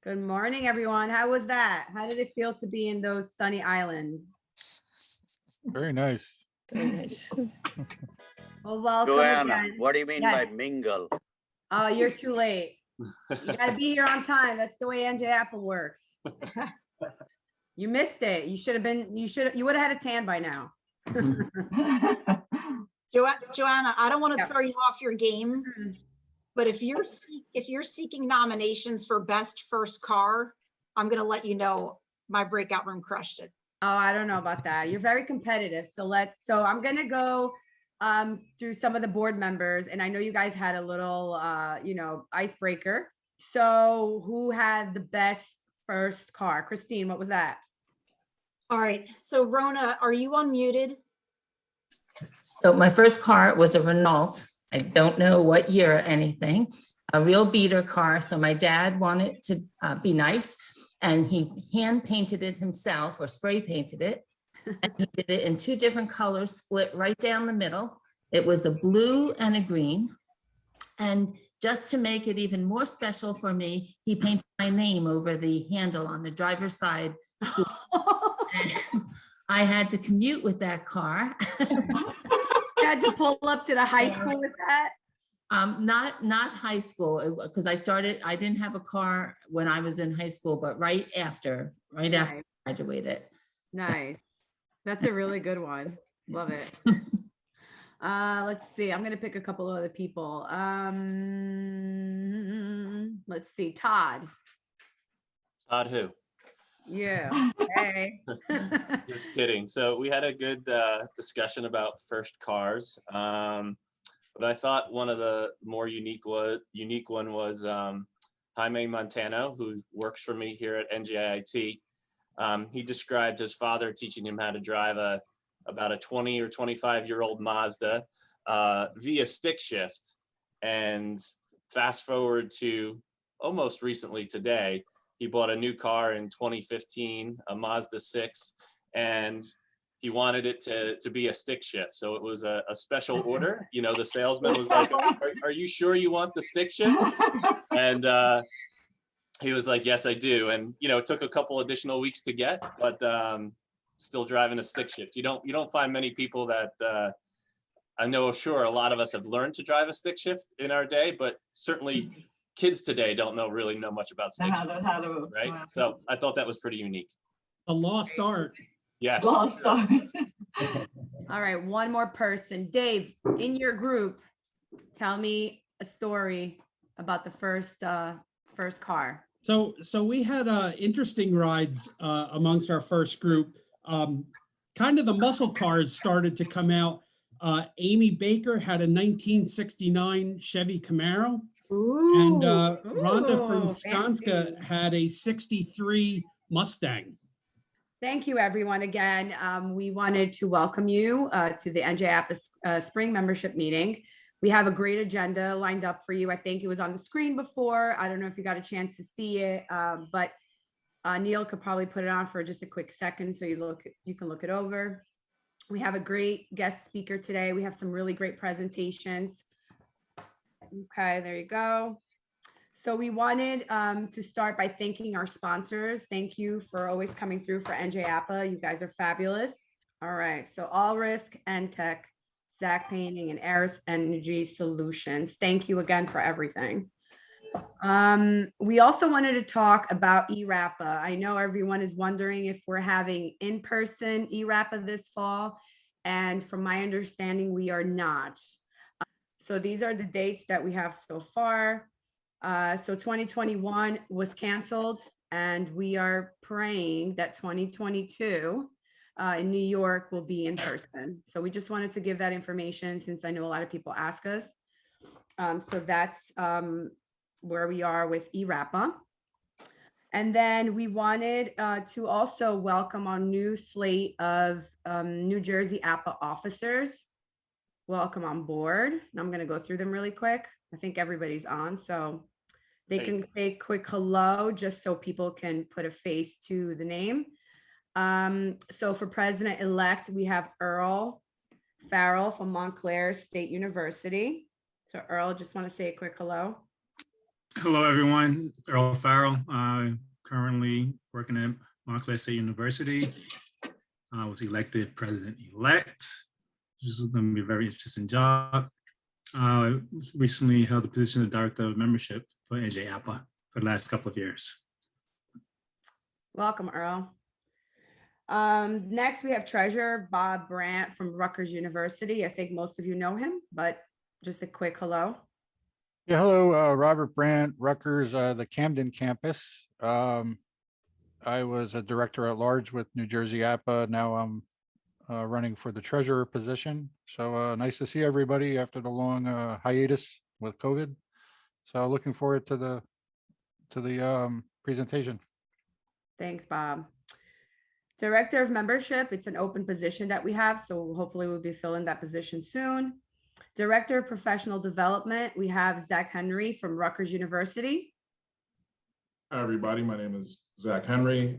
Good morning, everyone. How was that? How did it feel to be in those sunny islands? Very nice. Very nice. Well, welcome Joanna, again. what do you mean by Yes. mingle? Oh, you're too late. You gotta be here on time. That's the way NJAPPA works. You missed it. You would have had a tan by now. Joanna, I don't want to Yeah. throw you off your game, but if you're seeking nominations for best first car, I'm going to let you know my breakout room crushed it. Oh, I don't know about that. You're very competitive. So I'm gonna go through some of the board members, and I know you guys had a little icebreaker. So who had the best first car? Christine, what was that? All right. So Rona, are you unmuted? So my first car was a Renault. I don't know what year or anything, a real beater car. So my dad wanted to be nice, and he hand painted it himself, or spray painted it. And he did it in two different colors, split right down the middle. It was a blue and a green. And just to make it even more special for me, he painted my name over the handle on the driver's side. I had to commute with that car. You had to pull up to the high school with that? Not high school, because I didn't have a car when I was in high school, but right after I graduated. Nice. That's a really good one. Love it. Let's see. I'm gonna pick a couple of other people. Let's see. Todd. Todd who? Yeah. Hey. Just kidding. So we had a good discussion about first cars. But I thought one of the more unique one was Jaime Montano, who works for me here at NJIT. He described his father teaching him how to drive about a 20 or 25-year-old Mazda via stick shift. And fast forward to almost recently today, he bought a new car in 2015, a Mazda 6, and he wanted it to be a stick shift. So it was a special order. You know, the salesman was like, are you sure you want the stick shift? And he was like, yes, I do. And, you know, it took a couple additional weeks to get, but still driving a stick shift. You don't find many people that I know, sure, a lot of us have learned to drive a stick shift in our day, but certainly kids today don't really know much about stick shift, right? So I thought that was pretty unique. A lost art. Yes. Lost art. All right, one more person. Dave, in your group, tell me a story about the first car. So we had interesting rides amongst our first group. Kind of the muscle cars started to come out. Amy Baker had a 1969 Chevy Camaro. Ooh. And Rhonda from Skanska had a 63 Mustang. Thank you, everyone. Again, we wanted to welcome you to the NJAPPA Spring Membership Meeting. We have a great agenda lined up for you. I think it was on the screen before. I don't know if you got a chance to see it, but Neil could probably put it on for just a quick second so you can look it over. We have a great guest speaker today. We have some really great presentations. Okay, there you go. So we wanted to start by thanking our sponsors. Thank you for always coming through for NJAPPA. You guys are fabulous. All right, so All Risk, NTech, Zach Painting, and Aris Energy Solutions. Thank you again for everything. We also wanted to talk about NJAPPA. I know everyone is wondering if we're having in-person NJAPPA this fall, and from my understanding, we are not. So these are the dates that we have so far. So 2021 was canceled, and we are praying that 2022 in New York will be in person. So we just wanted to give that information since I know a lot of people ask us. So that's where we are with NJAPPA. And then we wanted to also welcome our new slate of New Jersey APPA officers. Welcome on board. And I'm going to go through them really quick. I think everybody's on, so they can say a quick hello just so people can put a face to the name. So for president-elect, we have Earl Farrell from Montclair State University. So Earl, just want to say a quick hello. Hello, everyone. Earl Farrell. Currently working at Montclair State University. I was elected president-elect. This is going to be a very interesting job. Recently held the position of director of membership for NJAPPA for the last couple of years. Welcome, Earl. Next, we have Treasurer Bob Brandt from Rutgers University. I think most of you know him, but just a quick hello. Yeah, hello, Robert Brandt, Rutgers, the Camden campus. I was a director at large with New Jersey APPA. Now I'm running for the treasurer position. So nice to see everybody after the long hiatus with COVID. So looking forward to the presentation. Thanks, Bob. Director of Membership, it's an open position that we have, so hopefully we'll be filling that position soon. Director of Professional Development, we have Zach Henry from Rutgers University. Hi, everybody. My name is Zach Henry.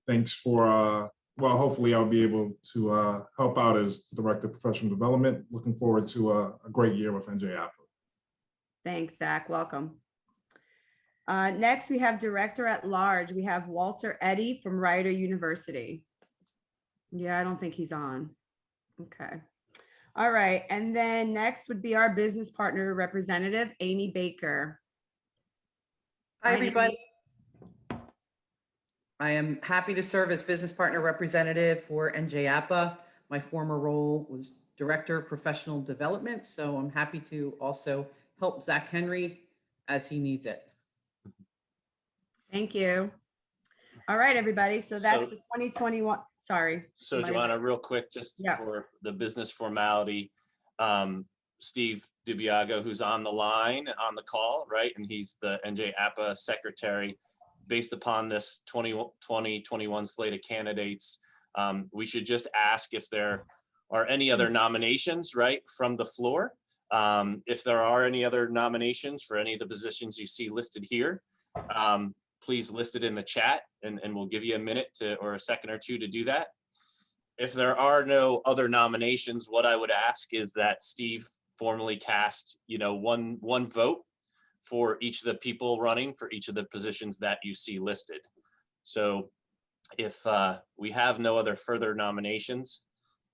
Thanks for, well, hopefully I'll be able to help out as Director of Professional Development. Looking forward to a great year with NJAPPA. Thanks, Zach. Welcome. Next, we have Director at Large. We have Walter Eddy from Rider University. Yeah, I don't think he's on. Okay. All right. And then next would be our business partner representative, Amy Baker. Hi, Hi, everybody. I am happy to serve as business partner representative for NJAPPA. My former role was Director of Professional Development, so I'm happy to also help Zach Henry as he needs it. Thank you. All right, everybody. So that's So- the 2021. Sorry. So Joanna, real quick, just Yeah. for the business formality, Steve Dubiago, who's on the line, on the call, right? And he's the NJAPPA secretary. Based upon this 2021 slate of candidates, we should just ask if there are any other nominations, right, from the floor. If there are any other nominations for any of the positions you see listed here, please list it in the chat and we'll give you a minute to, or a second or two to do that. If there are no other nominations, what I would ask is that Steve formally cast, one vote for each of the people running for each of the positions that you see listed. So if we have no other further nominations,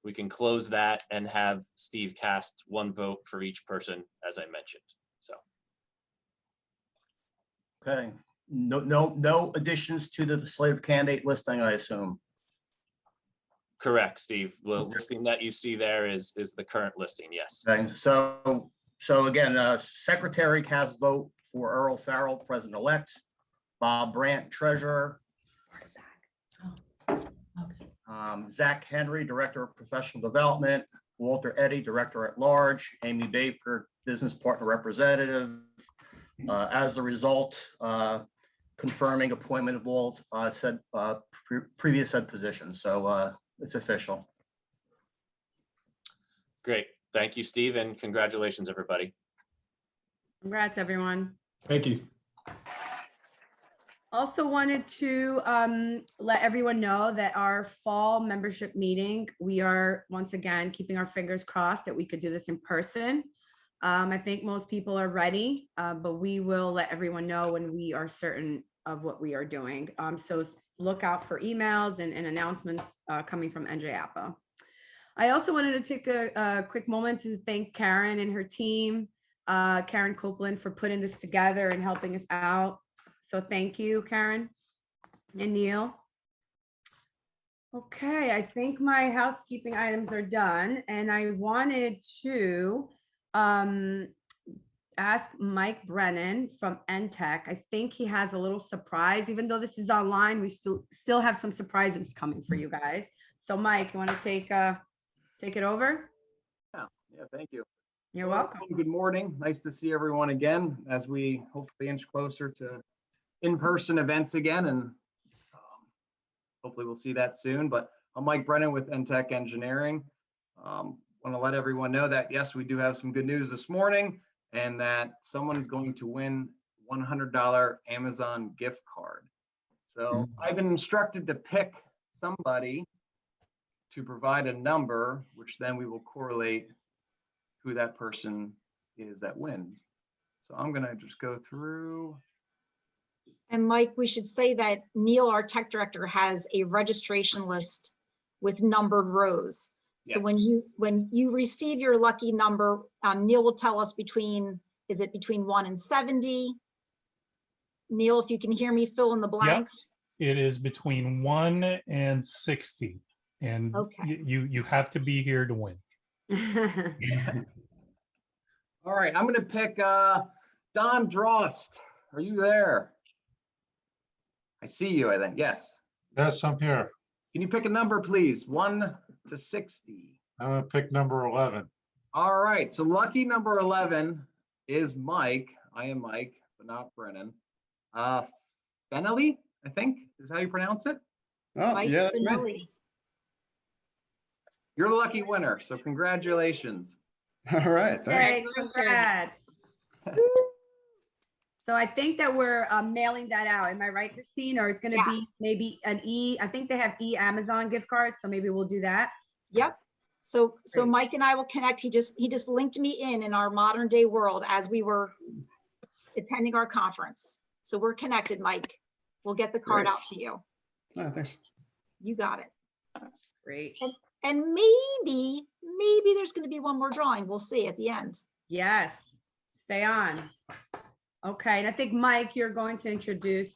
we can close that and have Steve cast one vote for each person, as I mentioned. So. Okay, no additions to the slate of candidate listing, I assume. Correct, Steve. The listing that you see there is the current listing, yes. Okay, so again, secretary cast vote for Earl Farrell, president-elect, Bob Brandt, treasurer, Zach Henry, director of professional development, Walter Eddy, director at large, Amy Baker, business partner representative. As a result, confirming appointment of all previous said positions. So it's official. Great. Thank you, Steve, and congratulations, everybody. Congrats, everyone. Thank you. Also wanted to let everyone know that our fall membership meeting, we are once again keeping our fingers crossed that we could do this in person. I think most people are ready, but we will let everyone know when we are certain of what we are doing. So look out for emails and announcements coming from NJAPPA. I also wanted to take a quick moment to thank Karen and her team, Karen Copeland, for putting this together and helping us out. So thank you, Karen and Neil. Okay, I think my housekeeping items are done, and I wanted to ask Mike Brennan from NTech. I think he has a little surprise. Even though this is online, we still have some surprises coming for you guys. So Mike, you want to take it over? Yeah, thank you. You're welcome. Good morning. Nice to see everyone again as we hopefully inch closer to in-person events again, and hopefully we'll see that soon. But I'm Mike Brennan with NTech Engineering. Want to let everyone know that yes, we do have some good news this morning, and that someone is going to win $100 Amazon gift card. So I've been instructed to pick somebody to provide a number, which then we will correlate who that person is that wins. So I'm gonna just go through. And Mike, we should say that Neil, our tech director, has a registration list with numbered rows. So when you receive your lucky number, Neil will tell us is it between 1 and 70? Neil, if you can hear me, fill in the blanks. It is between 1 and 60. And Okay. you have to be here to win. All right, I'm gonna pick Don Drost. Are you there? I see you, I think. Yes. Yes, I'm here. Can you pick a number, please? 1 to 60. I'm gonna pick number 11. All right, so lucky number 11 is Mike. I am Mike, but not Brennan. Fennelly, I think is how you pronounce it. Oh, Mike yeah, that's me. Finelli. You're the lucky winner, so congratulations. All right, thanks. Great, congrats. So I think that we're mailing that out. Am I right, Christine? Or it's going to be Yes. maybe an I think they have Amazon gift cards. So maybe we'll do that. Yep. So Great. Mike and I will connect. He just linked me in our modern day world as we were attending our conference. So we're connected, Mike. We'll get the card Great. out to you. Thanks. You got it. Great. And maybe there's going to be one more drawing. We'll see at the end. Yes. Stay on. Okay. And I think, Mike, you're going to introduce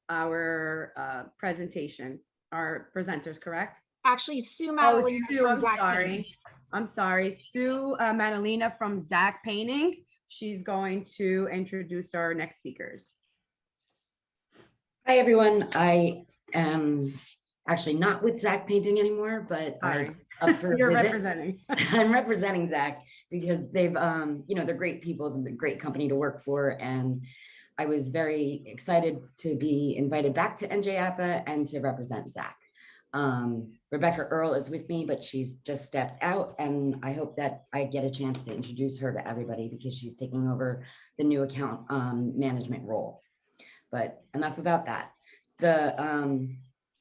our presentation, our presenters, correct? Actually, Sue Oh, Madalena Sue, from I'm Zach sorry. Painting. I'm sorry. Sue Madalena from Zach Painting. She's going to introduce our next speakers. Hi, everyone. I am actually not with Zach Painting anymore, but Sorry. up for a You're visit. representing. I'm representing Zach because they've, they're great people, they're a great company to work for. And I was very excited to be invited back to NJAPPA and to represent Zach. Rebecca Earl is with me, but she's just stepped out, and I hope that I get a chance to introduce her to everybody because she's taking over the new account management role. But enough about that.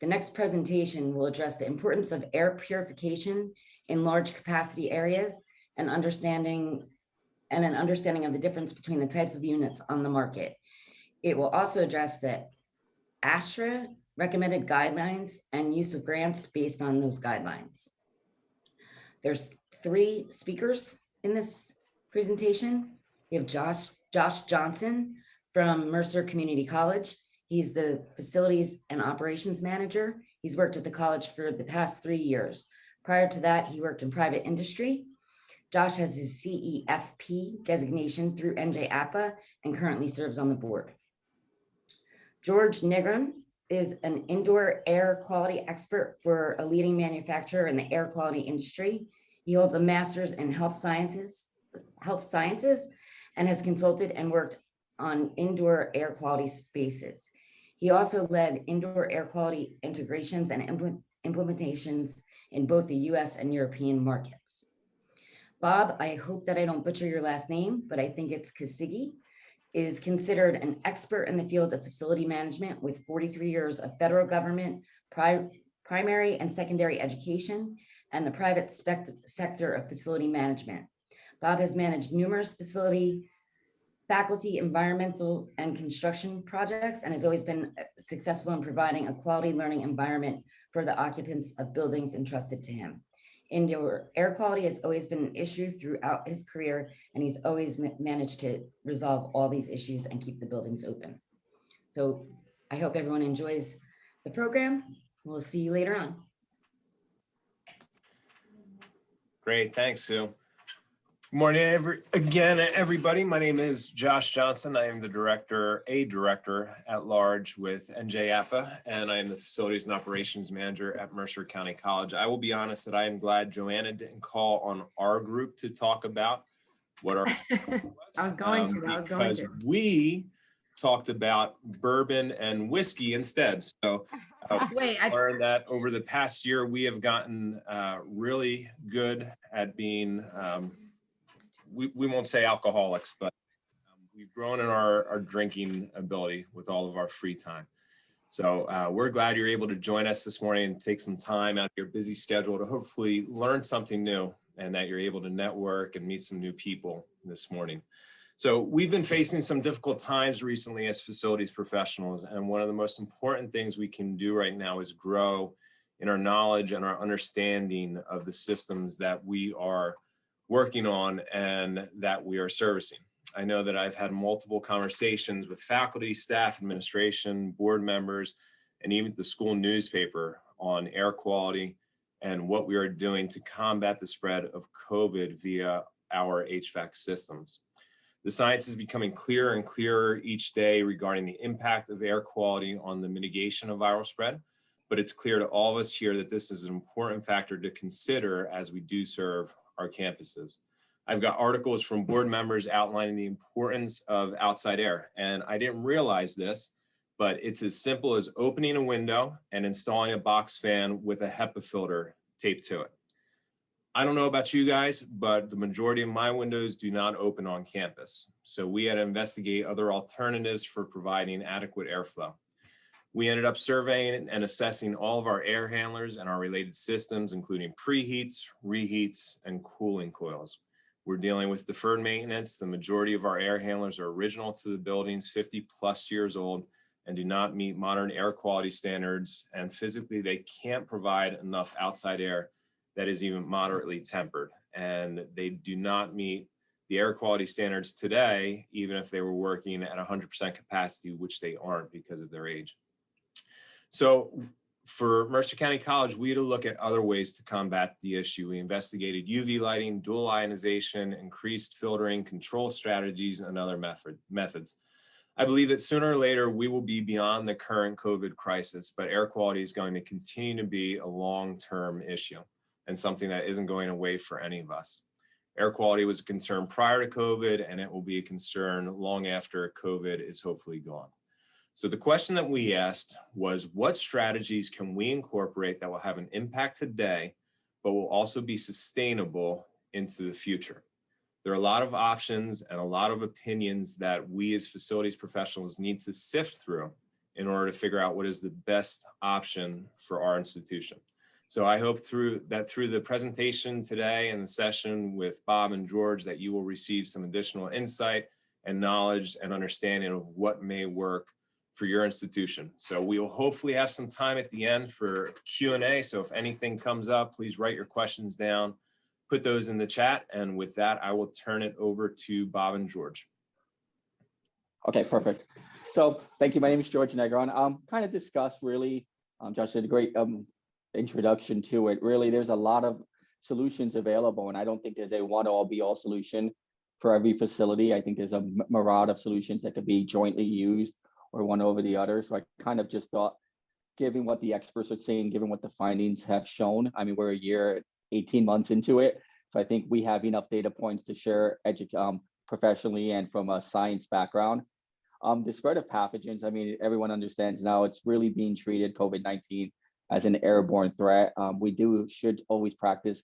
The next presentation will address the importance of air purification in large capacity areas and an understanding of the difference between the types of units on the market. It will also address the ASHRA recommended guidelines and use of grants based on those guidelines. There's 3 speakers in this presentation. We have Josh Johnson from Mercer Community College. He's the facilities and operations manager. He's worked at the college for the past 3 years. Prior to that, he worked in private industry. Josh has his CEFP designation through NJAPPA and currently serves on the board. George Negron is an indoor air quality expert for a leading manufacturer in the air quality industry. He holds a master's in health sciences, and has consulted and worked on indoor air quality spaces. He also led indoor air quality integrations and implementations in both the US and European markets. Bob, I hope that I don't butcher your last name, but I think it's Kasigi, is considered an expert in the field of facility management with 43 years of federal government, primary and secondary education, and the private sector of facility management. Bob has managed numerous facility, faculty, environmental, and construction projects, and has always been successful in providing a quality learning environment for the occupants of buildings entrusted to him. Indoor air quality has always been an issue throughout his career, and he's always managed to resolve all these issues and keep the buildings open. So I hope everyone enjoys the program. We'll see you later on. Great, thanks, Sue. Good morning again, everybody. My name is Josh Johnson. I am the director at large with NJAPPA, and I am the facilities and operations manager at Mercer County College. I will be honest that I am glad Joanna didn't call on our group to talk about what our because we talked about bourbon and whiskey instead. So I learned that over the past year, we have gotten really good at being we won't say alcoholics, but we've grown in our drinking ability with all of our free time. So we're glad you're able to join us this morning and take some time out of your busy schedule to hopefully learn something new and that you're able to network and meet some new people this morning. So we've been facing some difficult times recently as facilities professionals, and one of the most important things we can do right now is grow in our knowledge and our understanding of the systems that we are working on and that we are servicing. I know that I've had multiple conversations with faculty, staff, administration, board members, and even the school newspaper on air quality and what we are doing to combat the spread of COVID via our HVAC systems. The science is becoming clearer and clearer each day regarding the impact of air quality on the mitigation of viral spread, but it's clear to all of us here that this is an important factor to consider as we do serve our campuses. I've got articles from board members outlining the importance of outside air, and I didn't realize this, but it's as simple as opening a window and installing a box fan with a HEPA filter taped to it. I don't know about you guys, but the majority of my windows do not open on campus. So we had to investigate other alternatives for providing adequate airflow. We ended up surveying and assessing all of our air handlers and our related systems, including preheats, reheats, and cooling coils. We're dealing with deferred maintenance. The majority of our air handlers are original to the buildings, 50+ years old, and do not meet modern air quality standards. And physically, they can't provide enough outside air that is even moderately tempered. And they do not meet the air quality standards today, even if they were working at 100% capacity, which they aren't because of their age. So for Mercer County College, we had to look at other ways to combat the issue. We investigated UV lighting, dual ionization, increased filtering, control strategies, and other methods. I believe that sooner or later, we will be beyond the current COVID crisis, but air quality is going to continue to be a long-term issue and something that isn't going away for any of us. Air quality was a concern prior to COVID, and it will be a concern long after COVID is hopefully gone. So the question that we asked was, what strategies can we incorporate that will have an impact today, but will also be sustainable into the future? There are a lot of options and a lot of opinions that we as facilities professionals need to sift through in order to figure out what is the best option for our institution. So I hope through the presentation today and the session with Bob and George that you will receive some additional insight and knowledge and understanding of what may work for your institution. So we will hopefully have some time at the end for Q&A. So if anything comes up, please write your questions down, put those in the chat. And with that, I will turn it over to Bob and George. Okay, perfect. So thank you. My name is George Negron. Kind of discuss really, Josh did a great introduction to it. Really, there's a lot of solutions available, and I don't think there's a one-all-be-all solution for every facility. I think there's a myriad of solutions that could be jointly used or one over the other. So I kind of just thought, given what the experts are saying, given what the findings have shown, I mean, we're a year, 18 months into it. So I think we have enough data points to share professionally and from a science background. The spread of pathogens, I mean, everyone understands now it's really being treated, COVID-19, as an airborne threat. We should always practice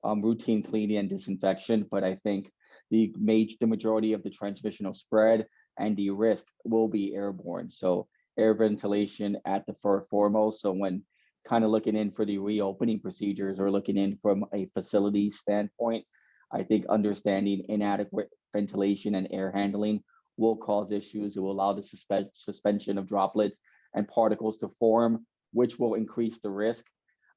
routine cleaning and disinfection, but I think the majority of the transmissional spread and the risk will be airborne. So air ventilation at the foremost. So when kind of looking in for the reopening procedures or looking in from a facility standpoint, I think understanding inadequate ventilation and air handling will cause issues. It will allow the suspension of droplets and particles to form, which will increase the risk.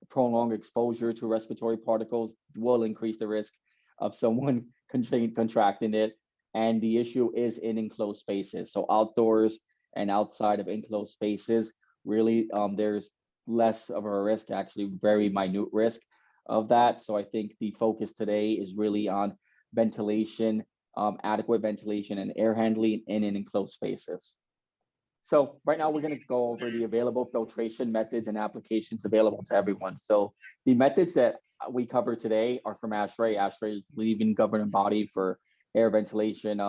Prolonged exposure to respiratory particles will increase the risk of someone contracting it. And the issue is in enclosed spaces. So outdoors and outside of enclosed spaces, really there's less of a risk, actually very minute risk of that. So I think the focus today is really on ventilation, adequate ventilation and air handling in enclosed spaces. So right now we're going to go over the available filtration methods and applications available to everyone. So the methods that we cover today are from ASHRAE. ASHRAE is the leading governing body for air ventilation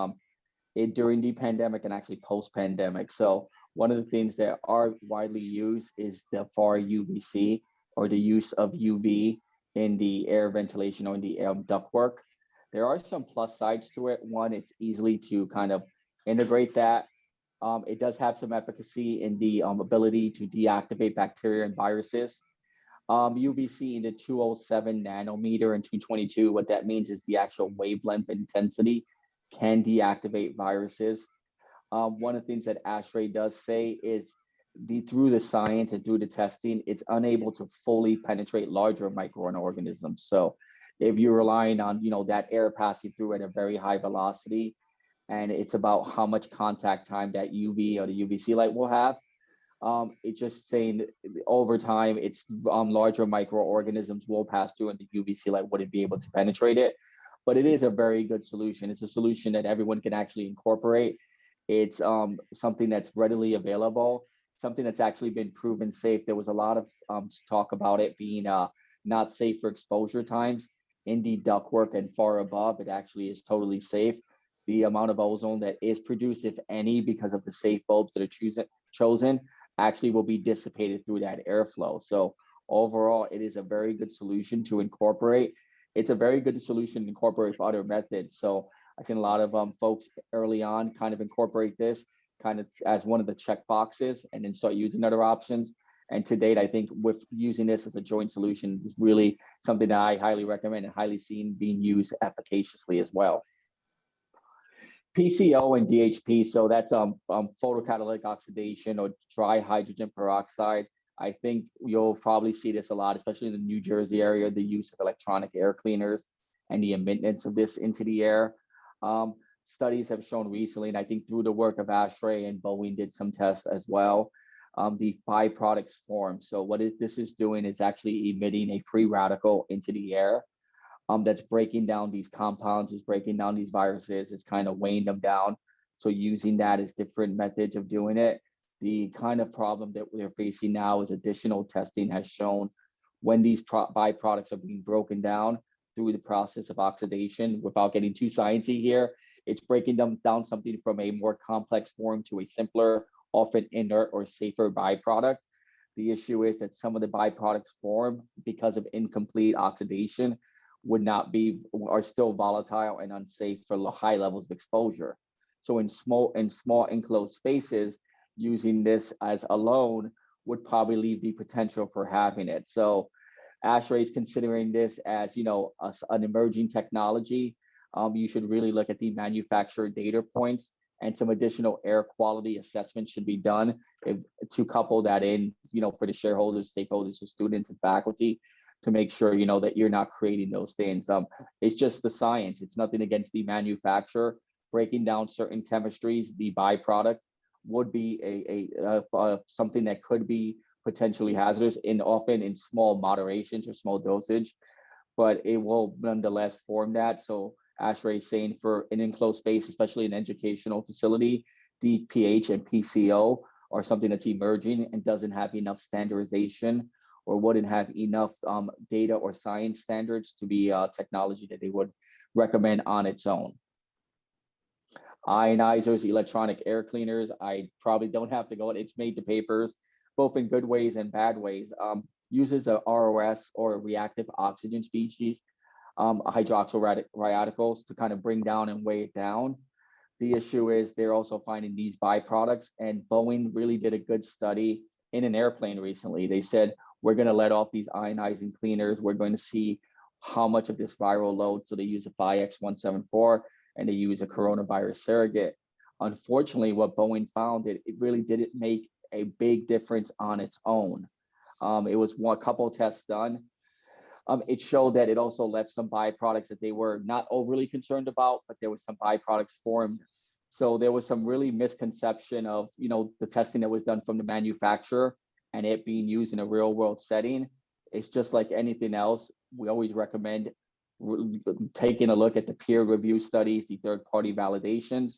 during the pandemic and actually post-pandemic. So one of the things that are widely used is the FAR UVC, or the use of UV in the air ventilation or in the ductwork. There are some plus sides to it. One, it's easily to kind of integrate that. It does have some efficacy in the ability to deactivate bacteria and viruses. UVC in the 207 nanometer and 222, what that means is the actual wavelength intensity can deactivate viruses. One of the things that ASHRAE does say is through the science and through the testing, it's unable to fully penetrate larger microorganisms. So if you're relying on, that air passing through at a very high velocity, and it's about how much contact time that UV or the UVC light will have, it's just saying over time, it's larger microorganisms will pass through and the UVC light wouldn't be able to penetrate it. But it is a very good solution. It's a solution that everyone can actually incorporate. It's something that's readily available, something that's actually been proven safe. There was a lot of talk about it being not safe for exposure times in the ductwork and far above. It actually is totally safe. The amount of ozone that is produced, if any, because of the safe bulbs that are chosen, actually will be dissipated through that airflow. So overall, it is a very good solution to incorporate. It's a very good solution to incorporate for other methods. So I've seen a lot of folks early on kind of incorporate this kind of as one of the check boxes and then start using other options. And to date, I think with using this as a joint solution is really something that I highly recommend and highly seen being used efficaciously as well. PCO and DHP, so that's photocatalytic oxidation or dry hydrogen peroxide. I think you'll probably see this a lot, especially in the New Jersey area, the use of electronic air cleaners and the emissions of this into the air. Studies have shown recently, and I think through the work of ASHRAE and Boeing did some tests as well, the byproducts form. So what this is doing is actually emitting a free radical into the air. That's breaking down these compounds, is breaking down these viruses, is kind of weighing them down. So using that as different methods of doing it. The kind of problem that we're facing now is additional testing has shown when these byproducts are being broken down through the process of oxidation, without getting too sciencey here, it's breaking them down something from a more complex form to a simpler, often inert or safer byproduct. The issue is that some of the byproducts form because of incomplete oxidation are still volatile and unsafe for high levels of exposure. So in small enclosed spaces, using this as alone would probably leave the potential for having it. So ASHRAE is considering this as an emerging technology. You should really look at the manufacturer data points, and some additional air quality assessment should be done to couple that in, for the shareholders, stakeholders, the students and faculty, to make sure, that you're not creating those things. It's just the science. It's nothing against the manufacturer. Breaking down certain chemistries, the byproduct would be something that could be potentially hazardous, often in small moderations or small dosage, but it will nonetheless form that. So ASHRAE is saying for an enclosed space, especially an educational facility, DPH and PCO are something that's emerging and doesn't have enough standardization or wouldn't have enough data or science standards to be technology that they would recommend on its own. Ionizers, electronic air cleaners, I probably don't have to go, it's made the papers, both in good ways and bad ways. Uses a ROS or a reactive oxygen species, hydroxyl radicals to kind of bring down and weigh it down. The issue is they're also finding these byproducts, and Boeing really did a good study in an airplane recently. They said, we're going to let off these ionizing cleaners. We're going to see how much of this viral load. So they use a 5X174 and they use a coronavirus surrogate. Unfortunately, what Boeing found, it really didn't make a big difference on its own. It was a couple of tests done. It showed that it also left some byproducts that they were not overly concerned about, but there was some byproducts formed. So there was some really misconception of, the testing that was done from the manufacturer and it being used in a real world setting. It's just like anything else. We always recommend taking a look at the peer review studies, the third-party validations.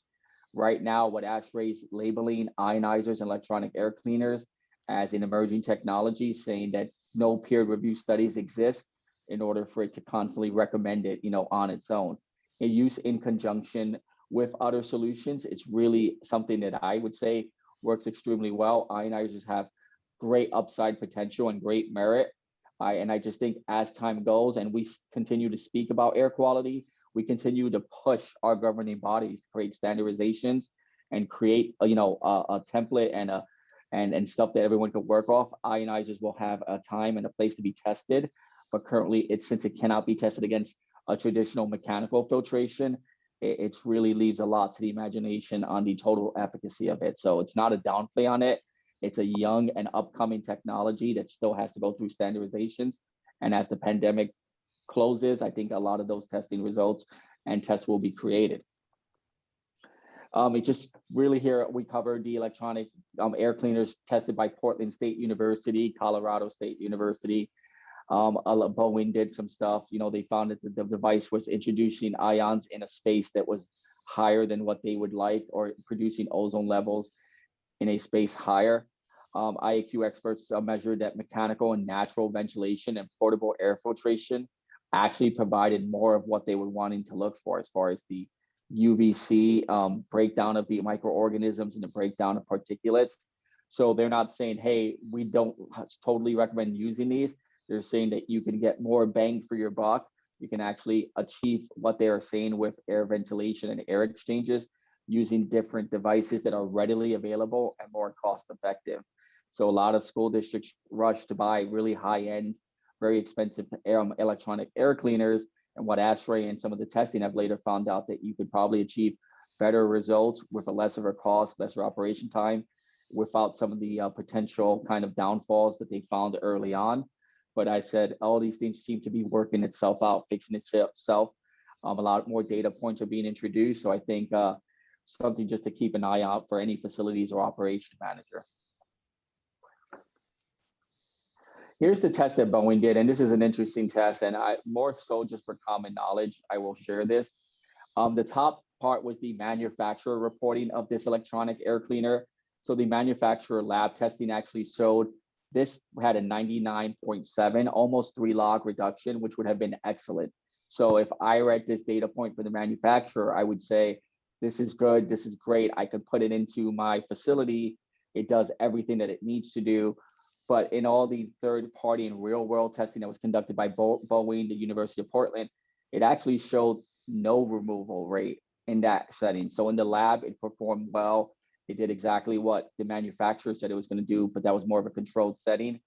Right now, what ASHRAE is labeling ionizers and electronic air cleaners as an emerging technology, saying that no peer review studies exist in order for it to constantly recommend it, on its own. In use in conjunction with other solutions, it's really something that I would say works extremely well. Ionizers have great upside potential and great merit. And I just think as time goes and we continue to speak about air quality, we continue to push our governing bodies to create standardizations and create, a template and stuff that everyone could work off. Ionizers will have a time and a place to be tested, but currently since it cannot be tested against a traditional mechanical filtration, it's really leaves a lot to the imagination on the total efficacy of it. So it's not a downplay on it. It's a young and upcoming technology that still has to go through standardizations. And as the pandemic closes, I think a lot of those testing results and tests will be created. It just really here, we covered the electronic air cleaners tested by Portland State University, Colorado State University. Boeing did some stuff. They found that the device was introducing ions in a space that was higher than what they would like, or producing ozone levels in a space higher. IAQ experts measured that mechanical and natural ventilation and portable air filtration actually provided more of what they were wanting to look for as far as the UVC breakdown of the microorganisms and the breakdown of particulates. So they're not saying, hey, we don't totally recommend using these. They're saying that you can get more bang for your buck. You can actually achieve what they are saying with air ventilation and air exchanges using different devices that are readily available and more cost effective. So a lot of school districts rush to buy really high-end, very expensive electronic air cleaners. And what ASHRAE and some of the testing I've later found out that you could probably achieve better results with a lesser cost, lesser operation time, without some of the potential kind of downfalls that they found early on. But I said, all these things seem to be working itself out, fixing itself. A lot more data points are being introduced. So I think something just to keep an eye out for any facilities or operation manager. Here's the test that Boeing did, and this is an interesting test, and more so just for common knowledge, I will share this. The top part was the manufacturer reporting of this electronic air cleaner. So the manufacturer lab testing actually showed this had a 99.7, almost 3 log reduction, which would have been excellent. So if I read this data point for the manufacturer, I would say, this is good, this is great. I could put it into my facility. It does everything that it needs to do. But in all the third party and real world testing that was conducted by Boeing, the University of Portland, it actually showed no removal rate in that setting. So in the lab, it performed well. It did exactly what the manufacturer said it was going to do, but that was more of a controlled setting.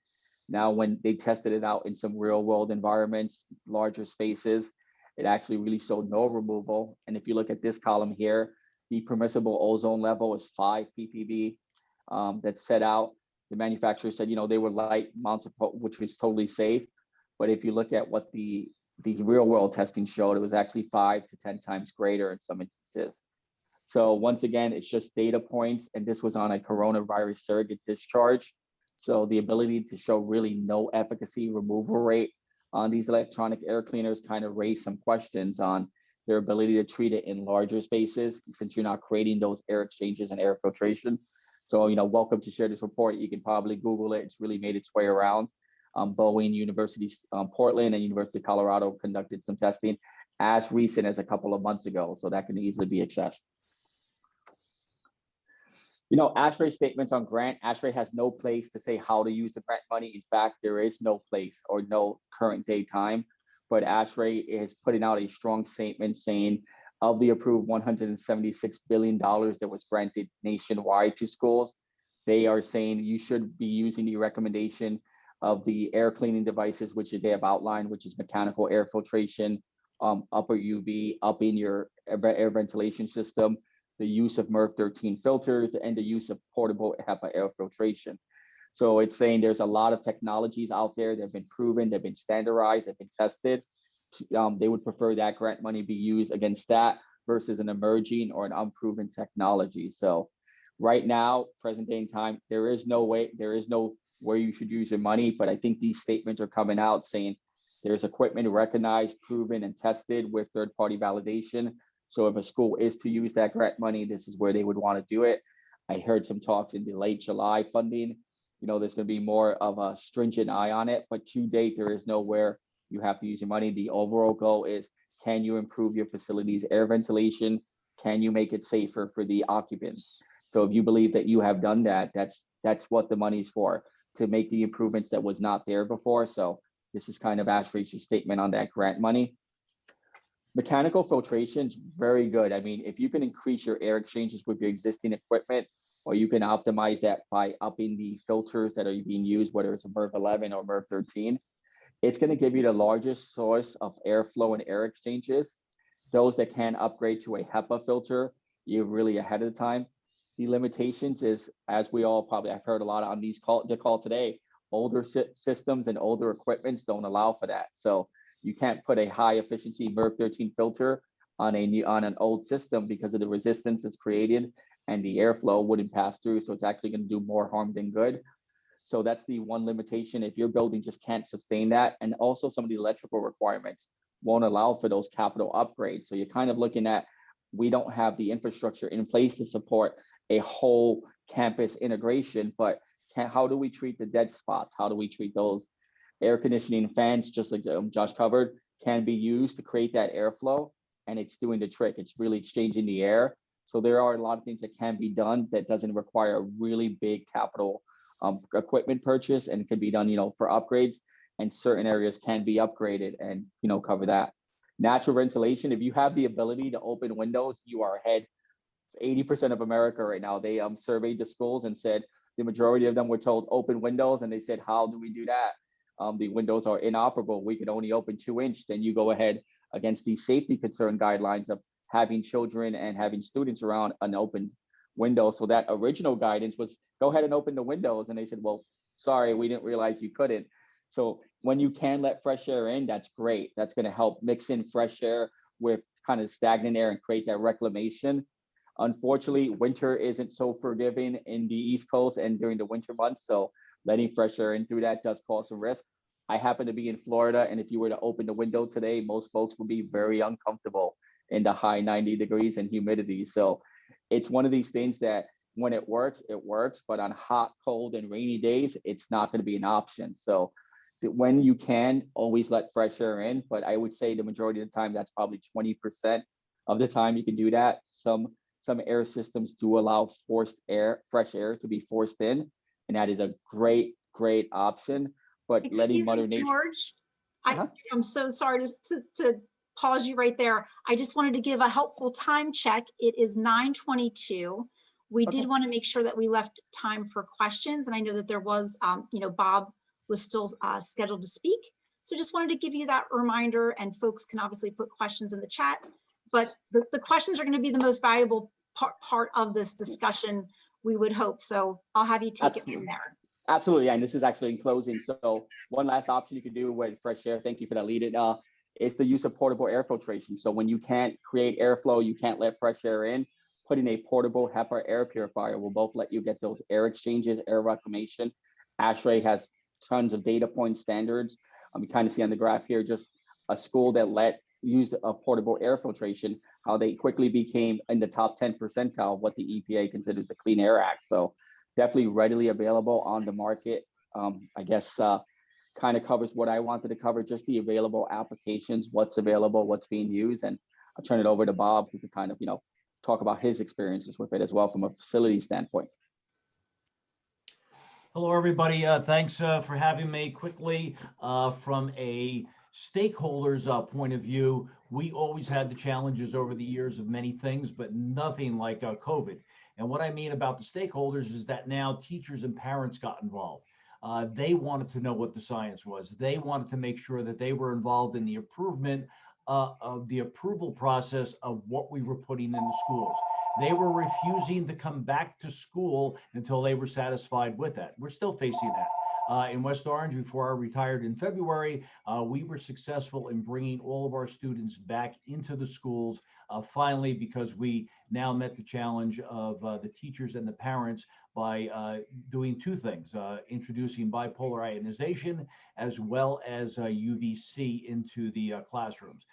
Now, when they tested it out in some real world environments, larger spaces, it actually really showed no removal. And if you look at this column here, the permissible ozone level is 5 ppb that's set out. The manufacturer said, they were light amounts of, which was totally safe. But if you look at what the real world testing showed, it was actually 5 to 10 times greater in some instances. So once again, it's just data points, and this was on a coronavirus surrogate discharge. So the ability to show really no efficacy removal rate on these electronic air cleaners kind of raised some questions on their ability to treat it in larger spaces, since you're not creating those air exchanges and air filtration. So, welcome to share this report. You can probably Google it. It's really made its way around. Boeing, University Portland, and University of Colorado conducted some testing as recent as a couple of months ago. So that can easily be accessed. ASHRAE statements on grant. ASHRAE has no place to say how to use the grant money. In fact, there is no place or no current day time, but ASHRAE is putting out a strong statement saying of the approved $176 billion that was granted nationwide to schools, they are saying you should be using the recommendation of the air cleaning devices, which they have outlined, which is mechanical air filtration, upper UV, up in your air ventilation system, the use of MERV 13 filters, and the use of portable HEPA air filtration. So it's saying there's a lot of technologies out there that have been proven, they've been standardized, they've been tested. They would prefer that grant money be used against that versus an emerging or an unproven technology. So right now, present day in time, there is no where you should use your money, but I think these statements are coming out saying there's equipment recognized, proven, and tested with third-party validation. So if a school is to use that grant money, this is where they would want to do it. I heard some talks in the late July funding. There's going to be more of a stringent eye on it, but to date, there is nowhere you have to use your money. The overall goal is, can you improve your facility's air ventilation? Can you make it safer for the occupants? So if you believe that you have done that, that's what the money's for, to make the improvements that was not there before. So this is kind of ASHRAE's statement on that grant money. Mechanical filtration is very good. I mean, if you can increase your air exchanges with your existing equipment, or you can optimize that by upping the filters that are being used, whether it's a MERV 11 or MERV 13, it's going to give you the largest source of airflow and air exchanges. those that can upgrade to a HEPA filter, you're really ahead of the time. The limitations is, as we all probably have heard a lot on the call today, older systems and older equipments don't allow for that. So you can't put a high efficiency MERV 13 filter on an old system because of the resistance it's created and the airflow wouldn't pass through. So it's actually going to do more harm than good. So that's the one limitation. If your building just can't sustain that, and also some of the electrical requirements won't allow for those capital upgrades. So you're kind of looking at, we don't have the infrastructure in place to support a whole campus integration, but how do we treat the dead spots? How do we treat those? Air conditioning fans, just like Josh covered, can be used to create that airflow, and it's doing the trick. It's really exchanging the air. So there are a lot of things that can be done that doesn't require a really big capital equipment purchase, and it can be done, for upgrades, and certain areas can be upgraded and, cover that. Natural ventilation, if you have the ability to open windows, you are ahead. 80% of America right now, they surveyed the schools and said the majority of them were told open windows, and they said, how do we do that? The windows are inoperable. We could only open 2-inch. Then you go ahead against the safety concern guidelines of having children and having students around an open window. So that original guidance was go ahead and open the windows. And they said, well, sorry, we didn't realize you couldn't. So when you can let fresh air in, that's great. That's going to help mix in fresh air with kind of stagnant air and create that reclamation. Unfortunately, winter isn't so forgiving in the East Coast and during the winter months. So letting fresh air in through that does cause some risk. I happen to be in Florida, and if you were to open the window today, most folks would be very uncomfortable in the high 90 degrees and humidity. So it's one of these things that when it works, but on hot, cold, and rainy days, it's not going to be an option. So when you can, always let fresh air in, but I would say the majority of the time, that's probably 20% of the time you can do that. Some air systems do allow fresh air to be forced in, and that is a great option. But letting Mother Nature. George, I'm so sorry to pause you right there. I just wanted to give a helpful time check. It is 9:22. We did want to make sure that we left time for questions, and I know that there was, Bob was still scheduled to speak. So just wanted to give you that reminder, and folks can obviously put questions in the chat, but the questions are going to be the most valuable part of this discussion, we would hope. So I'll have you take it from there. Absolutely, and this is actually in closing. So one last option you can do with fresh air, thank you for that lead in, is the use of portable air filtration. So when you can't create airflow, you can't let fresh air in, putting a portable HEPA air purifier will both let you get those air exchanges, air reclamation. ASHRAE has tons of data point standards. You kind of see on the graph here, just a school that used a portable air filtration, how they quickly became in the top 10 percentile of what the EPA considers a Clean Air Act. So definitely readily available on the market. I guess kind of covers what I wanted to cover, just the available applications, what's available, what's being used. And I'll turn it over to Bob, who can kind of, talk about his experiences with it as well from a facility standpoint. Hello, everybody. Thanks for having me. Quickly, from a stakeholders point of view, we always had the challenges over the years of many things, but nothing like COVID. And what I mean about the stakeholders is that now teachers and parents got involved. They wanted to know what the science was. They wanted to make sure that they were involved in the improvement of the approval process of what we were putting in the schools. They were refusing to come back to school until they were satisfied with that. We're still facing that. In West Orange, before I retired in February, we were successful in bringing all of our students back into the schools, finally, because we now met the challenge of the teachers and the parents by doing two things, introducing bipolar ionization as well as UVC into the classrooms.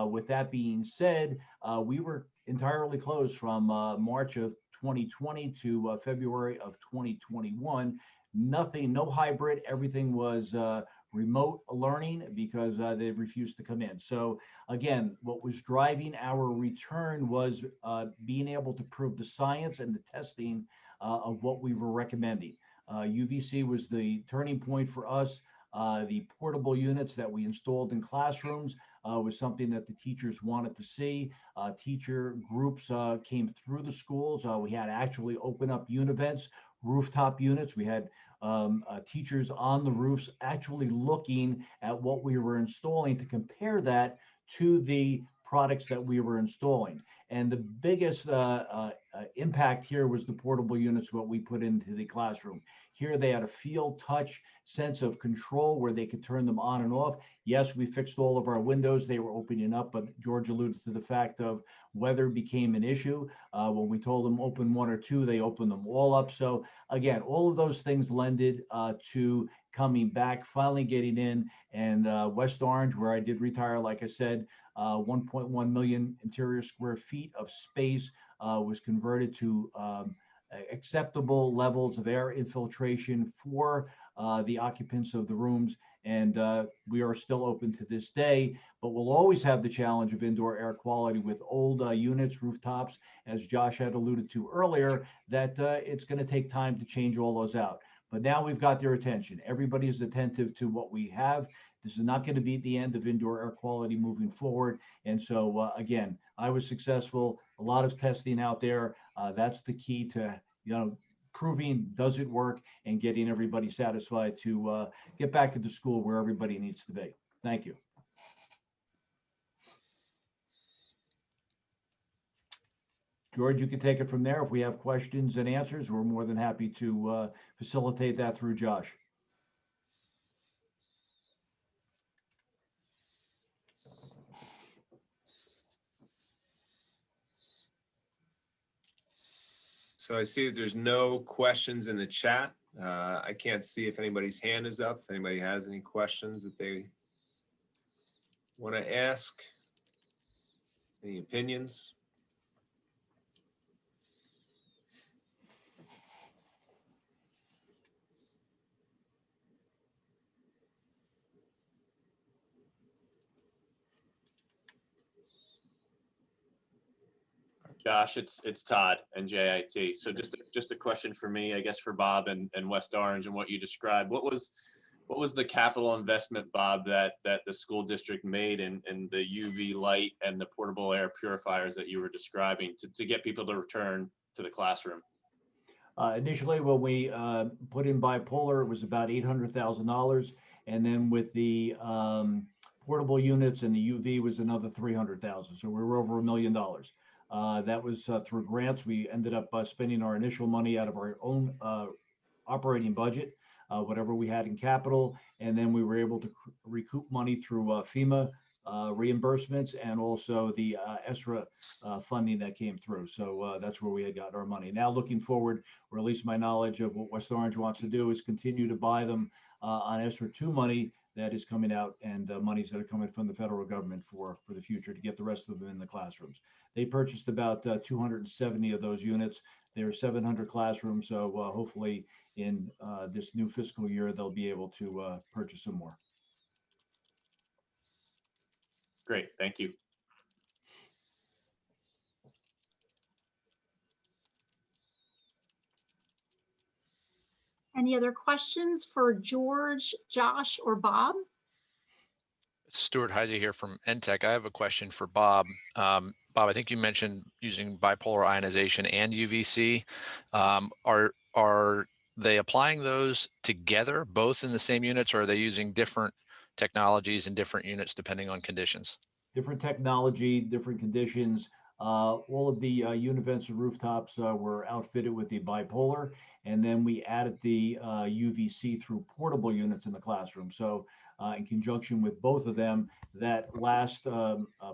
With that being said, we were entirely closed from March of 2020 to February of 2021. Nothing, no hybrid, everything was remote learning because they refused to come in. So again, what was driving our return was being able to prove the science and the testing of what we were recommending. UVC was the turning point for us. The portable units that we installed in classrooms was something that the teachers wanted to see. Teacher groups came through the schools. We had to actually open up univents, rooftop units. We had teachers on the roofs actually looking at what we were installing to compare that to the products that we were installing. And the biggest impact here was the portable units, what we put into the classroom. Here they had a feel, touch, sense of control where they could turn them on and off. Yes, we fixed all of our windows. They were opening up, but George alluded to the fact of weather became an issue. When we told them open one or two, they opened them all up. So again, all of those things lended to coming back, finally getting in. And West Orange, where I did retire, like I said, 1.1 million interior square feet of space was converted to acceptable levels of air infiltration for the occupants of the rooms. And we are still open to this day, but we'll always have the challenge of indoor air quality with old units, rooftops, as Josh had alluded to earlier, that it's going to take time to change all those out. But now we've got their attention. Everybody is attentive to what we have. This is not going to be the end of indoor air quality moving forward. And so, again, I was successful. A lot of testing out there. That's the key to, proving does it work and getting everybody satisfied to get back to the school where everybody needs to be. Thank you. George, you can take it from there. If we have questions and answers, we're more than happy to facilitate that through Josh. So I see that there's no questions in the chat. I can't see if anybody's hand is up. If anybody has any questions that they want to ask, any opinions? Josh, it's Todd and JIT. So just a question for me, I guess, for Bob and West Orange and what you described. What was the capital investment, Bob, that the school district made in the UV light and the portable air purifiers that you were describing to get people to return to the classroom? Initially, when we put in bipolar, it was about $800,000. And then with the portable units and the UV was another $300,000. So we were over $1 million. That was through grants. We ended up spending our initial money out of our own operating budget, whatever we had in capital. And then we were able to recoup money through FEMA reimbursements and also the ESRA funding that came through. So that's where we had got our money. Now looking forward, or at least my knowledge of what West Orange wants to do is continue to buy them on ESRA 2 money that is coming out and monies that are coming from the federal government for the future to get the rest of them in the classrooms. They purchased about 270 of those units. There are 700 classrooms, so hopefully in this new fiscal year, they'll be able to purchase some more. Great, thank you. Any other questions for George, Josh, or Bob? Stuart Heise here from NTech. I have a question for Bob. Bob, I think you mentioned using bipolar ionization and UVC. Are they applying those together, both in the same units, or are they using different technologies in different units depending on conditions? Different technology, different conditions. All of the univents and rooftops were outfitted with the bipolar, and then we added the UVC through portable units in the classroom. So in conjunction with both of them, that last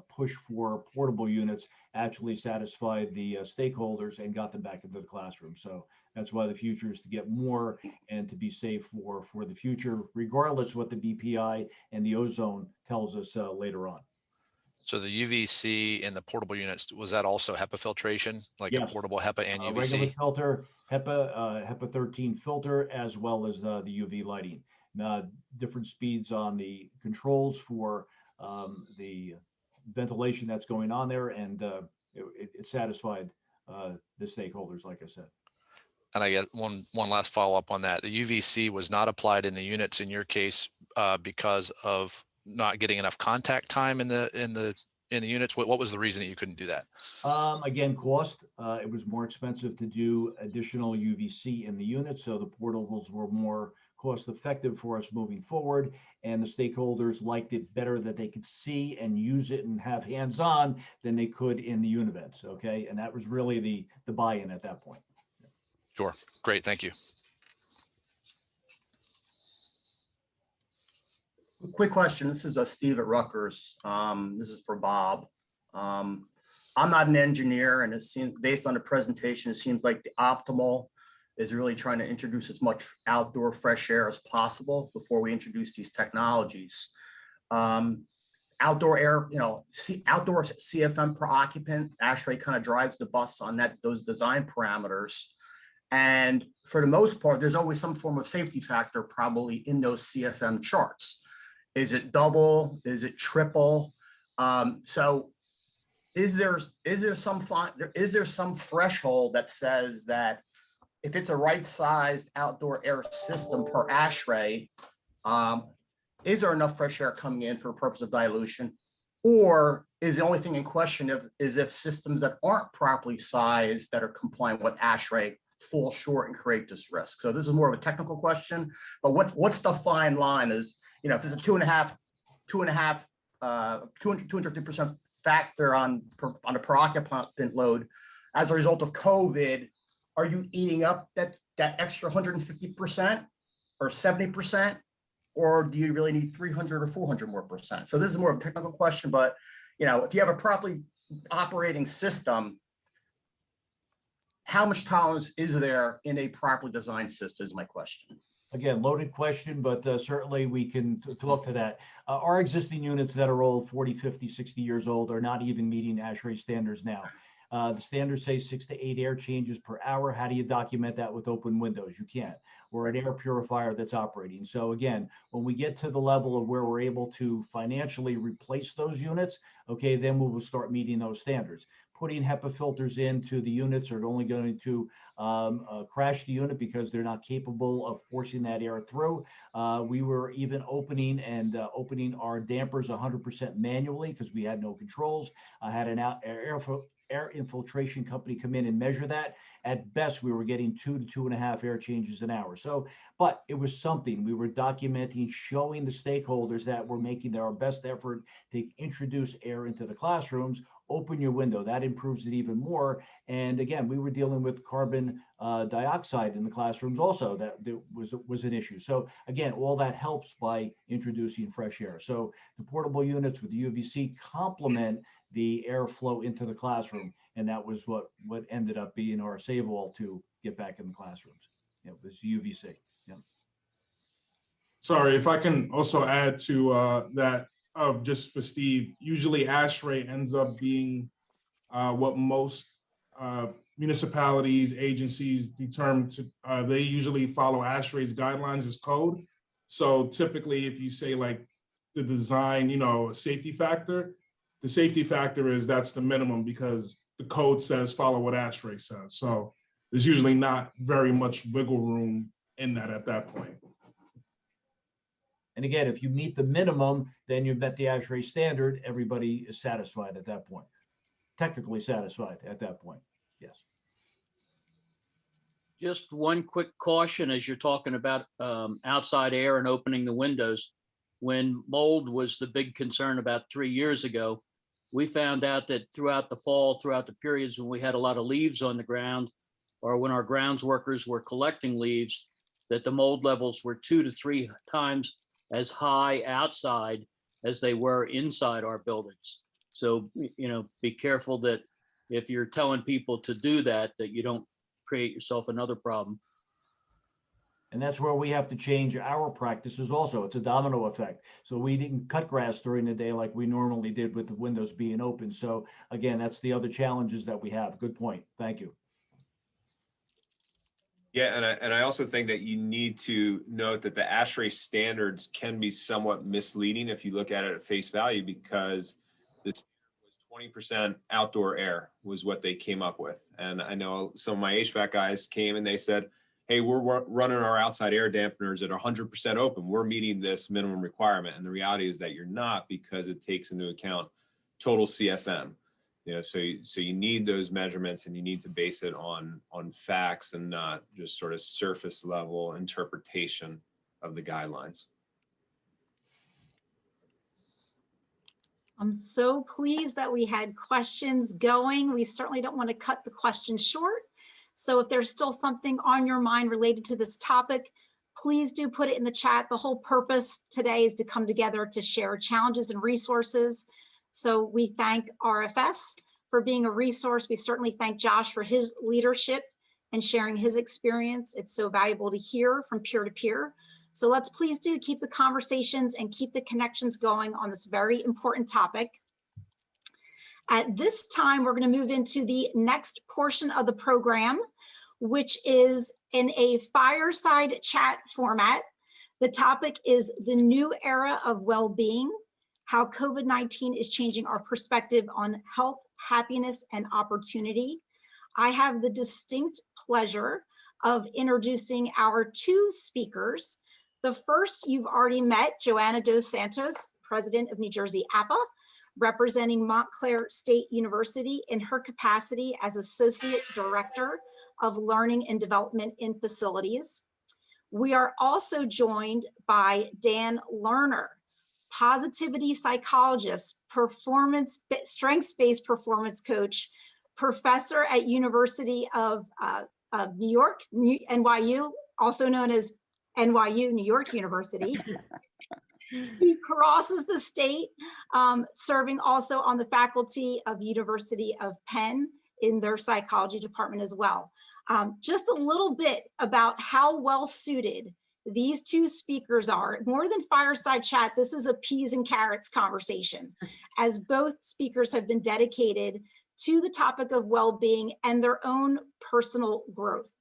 push for portable units actually satisfied the stakeholders and got them back into the classroom. So that's why the future is to get more and to be safe for the future, regardless what the BPI and the ozone tells us later on. So the UVC in the portable units, was that also HEPA filtration, like Yes. a portable HEPA and UVC? Regular filter, HEPA 13 filter, as well as the UV lighting. Different speeds on the controls for the ventilation that's going on there, and it satisfied the stakeholders, like I said. And I get one last follow up on that. The UVC was not applied in the units in your case because of not getting enough contact time in the units. What was the reason that you couldn't do that? Again, cost. It was more expensive to do additional UVC in the units, so the portables were more cost effective for us moving forward. And the stakeholders liked it better that they could see and use it and have hands-on than they could in the univents. Okay. And that was really the buy-in at that point. Sure. Great. Thank you. Quick question. This is Steve at Rutgers. This is for Bob. I'm not an engineer, and it seems, based on the presentation, it seems like the optimal is really trying to introduce as much outdoor fresh air as possible before we introduce these technologies. Outdoor air, outdoor CFM per occupant, ASHRAE kind of drives the bus on those design parameters. And for the most part, there's always some form of safety factor probably in those CFM charts. Is it double? Is it triple? So is there some threshold that says that if it's a right-sized outdoor air system per ASHRAE, is there enough fresh air coming in for the purpose of dilution? Or is the only thing in question if systems that aren't properly sized that are compliant with ASHRAE fall short and create this risk? So this is more of a technical question, but what's the fine line? Is, if there's a 250% factor on a per occupant load as a result of COVID, are you eating up that extra 150% or 70%, or do you really need 300 or 400 more percent? So this is more of a technical question, but if you have a properly operating system, how much tolerance is there in a properly designed system is my question. Again, loaded question, but certainly we can talk to that. Our existing units that are old, 40, 50, 60 years old, are not even meeting ASHRAE standards now. The standards say 6 to 8 air changes per hour. How do you document that with open windows? You can't. Or an air purifier that's operating. So again, when we get to the level of where we're able to financially replace those units, okay, then we will start meeting those standards. Putting HEPA filters into the units are only going to crash the unit because they're not capable of forcing that air through. We were even opening our dampers 100% manually because we had no controls. I had an air infiltration company come in and measure that. At best, we were getting 2 to 2.5 air changes an hour. So, but it was something we were documenting, showing the stakeholders that we're making our best effort to introduce air into the classrooms. Open your window, that improves it even more. And again, we were dealing with carbon dioxide in the classrooms also. That was an issue. So again, all that helps by introducing fresh air. So the portable units with the UVC complement the airflow into the classroom. And that was what ended up being our save all to get back in the classrooms. It was UVC. Yeah. Sorry, if I can also add to that, just for Steve, usually ASHRAE ends up being what most municipalities, agencies determine to, they usually follow ASHRAE's guidelines as code. So typically if you say like the design, safety factor, the safety factor is that's the minimum because the code says follow what ASHRAE says. So there's usually not very much wiggle room in that at that point. And again, if you meet the minimum, then you've met the ASHRAE standard. Everybody is satisfied at that point. Technically satisfied at that point. Yes. Just one quick caution as you're talking about outside air and opening the windows. When mold was the big concern about 3 years ago, we found out that throughout the fall, throughout the periods when we had a lot of leaves on the ground, or when our grounds workers were collecting leaves, that the mold levels were 2 to 3 times as high outside as they were inside our buildings. So, be careful that if you're telling people to do that, that you don't create yourself another problem. And that's where we have to change our practices also. It's a domino effect. So we didn't cut grass during the day like we normally did with the windows being open. So again, that's the other challenges that we have. Good point. Thank you. Yeah, and I also think that you need to note that the ASHRAE standards can be somewhat misleading if you look at it at face value, because this was 20% outdoor air was what they came up with. And I know some of my HVAC guys came and they said, hey, we're running our outside air dampeners at 100% open. We're meeting this minimum requirement. And the reality is that you're not, because it takes into account total CFM. So you need those measurements, and you need to base it on facts and not just sort of surface level interpretation the guidelines. I'm so pleased that we had questions going. We certainly don't want to cut the questions short. So if there's still something on your mind related to this topic, please do put it in the chat. The whole purpose today is to come together to share challenges and resources. So we thank RFS for being a resource. We certainly thank Josh for his leadership and sharing his experience. It's so valuable to hear from peer to peer. So let's please do keep the conversations and keep the connections going on this very important topic. At this time, we're going to move into the next portion of the program, which is in a fireside chat format. The topic is the new era of well-being, how COVID-19 is changing our perspective on health, happiness, and opportunity. I have the distinct pleasure of introducing our two speakers. The first you've already met, Joanna Dos Santos, President of New Jersey APPA, representing Montclair State University in her capacity as Associate Director of Learning and Development in Facilities. We are also joined by Dan Lerner, positivity psychologist, strengths-based performance coach, professor at University of New York, NYU, also known as NYU, New York University. He crosses the state, serving also on the faculty of University of Penn in their psychology department as well. Just a little bit about how well suited these two speakers are. More than fireside chat, this is a peas and carrots conversation, as both speakers have been dedicated to the topic of well-being and their own personal growth.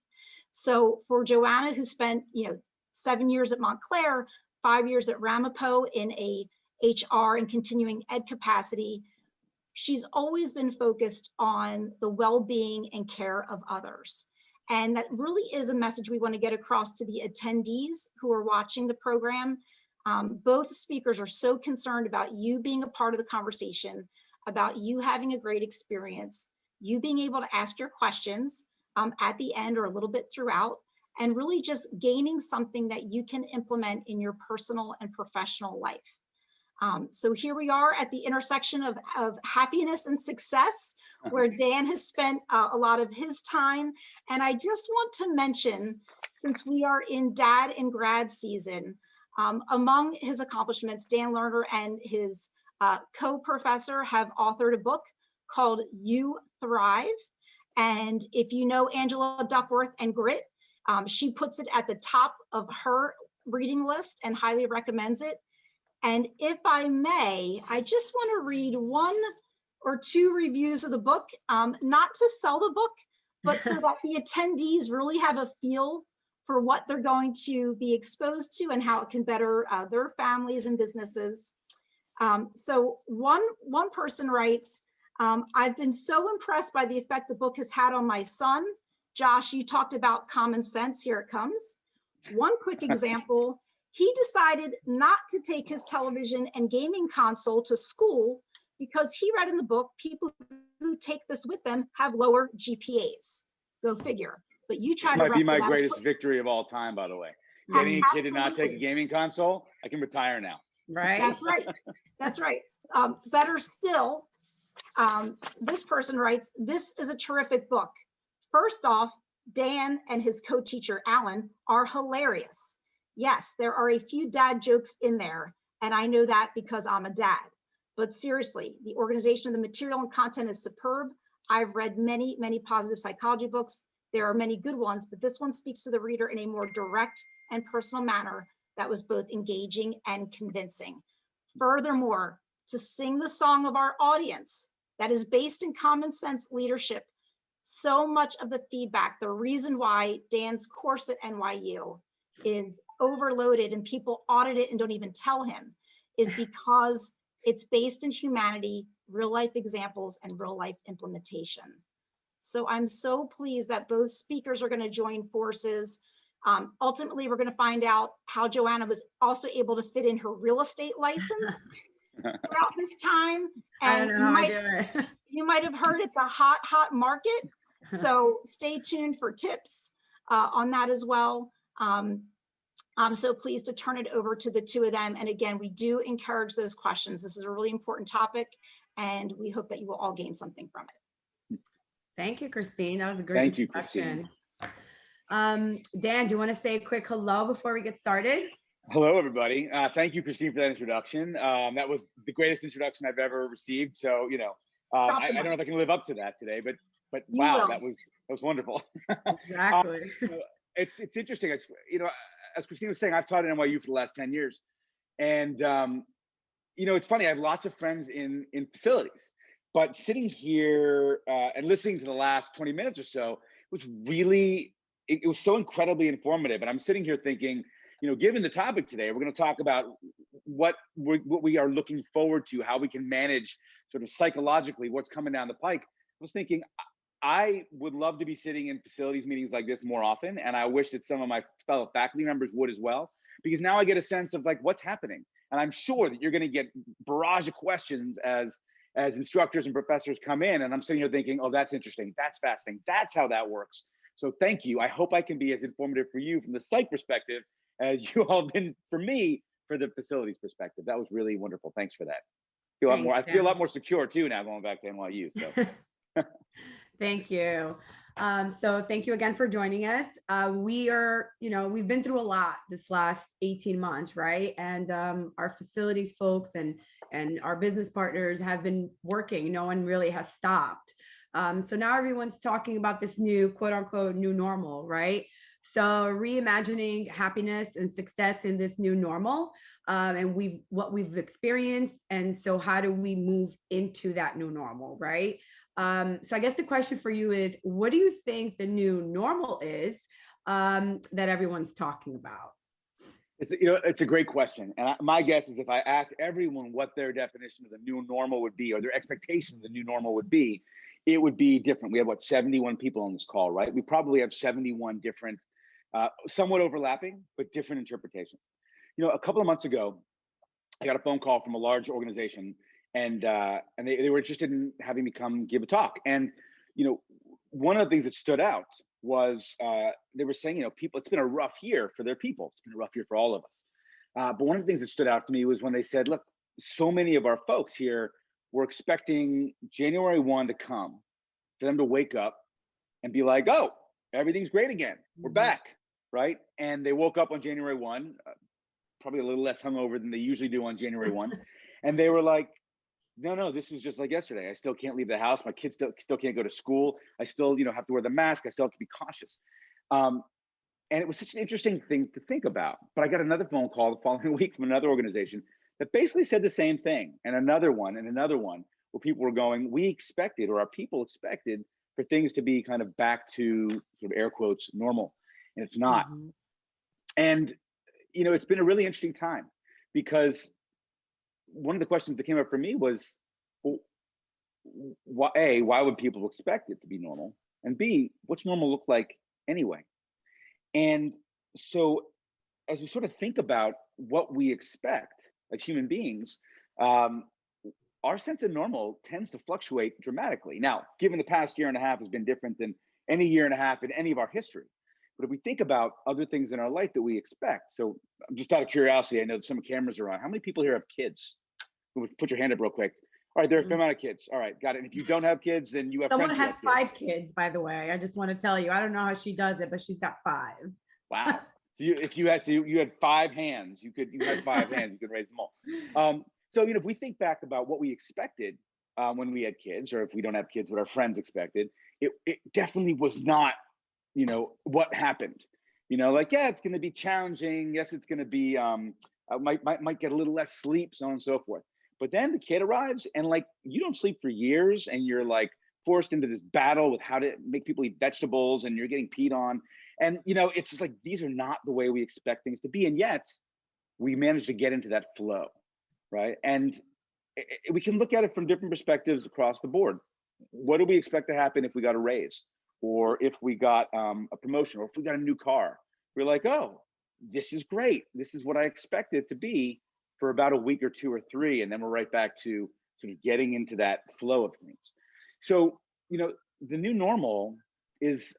So for Joanna, who spent 7 years at Montclair, 5 years at Ramapo in a HR and continuing ed capacity, she's always been focused on the well-being and care of others. And that really is a message we want to get across to the attendees who are watching the program. Both speakers are so concerned about you being a part of the conversation, about you having a great experience, you being able to ask your questions at the end or a little bit throughout, and really just gaining something that you can implement in your personal and professional life. So here we are at the intersection of happiness and success, where Dan has spent a lot of his time. And I just want to mention, since we are in dad and grad season, among his accomplishments, Dan Lerner and his co-professor have authored a book called You Thrive. And if you know Angela Duckworth and Grit, she puts it at the top of her reading list and highly recommends it. And if I may, I just want to read one or two reviews of the book, not to sell the book, but so that the attendees really have a feel for what they're going to be exposed to and how it can better their families and businesses. So one person writes, I've been so impressed by the effect the book has had on my son. Josh, you talked about common sense. Here it comes. One quick example, he decided not to take his television and gaming console to school because he read in the book, people who take this with them have lower GPAs. Go figure. But you try this to might be my greatest victory of all time, by the way. Getting a kid to not take a gaming console, I can retire now. Right. That's right. That's right. Better still, this person writes, this is a terrific book. First off, Dan and his co-teacher, Alan, are hilarious. Yes, there are a few dad jokes in there, and I know that because I'm a dad. But seriously, the organization of the material and content is superb. I've read many, many positive psychology books. There are many good ones, but this one speaks to the reader in a more direct and personal manner that was both engaging and convincing. Furthermore, to sing the song of our audience that is based in common sense leadership, so much of the feedback, the reason why Dan's course at NYU is overloaded and people audit it and don't even tell him, is because it's based in humanity, real life examples, and real life implementation. So I'm so pleased that both speakers are going to join forces. Ultimately, we're going to find out how Joanna was also able to fit in her real estate license throughout this time. And you might have heard it's a hot, hot market. So stay tuned for tips on that as well. So pleased to turn it over to the two of them. And again, we do encourage those questions. This is a really important topic, and we hope that you will all gain something from it. Thank you, Christine. That was a great Thank you, introduction. Dan, do you want to say a quick hello before we get started? Hello, everybody. Thank you, Christine, for that introduction. That was the greatest introduction I've ever received. So, you know, I don't know if I can live up to that today, but wow, that was wonderful. Exactly. It's interesting. It's, you know, as Christine was saying, I've taught at NYU for the last 10 years. And, you know, it's funny, I have lots of friends in facilities, but sitting here and listening to the last 20 minutes or so was really, it was so incredibly informative. And I'm sitting here thinking, you know, given the topic today, we're going to talk about what we are looking forward to, how we can manage sort of psychologically what's coming down the pike. I was thinking, I would love to be sitting in facilities meetings like this more often. And I wish that some of my fellow faculty members would as well, because now I get a sense of like what's happening. And I'm sure that you're going to get barrage of questions as instructors and professors come in. And I'm sitting here thinking, oh, that's interesting. That's fascinating. That's how that works. So thank you. I hope I can be as informative for you from the psych perspective as you all been for me for the facilities perspective. That was really wonderful. Thanks for that. I feel a lot more secure too now going back to NYU. So thank you. So thank you again for joining us. We are, you know, we've been through a lot this last 18 months, right? And our facilities folks and our business partners have been working. No one really has stopped. So now everyone's talking about this new quote unquote new normal, right? So reimagining happiness and success in this new normal, and what we've experienced. And so how do we move into that new normal, right? So I guess the question for you is, what do you think the new normal is that everyone's talking about? It's a great question. And my guess is if I asked everyone what their definition of the new normal would be, or their expectation of the new normal would be, it would be different. We have, what, 71 people on this call, right? We probably have 71 different, somewhat overlapping, but different interpretations. You know, a couple of months ago, I got a phone call from a large organization, and they were interested in having me come give a talk. And, you know, one of the things that stood out was they were saying, you know, people, it's been a rough year for their people. It's been a rough year for all of us. But one of the things that stood out to me was when they said, look, so many of our folks here were expecting January 1 to come, for them to wake up and be like, oh, everything's great again. We're back, right? And they woke up on January 1, probably a little less hungover than they usually do on January 1. And they were like, no, this was just like yesterday. I still can't leave the house. My kids still can't go to school. I still, you know, have to wear the mask. I still have to be cautious. And it was such an interesting thing to think about. But I got another phone call the following week from another organization that basically said the same thing, and another one, where people were going, we expected, or our people expected, for things to be kind of back to sort of air quotes normal, and it's not. And, you know, it's been a really interesting time, because one of the questions that came up for me was, well, why would people expect it to be normal? And B, what's normal look like anyway? And so as we sort of think about what we expect as human beings, our sense of normal tends to fluctuate dramatically. Now, given the past year and a half has been different than any year and a half in any of our history. But if we think about other things in our life that we expect, so just out of curiosity, I know some cameras are on. How many people here have kids? Put your hand up real quick. All right, there are a fair amount of kids. All right, got it. And if you don't have kids, then you have Someone friends who has have kids. 5 kids, by the way. I just want to tell you. I don't know how she does it, but she's got 5. Wow. So you had 5 hands. You had 5 hands. You could raise them all. So, you know, if we think back about what we expected when we had kids, or if we don't have kids, what our friends expected, it definitely was not, you know, what happened. You know, like, yeah, it's going to be challenging. Yes, it's going to be, might get a little less sleep, so on and so forth. But then the kid arrives, and like, you don't sleep for years, and you're like forced into this battle with how to make people eat vegetables, and you're getting peed on. And, you know, it's just like, these are not the way we expect things to be. And yet we managed to get into that flow, right? And we can look at it from different perspectives across the board. What do we expect to happen if we got a raise, or if we got a promotion, or if we got a new car? We're like, oh, this is great. This is what I expect it to be for about a week or 2 or 3. And then we're right back to sort of getting into that flow of things. So, you know, the new normal is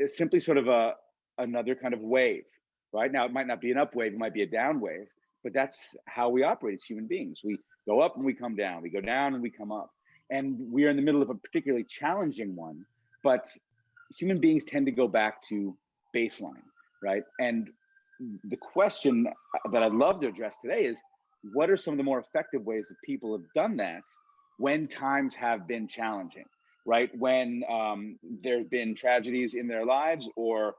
simply sort of another kind of wave. right? Now, it might not be an up wave, it might be a down wave, but that's how we operate as human beings. We go up and we come down, we go down and we come up. And we are in the middle of a particularly challenging one, but human beings tend to go back to baseline, right? And the question that I'd love to address today is, what are some of the more effective ways that people have done that when times have been challenging, right? When there's been tragedies in their lives, or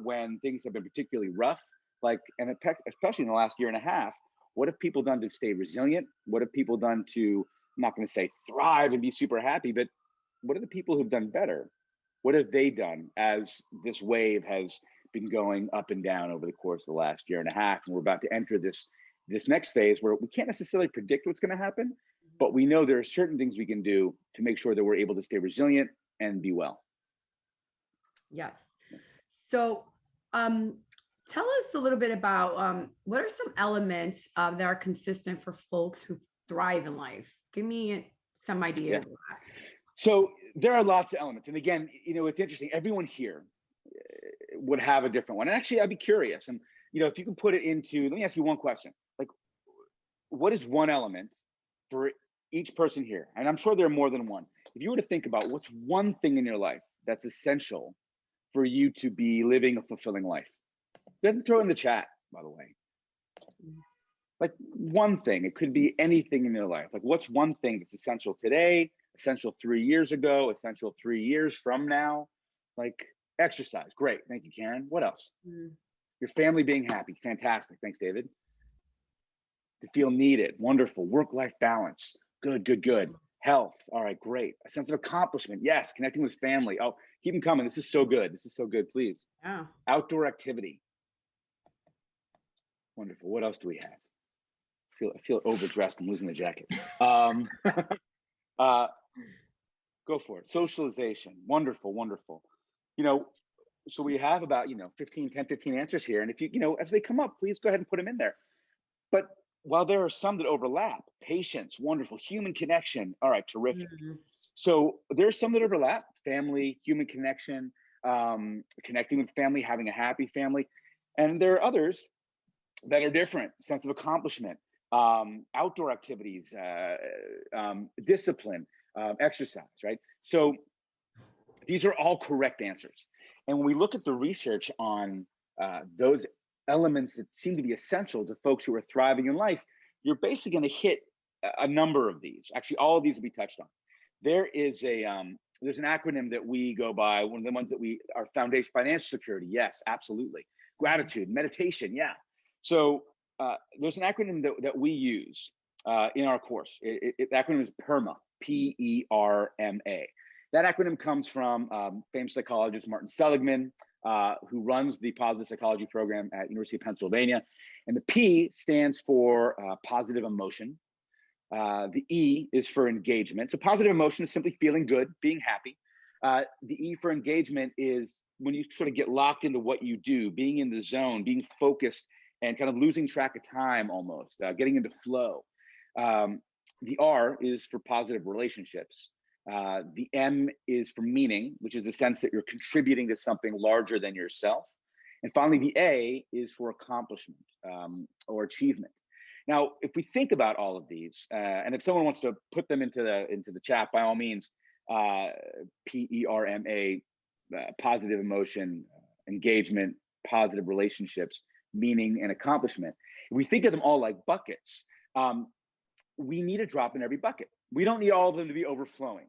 when things have been particularly rough, like, and especially in the last year and a half, what have people done to stay resilient? What have people done to, I'm not going to say thrive and be super happy, but what are the people who've done better? What have they done as this wave has been going up and down over the course of the last year and a half? And we're about to enter this next phase where we can't necessarily predict what's going to happen, but we know there are certain things we can do to make sure that we're able to stay resilient and be well. Yes. So tell us a little bit about what are some elements that are consistent for folks who thrive in life? Give me some ideas of that. So there are lots of elements. And again, you know, it's interesting. Everyone here would have a different one. And actually, I'd be curious. And, you know, if you can put it into, let me ask you one question. Like, what is one element for each person here? And I'm sure there are more than one. If you were to think about what's one thing in your life that's essential for you to be living a fulfilling life, go ahead and throw it in the chat, by the way. Like one thing, it could be anything in your life. Like, what's one thing that's essential today, essential 3 years ago, essential 3 years from now? Like exercise, great. Thank you, Karen. What else? Your family being happy, fantastic. Thanks, David. To feel needed, wonderful. Work-life balance, good, good, good. Health, all right, great. A sense of accomplishment, yes. Connecting with family, oh, keep them coming. This is so good. This is so good, please. Yeah. Outdoor activity, wonderful. What else do we have? I feel overdressed. I'm losing the jacket. Go for it. Socialization, wonderful, wonderful. You know, so we have about, you know, 10, 15 answers here. And if you know, as they come up, please go ahead and put them in there. But while there are some that overlap, patience, wonderful, human connection, all right, terrific. So there's some that overlap, family, human connection, connecting with family, having a happy family. And there are others that are different, sense of accomplishment, outdoor activities, discipline, exercise, right? So these are all correct answers. And when we look at the research on those elements that seem to be essential to folks who are thriving in life, you're basically going to hit a number of these. Actually, all of these will be touched on. There is there's an acronym that we go by, one of the ones that our foundation, financial security. Yes, absolutely. Gratitude, meditation. Yeah. So there's an acronym that we use in our course. The acronym is PERMA, P-E-R-M-A. That acronym comes from famous psychologist Martin Seligman, who runs the positive psychology program at University of Pennsylvania. And the P stands for positive emotion. The E is for engagement. So positive emotion is simply feeling good, being happy. The E for engagement is when you sort of get locked into what you do, being in the zone, being focused, and kind of losing track of time almost, getting into flow. The R is for positive relationships. The M is for meaning, which is a sense that you're contributing to something larger than yourself. And finally, the A is for accomplishment or achievement. Now, if we think about all of these, and if someone wants to put them into the chat, by all means, PERMA, positive emotion, engagement, positive relationships, meaning, and accomplishment. If we think of them all like buckets, we need a drop in every bucket. We don't need all of them to be overflowing,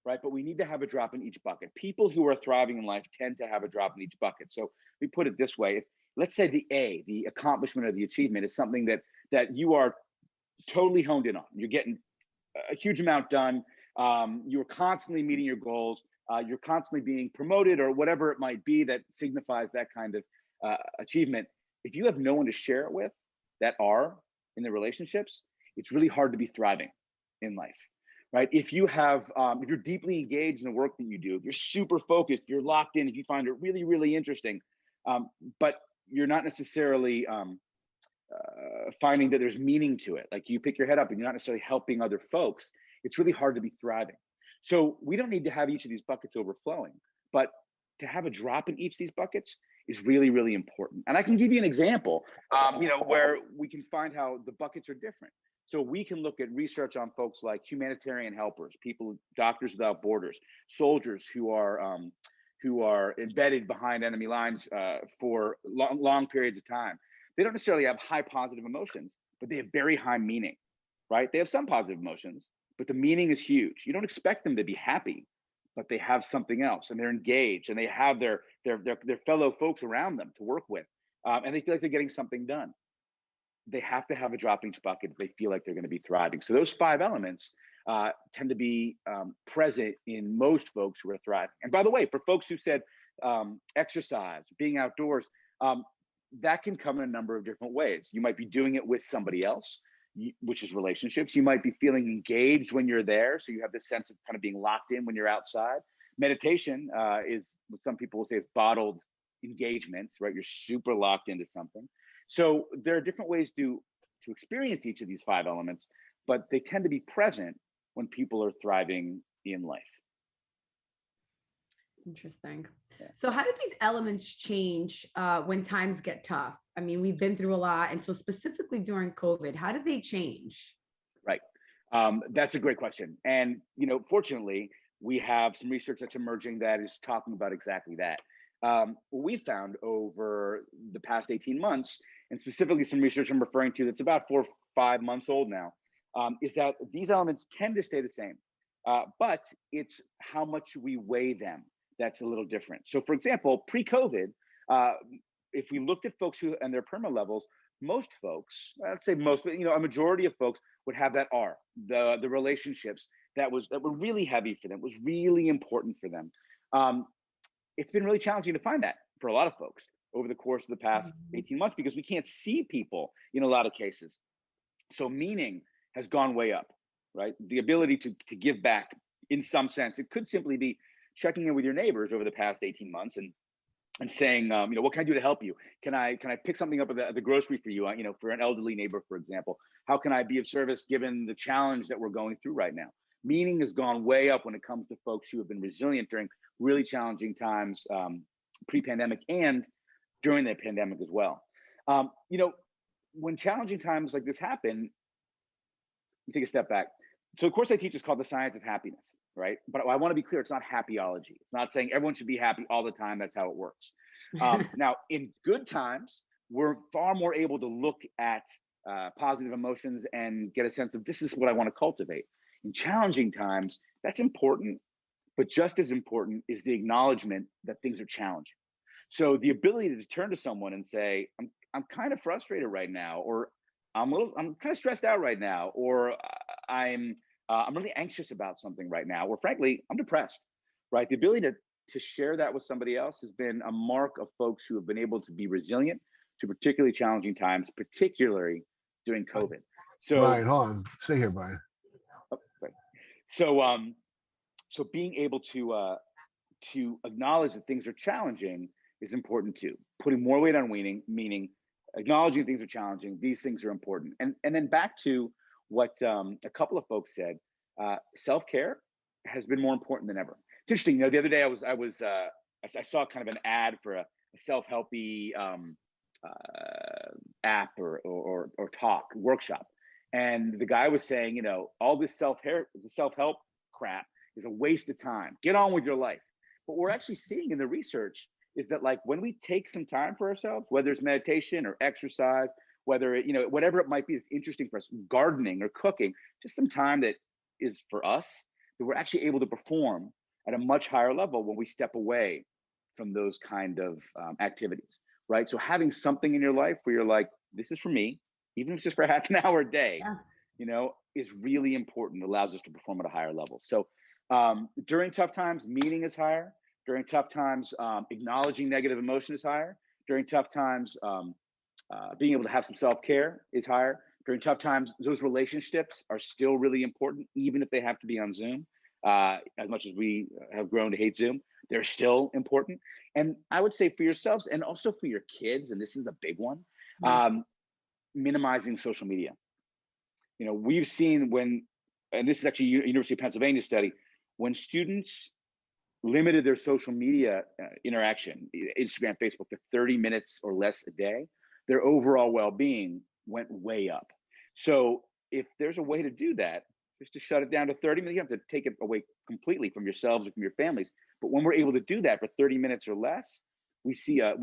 right? But we need to have a drop in each bucket. People who are thriving in life tend to have a drop in each bucket. So we put it this way. Let's say the A, the accomplishment or the achievement, is something that you are totally honed in on. You're getting a huge amount done. You're constantly meeting your goals. You're constantly being promoted or whatever it might be that signifies that kind of achievement. If you have no one to share it with that are in the relationships, it's really hard to be thriving in life, right? If you have, if you're deeply engaged in the work that you do, if you're super focused, you're locked in, if you find it really, really interesting, but you're not necessarily finding that there's meaning to it, like you pick your head up and you're not necessarily helping other folks, it's really hard to be thriving. So we don't need to have each of these buckets overflowing, but to have a drop in each of these buckets is really, really important. And I can give you an example, where we can find how the buckets are different. So we can look at research on folks like humanitarian helpers, people, Doctors Without Borders, soldiers who are embedded behind enemy lines for long periods of time. They don't necessarily have high positive emotions, but they have very high meaning, right? They have some positive emotions, but the meaning is huge. You don't expect them to be happy, but they have something else, and they're engaged, and they have their fellow folks around them to work with, and they feel like they're getting something done. They have to have a drop in each bucket if they feel like they're going to be thriving. So those 5 elements tend to be present in most folks who are thriving. And by the way, for folks who said exercise, being outdoors, that can come in a number of different ways. You might be doing it with somebody else, which is relationships. You might be feeling engaged when you're there. So you have this sense of kind of being locked in when you're outside. Meditation is what some people will say is bottled engagements, right? You're super locked into something. So there are different ways to experience each of these 5 elements, but they tend to be present when people are thriving in life. Interesting. So how do these elements change when times get tough? I mean, we've been through a lot. And so specifically during COVID, how did they change? Right. That's a great question. And, fortunately, we have some research that's emerging that is talking about exactly that. What we found over the past 18 months, and specifically some research I'm referring to that's about 4 or 5 months old now, is that these elements tend to stay the same, but it's how much we weigh them that's a little different. So for example, pre-COVID, if we looked at folks and their PERMA levels, most folks, I'd say most, but a majority of folks would have that R, the relationships that were really heavy for them, was really important for them. It's been really challenging to find that for a lot of folks over the course of the past 18 months because we can't see people in a lot of cases. So meaning has gone way up, right? The ability to give back in some sense. It could simply be checking in with your neighbors over the past 18 months and saying, what can I do to help you? Can I pick something up at the grocery for you? For an elderly neighbor, for example, how can I be of service given the challenge that we're going through right now? Meaning has gone way up when it comes to folks who have been resilient during really challenging times, pre-pandemic and during the pandemic as well. When challenging times like this happen, you take a step back. So the course I teach is called The Science of Happiness, right? But I want to be clear, it's not happyology. It's not saying everyone should be happy all the time. That's how it works. Now, in good times, we're far more able to look at positive emotions and get a sense of this is what I want to cultivate. In challenging times, that's important, but just as important is the acknowledgement that things are challenging. So the ability to turn to someone and say, I'm kind of frustrated right now, or I'm kind of stressed out right now, or I'm really anxious about something right now, or frankly, I'm depressed, right? The ability to share that with somebody else has been a mark of folks who have been able to be resilient to particularly challenging times, particularly during COVID. So Brian, hold on, stay here, Brian. Right. So being able to acknowledge that things are challenging is important too. Putting more weight on meaning acknowledging things are challenging. These things are important. And then back to what a couple of folks said, self-care has been more important than ever. It's interesting. The other day I saw kind of an ad for a self-helpy app or talk workshop. And the guy was saying, all this self-help crap is a waste of time. Get on with your life. What we're actually seeing in the research is that when we take some time for ourselves, whether it's meditation or exercise, whether whatever it might be that's interesting for us, gardening or cooking, just some time that is for us, that we're actually able to perform at a much higher level when we step away from those kind of activities, right? So having something in your life where you're like, this is for me, even if it's just for half an hour a day, is really important. It allows us to perform at a higher level. So during tough times, meaning is higher. During tough times, acknowledging negative emotion is higher. During tough times, being able to have some self-care is higher. During tough times, those relationships are still really important, even if they have to be on Zoom. As much as we have grown to hate Zoom, they're still important. And I would say for yourselves and also for your kids, and this is a big one, minimizing social media. We've seen and this is actually a University of Pennsylvania study, when students limited their social media interaction, Instagram, Facebook, to 30 minutes or less a day, their overall well-being went way up. So if there's a way to do that, just to shut it down to 30 minutes, you have to take it away completely from yourselves or from your families. But when we're able to do that for 30 minutes or less, we see a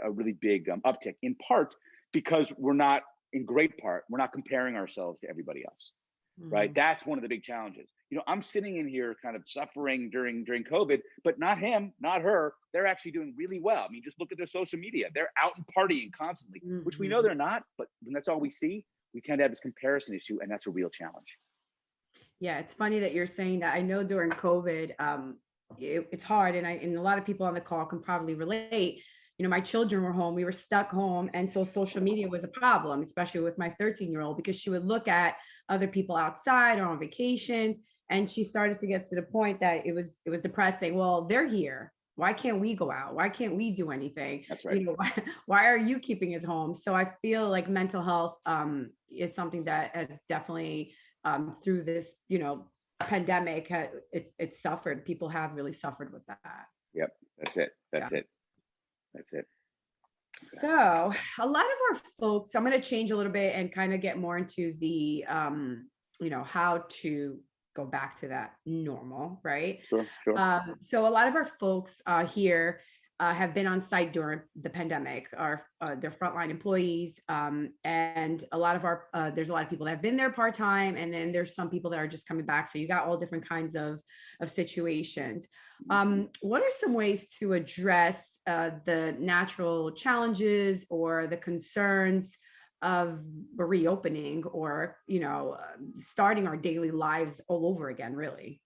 really big uptick, in part because we're not comparing ourselves to everybody else. Right. That's one of the big challenges. I'm sitting in here kind of suffering during COVID, but not him, not her. They're actually doing really well. I mean, just look at their social media. They're out and partying constantly, which we know they're not, but when that's all we see, we tend to have this comparison issue, and that's a real challenge. Yeah, it's funny that you're saying that. I know during COVID, it's hard, and a lot of people on the call can probably relate. My children were home, we were stuck home. And so social media was a problem, especially with my 13-year-old, because she would look at other people outside or on vacations. And she started to get to the point that it was depressing. Well, they're here. Why can't we go out? Why can't we do anything? That's right. Why are you keeping us home? So I feel like mental health is something that has definitely through this, pandemic, it's suffered. People have really suffered with that. Yep. That's it. That's it. So a lot of our folks, I'm going to change a little bit and kind of get more into the, how to go back to that normal, right? Sure. So a lot of our folks here have been on site during the pandemic, they're frontline employees. And a lot of there's a lot of people that have been there part-time, and then there's some people that are just coming back. So you got all different kinds of situations. What are some ways to address the natural challenges or the concerns of reopening or, starting our daily lives all over again, really?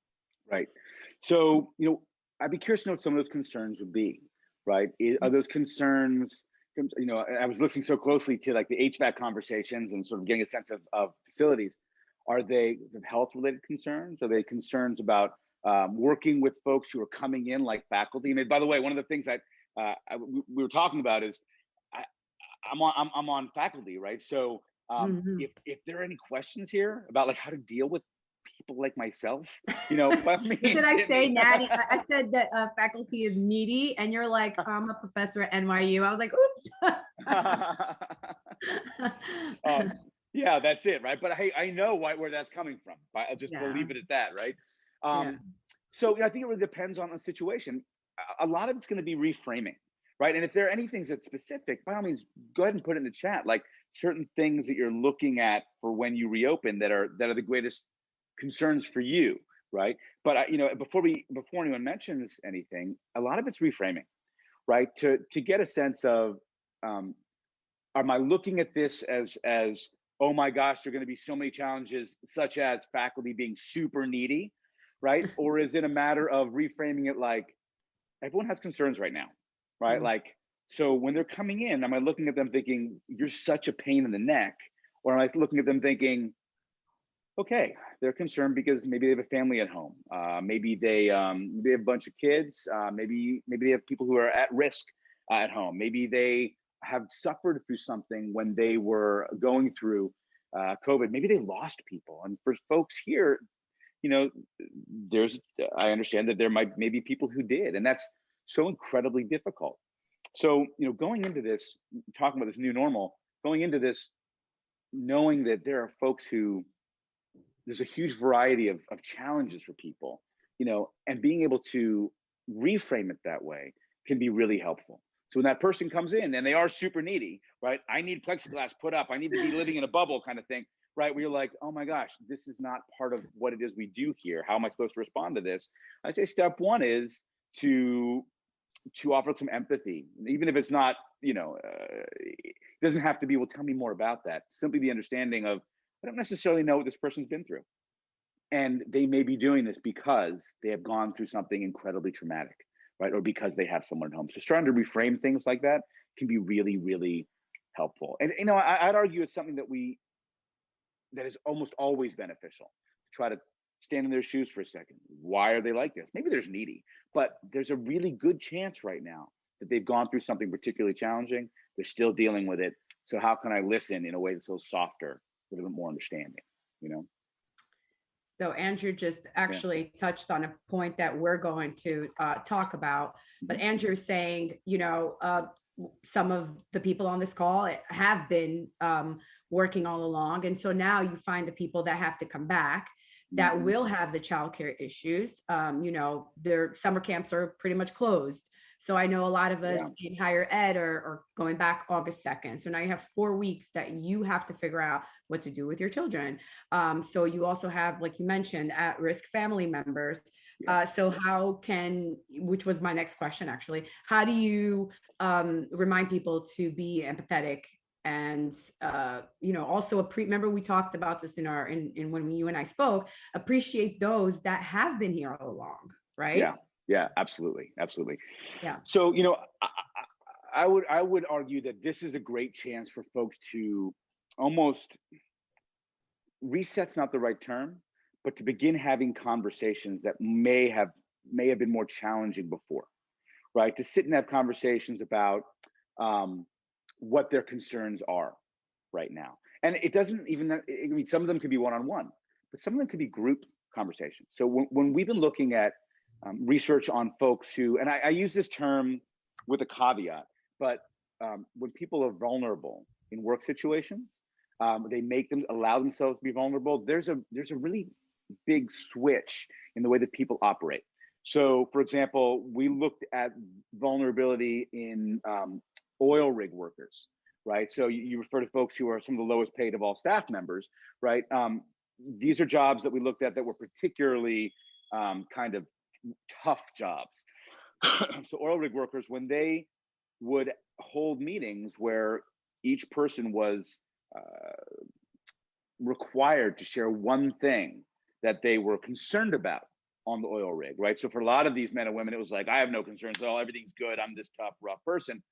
Right. So, I'd be curious to know what some of those concerns would be, right? Are those concerns, I was listening so closely to like the HVAC conversations and sort of getting a sense of facilities. Are they health related concerns? Are they concerns about working with folks who are coming in like faculty? And by the way, one of the things that we were talking about is I'm on faculty, right? So if there are any questions here about like how to deal with people like myself, by all means. Did I say, Natty? I said that faculty is needy, and you're like, I'm a professor at NYU. I was like, oops. Yeah, that's it, right? But hey, I know where that's coming from. I'll just leave it at that, right? So I think it really depends on the situation. A lot of it's going to be reframing, right? And if there are any things that's specific, by all means, go ahead and put it in the chat, like certain things that you're looking at for when you reopen that are the greatest concerns for you, right? But before anyone mentions anything, a lot of it's reframing, right? To get a sense of, am I looking at this as oh my gosh, there are going to be so many challenges, such as faculty being super needy, right? Or is it a matter of reframing it like everyone has concerns right now, right? Like, so when they're coming in, am I looking at them thinking you're such a pain in the neck, or am I looking at them thinking, okay, they're concerned because maybe they have a family at home. Maybe they have a bunch of kids. Maybe they have people who are at risk at home. Maybe they have suffered through something when they were going through COVID. Maybe they lost people. And for folks here, I understand that there might maybe people who did, and that's so incredibly difficult. So, going into this, talking about this new normal, going into this, knowing that there are folks who, there's a huge variety of challenges for people, and being able to reframe it that way can be really helpful. So when that person comes in and they are super needy, right? I need plexiglass put up. I need to be living in a bubble kind of thing, right? Where you're like, oh my gosh, this is not part of what it is we do here. How am I supposed to respond to this? I say step one is to offer some empathy, even if it's not, it doesn't have to be, well, tell me more about that. Simply the understanding of, I don't necessarily know what this person's been through. And they may be doing this because they have gone through something incredibly traumatic, right? Or because they have someone at home. So starting to reframe things like that can be really, really helpful. And, I'd argue it's something that is almost always beneficial. Try to stand in their shoes for a second. Why are they like this? Maybe there's needy, but there's a really good chance right now that they've gone through something particularly challenging. They're still dealing with it. So how can I listen in a way that's a little softer, a little bit more understanding, So Andrew just actually touched on a point that we're going to talk about. But Andrew's saying, some of the people on this call have been working all along. And so now you find the people that have to come back that will have the childcare issues. Their summer camps are pretty much closed. So I know a lot of us in higher ed are going back August 2nd. So now you have 4 weeks that you have to figure out what to do with your children. So you also have, like you mentioned, at-risk family members. So how can, which was my next question actually, how do you remind people to be empathetic and also remember we talked about this in when you and I spoke, appreciate those that have been here all along, right? Yeah, absolutely. Yeah. So, I would argue that this is a great chance for folks to almost reset's not the right term, but to begin having conversations that may have been more challenging before, right? To sit and have conversations about what their concerns are right now. And it doesn't even, some of them could be one-on-one, but some of them could be group conversations. So when we've been looking at research on folks who, and I use this term with a caveat, but when people are vulnerable in work situations, they allow themselves to be vulnerable. There's a really big switch in the way that people operate. So for example, we looked at vulnerability in oil rig workers, right? So you refer to folks who are some of the lowest paid of all staff members, right? These are jobs that we looked at that were particularly kind of tough jobs. So oil rig workers, when they would hold meetings where each person was required to share one thing that they were concerned about on the oil rig, right? So for a lot of these men and women, it was like, I have no concerns at all. Everything's good. I'm this tough, rough person.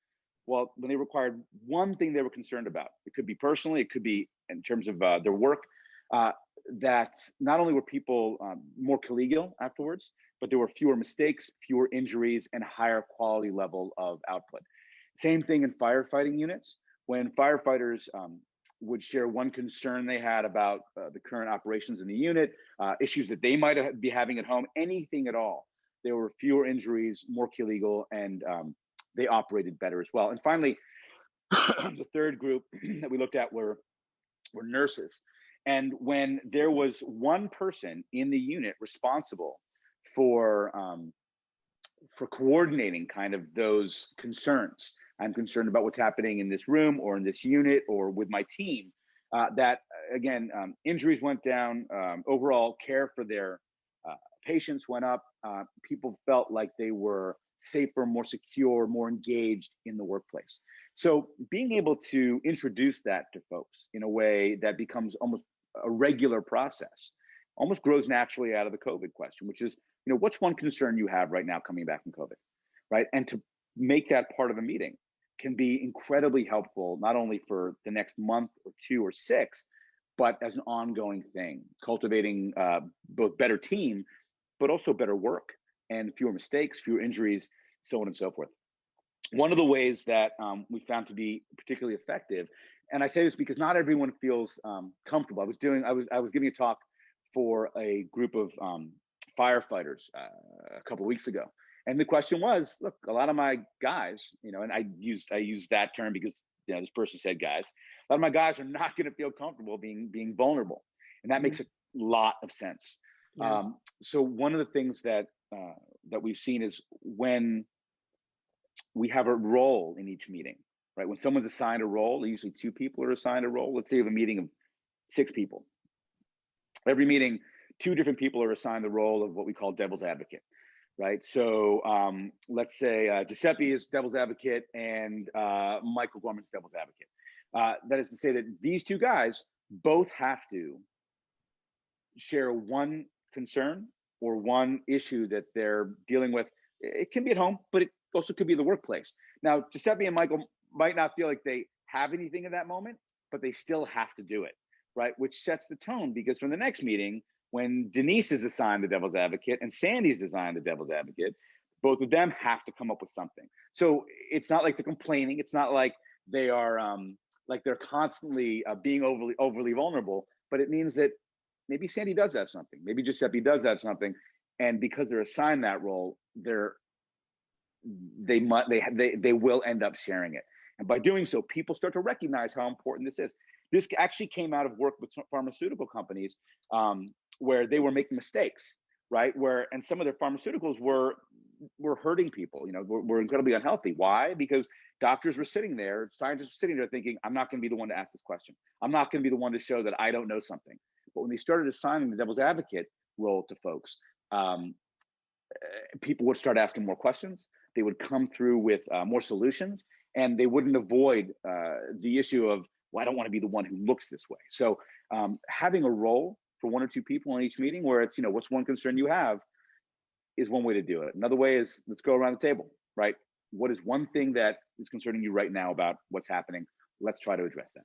Well, when they required one thing they were concerned about, it could be personally, it could be in terms of their work, that not only were people more collegial afterwards, but there were fewer mistakes, fewer injuries, and higher quality level of output. Same thing in firefighting units. When firefighters would share one concern they had about the current operations in the unit, issues that they might be having at home, anything at all, there were fewer injuries, more collegial, and they operated better as well. And finally, the third group that we looked at were nurses. And when there was one person in the unit responsible for coordinating kind of those concerns, I'm concerned about what's happening in this room or in this unit or with my team, that again, injuries went down, overall care for their patients went up, people felt like they were safer, more secure, more engaged in the workplace. So being able to introduce that to folks in a way that becomes almost a regular process almost grows naturally out of the COVID question, which is, what's one concern you have right now coming back from COVID, right? And to make that part of a meeting can be incredibly helpful, not only for the next month or 2 or 6, but as an ongoing thing, cultivating both better team, but also better work and fewer mistakes, fewer injuries, so on and so forth. One of the ways that we found to be particularly effective, and I say this because not everyone feels comfortable. I was giving a talk for a group of firefighters a couple of weeks ago, and the question was, look, a lot of my guys, and I use that term because this person said guys. A lot of my guys are not going to feel comfortable being vulnerable, and that makes a lot of sense. Yeah. So one of the things that we've seen is when we have a role in each meeting, right? When someone's assigned a role, usually 2 people are assigned a role. Let's say you have a meeting of 6 people. Every meeting, 2 different people are assigned the role of what we call devil's advocate, right? So let's say Giuseppe is devil's advocate and Michael Gorman's devil's advocate. That is to say that these 2 guys both have to share one concern or one issue that they're dealing with. It can be at home, but it also could be the workplace. Now, Giuseppe and Michael might not feel like they have anything in that moment, but they still have to do it, right? Which sets the tone, because from the next meeting, when Denise is assigned the devil's advocate and Sandy's assigned the devil's advocate, both of them have to come up with something. So it's not like they're complaining. It's not like they are like they're constantly being overly vulnerable, but it means that maybe Sandy does have something, maybe Giuseppe does have something, and because they're assigned that role, they will end up sharing it. And by doing so, people start to recognize how important this is. This actually came out of work with some pharmaceutical companies where they were making mistakes, right? And some of their pharmaceuticals were hurting people, were incredibly unhealthy. Why? Because doctors were sitting there, scientists were sitting there thinking, I'm not going to be the one to ask this question. I'm not going to be the one to show that I don't know something. But when they started assigning the devil's advocate role to folks, people would start asking more questions. They would come through with more solutions, and they wouldn't avoid the issue of, well, I don't want to be the one who looks this way. So having a role for one or two people in each meeting where it's, what's one concern you have is one way to do it. Another way is, let's go around the table, right? What is one thing that is concerning you right now about what's happening? Let's try to address that.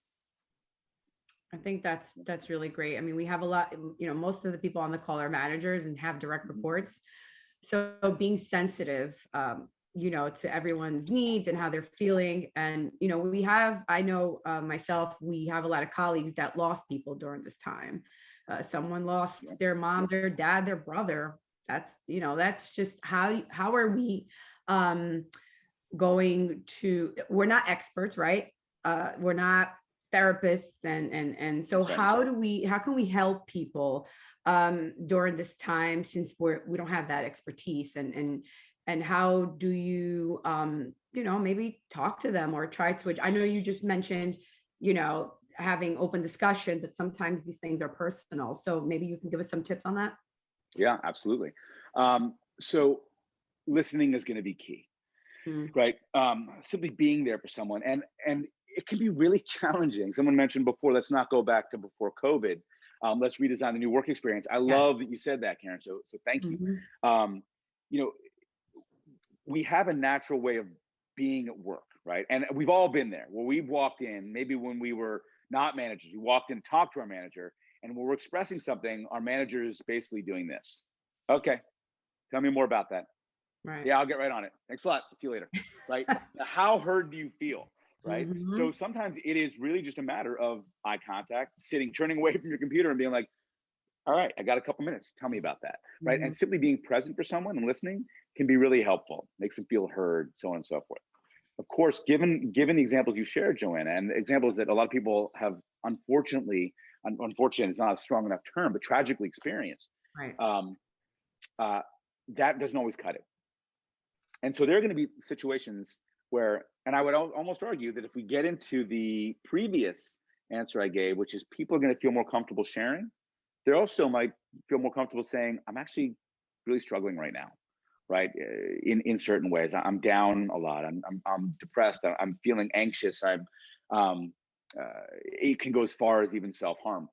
I think that's really great. I mean, we have a lot, most of the people on the call are managers and have direct reports. So being sensitive, to everyone's needs and how they're feeling. And, I know myself, we have a lot of colleagues that lost people during this time. Someone lost their mom, their dad, their brother. That's just how are we going to, we're not experts, right? We're not therapists. And so how can we help people during this time, since we don't have that expertise, and how do you, maybe talk to them or try to, I know you just mentioned, having open discussion, but sometimes these things are personal. So maybe you can give us some tips on that. Yeah, absolutely. So listening is going to be key, right? Simply being there for someone. And it can be really challenging. Someone mentioned before, let's not go back to before COVID. Let's redesign the new work experience. I love that you said that, Karen. So thank you. We have a natural way of being at work, right? And we've all been there where we've walked in, maybe when we were not managers, we walked in, talked to our manager, and when we're expressing something, our manager is basically doing this. Okay, tell me more about that. Right. Yeah, I'll get right on it. Thanks a lot. See you later. Right? Now, how heard do you feel? Right? So sometimes it is really just a matter of eye contact, turning away from your computer and being like, all right, I got a couple minutes. Tell me about that. Right? And simply being present for someone and listening can be really helpful. Makes them feel heard, so on and so forth. Of course, given the examples you shared, Joanna, and the examples that a lot of people have unfortunate is not a strong enough term, but tragically experienced, right. That doesn't always cut it. And so there are going to be situations where, and I would almost argue that if we get into the previous answer I gave, which is people are going to feel more comfortable sharing, they also might feel more comfortable saying, I'm actually really struggling right now, right? In certain ways, I'm down a lot. I'm depressed. I'm feeling anxious. It can go as far as even self-harm.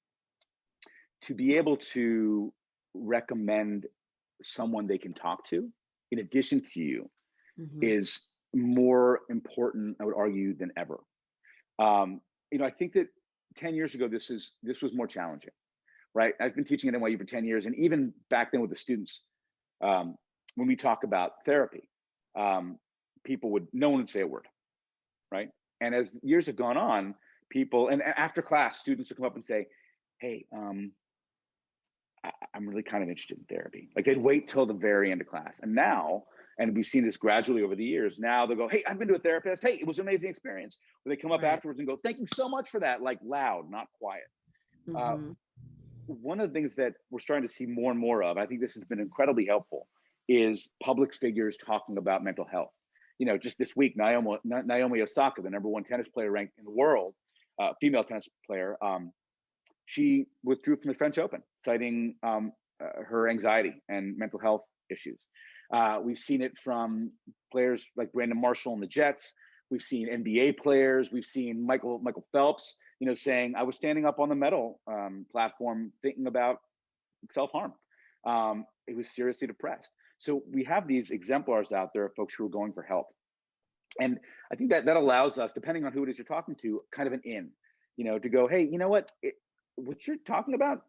To be able to recommend someone they can talk to in addition to you is more important, I would argue, than ever. I think that 10 years ago, this was more challenging, right? I've been teaching at NYU for 10 years, and even back then with the students, when we talk about therapy, no one would say a word, right? And as years have gone on, and after class, students would come up and say, hey, I'm really kind of interested in therapy. Like they'd wait till the very end of class. And now, and we've seen this gradually over the years, now they'll go, hey, I've been to a therapist. Hey, it was an amazing experience. Or they come up afterwards and go, thank you so much for that, like loud, not quiet. One of the things that we're starting to see more and more of, I think this has been incredibly helpful, is public figures talking about mental health. Just this week, Naomi Osaka, the #1 tennis player ranked in the world, female tennis player, she withdrew from the French Open, citing her anxiety and mental health issues. We've seen it from players like Brandon Marshall and the Jets. We've seen NBA players. We've seen Michael Phelps, saying, I was standing up on the medal platform thinking about self-harm. He was seriously depressed. So we have these exemplars out there of folks who are going for help. And I think that allows us, depending on who it is you're talking to, kind of an in, to go, hey, you know what you're talking about,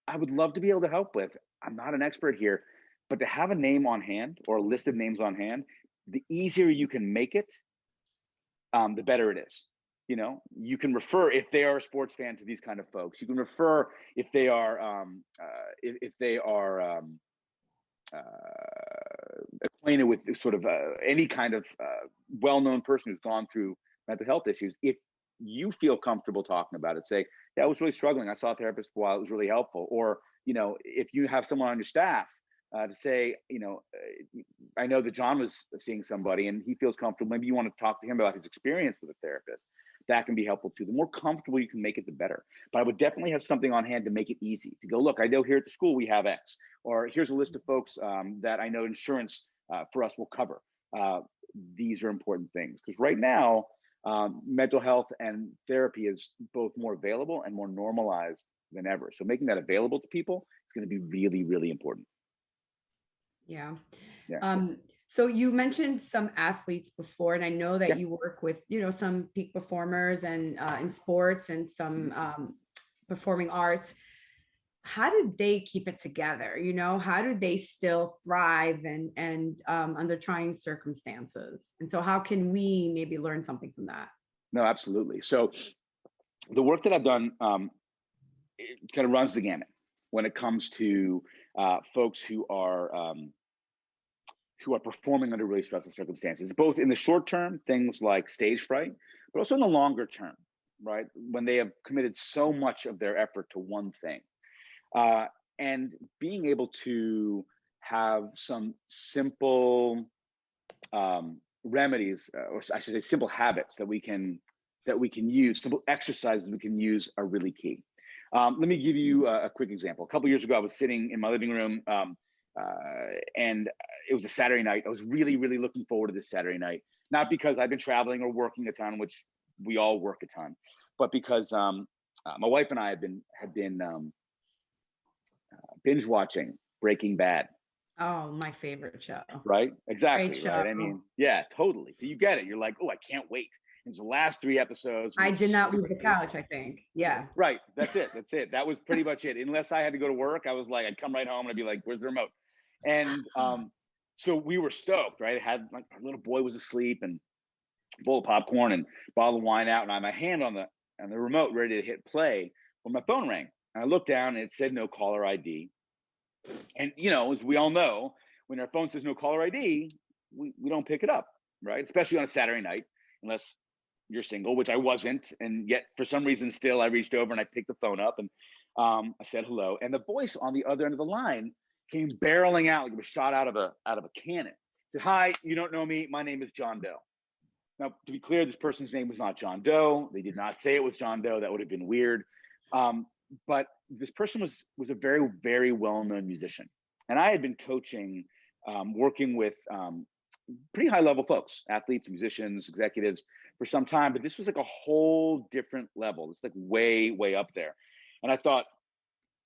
I would love to be able to help with. I'm not an expert here, but to have a name on hand or a list of names on hand, the easier you can make it, the better it is. you can refer if they are a sports fan to these kind of folks. You can refer if they are acquainted with sort of any kind of well-known person who's gone through mental health issues. If you feel comfortable talking about it, say, yeah, I was really struggling. I saw a therapist for a while. It was really helpful. Or, if you have someone on your staff to say, I know that John was seeing somebody and he feels comfortable. Maybe you want to talk to him about his experience with a therapist. That can be helpful too. The more comfortable you can make it, the better. But I would definitely have something on hand to make it easy to go, look, I know here at the school we have X, or here's a list of folks that I know insurance for us will cover. These are important things because right now, mental health and therapy is both more available and more normalized than ever. So making that available to people is going to be really, really important. Yeah. Yeah. So you mentioned some athletes before, and I know that you work with, some peak performers and in sports and some performing arts. How do they keep it together? How do they still thrive and under trying circumstances? And so how can we maybe learn something from that? No, absolutely. So the work that I've done it kind of runs the gamut when it comes to folks who are performing under really stressful circumstances, both in the short term, things like stage fright, but also in the longer term, right? When they have committed so much of their effort to one thing. And being able to have some simple remedies, or I should say simple habits that we can use, simple exercises we can use are really key. Let me give you a quick example. A couple years ago, I was sitting in my living room and it was a Saturday night. I was really, really looking forward to this Saturday night, not because I've been traveling or working a ton, which we all work a ton, but because my wife and I had been binge watching Breaking Bad. Oh, my favorite show. Right? Exactly. Great show. Right. I mean, yeah, totally. So you get it. You're like, oh, I can't wait. It's the last 3 episodes. I did not leave the couch, I think. Yeah. Right. That's it. That was pretty much it. Unless I had to go to work, I was like, I'd come right home and I'd be like, where's the remote? And so we were stoked, right? Had like our little boy was asleep and a bowl of popcorn and bottle of wine out, and I had my hand on the remote ready to hit play when my phone rang. And I looked down and it said no caller ID. And as we all know, when our phone says no caller ID, we don't pick it up, right? Especially on a Saturday night, unless you're single, which I wasn't. And yet for some reason still I reached over and I picked the phone up and I said hello. And the voice on the other end of the line came barreling out like it was shot out of a cannon. It said, hi, you don't know me. My name is John Doe. Now, to be clear, this person's name was not John Doe. They did not say it was John Doe. That would have been weird. But this person was a very, very well-known musician. And I had been coaching, working with pretty high-level folks, athletes, musicians, executives for some time. But this was like a whole different level. It's like way, way up there. And I thought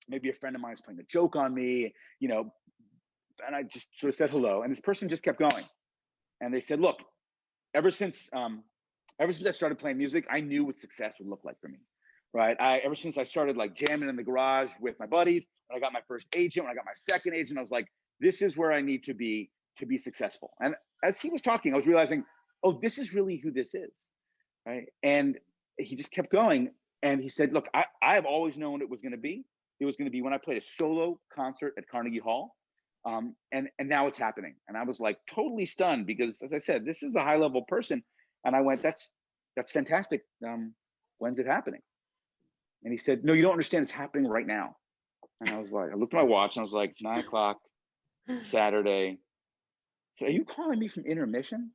maybe a friend of mine is playing a joke on me, and I just sort of said hello. And this person just kept going. And they said, look, ever since I started playing music, I knew what success would look like for me. Right. Ever since I started like jamming in the garage with my buddies, when I got my first agent, when I got my second agent, I was like, this is where I need to be successful. And as he was talking, I was realizing, oh, this is really who this is. Right. And he just kept going. And he said, look, I have always known it was going to be when I played a solo concert at Carnegie Hall. And now it's happening. And I was like totally stunned because, as I said, this is a high level person. And I went, that's fantastic. When's it happening? And he said, no, you don't understand. It's happening right now. And I was like, I looked at my watch and I was like, 9 o'clock, Saturday. So are you calling me from intermission?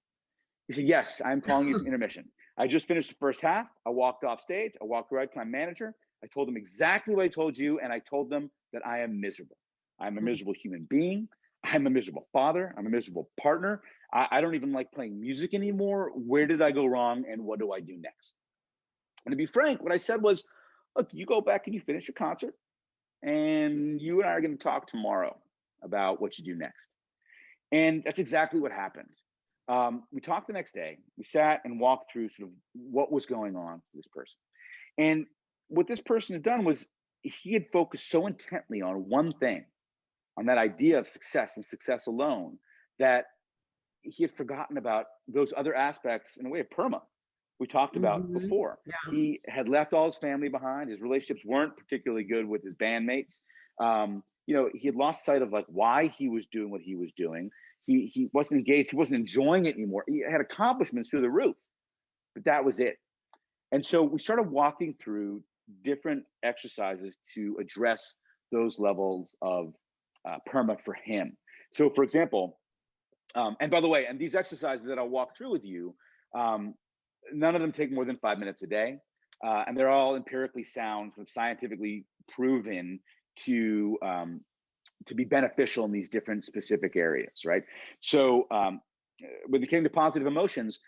He said, yes, I'm calling you from intermission. I just finished the first half. I walked off stage. I walked right to my manager. I told them exactly what I told you. And I told them that I am miserable. I'm a miserable human being. I'm a miserable father. I'm a miserable partner. I don't even like playing music anymore. Where did I go wrong? And what do I do next? And to be frank, what I said was, look, you go back and you finish your concert and you and I are going to talk tomorrow about what you do next. And that's exactly what happened. We talked the next day. We sat and walked through sort of what was going on for this person. And what this person had done was he had focused so intently on one thing, on that idea of success and success alone, that he had forgotten about those other aspects in a way of PERMA, we talked about Mhm. before. Yeah. He had left all his family behind. His relationships weren't particularly good with his bandmates. He had lost sight of like why he was doing what he was doing. He wasn't engaged. He wasn't enjoying it anymore. He had accomplishments through the roof, but that was it. And so we started walking through different exercises to address those levels of PERMA for him. So for example, and by the way, and these exercises that I'll walk through with you, none of them take more than 5 minutes a day. And they're all empirically sound, scientifically proven to be beneficial in these different specific areas, right? So when it came to positive emotions,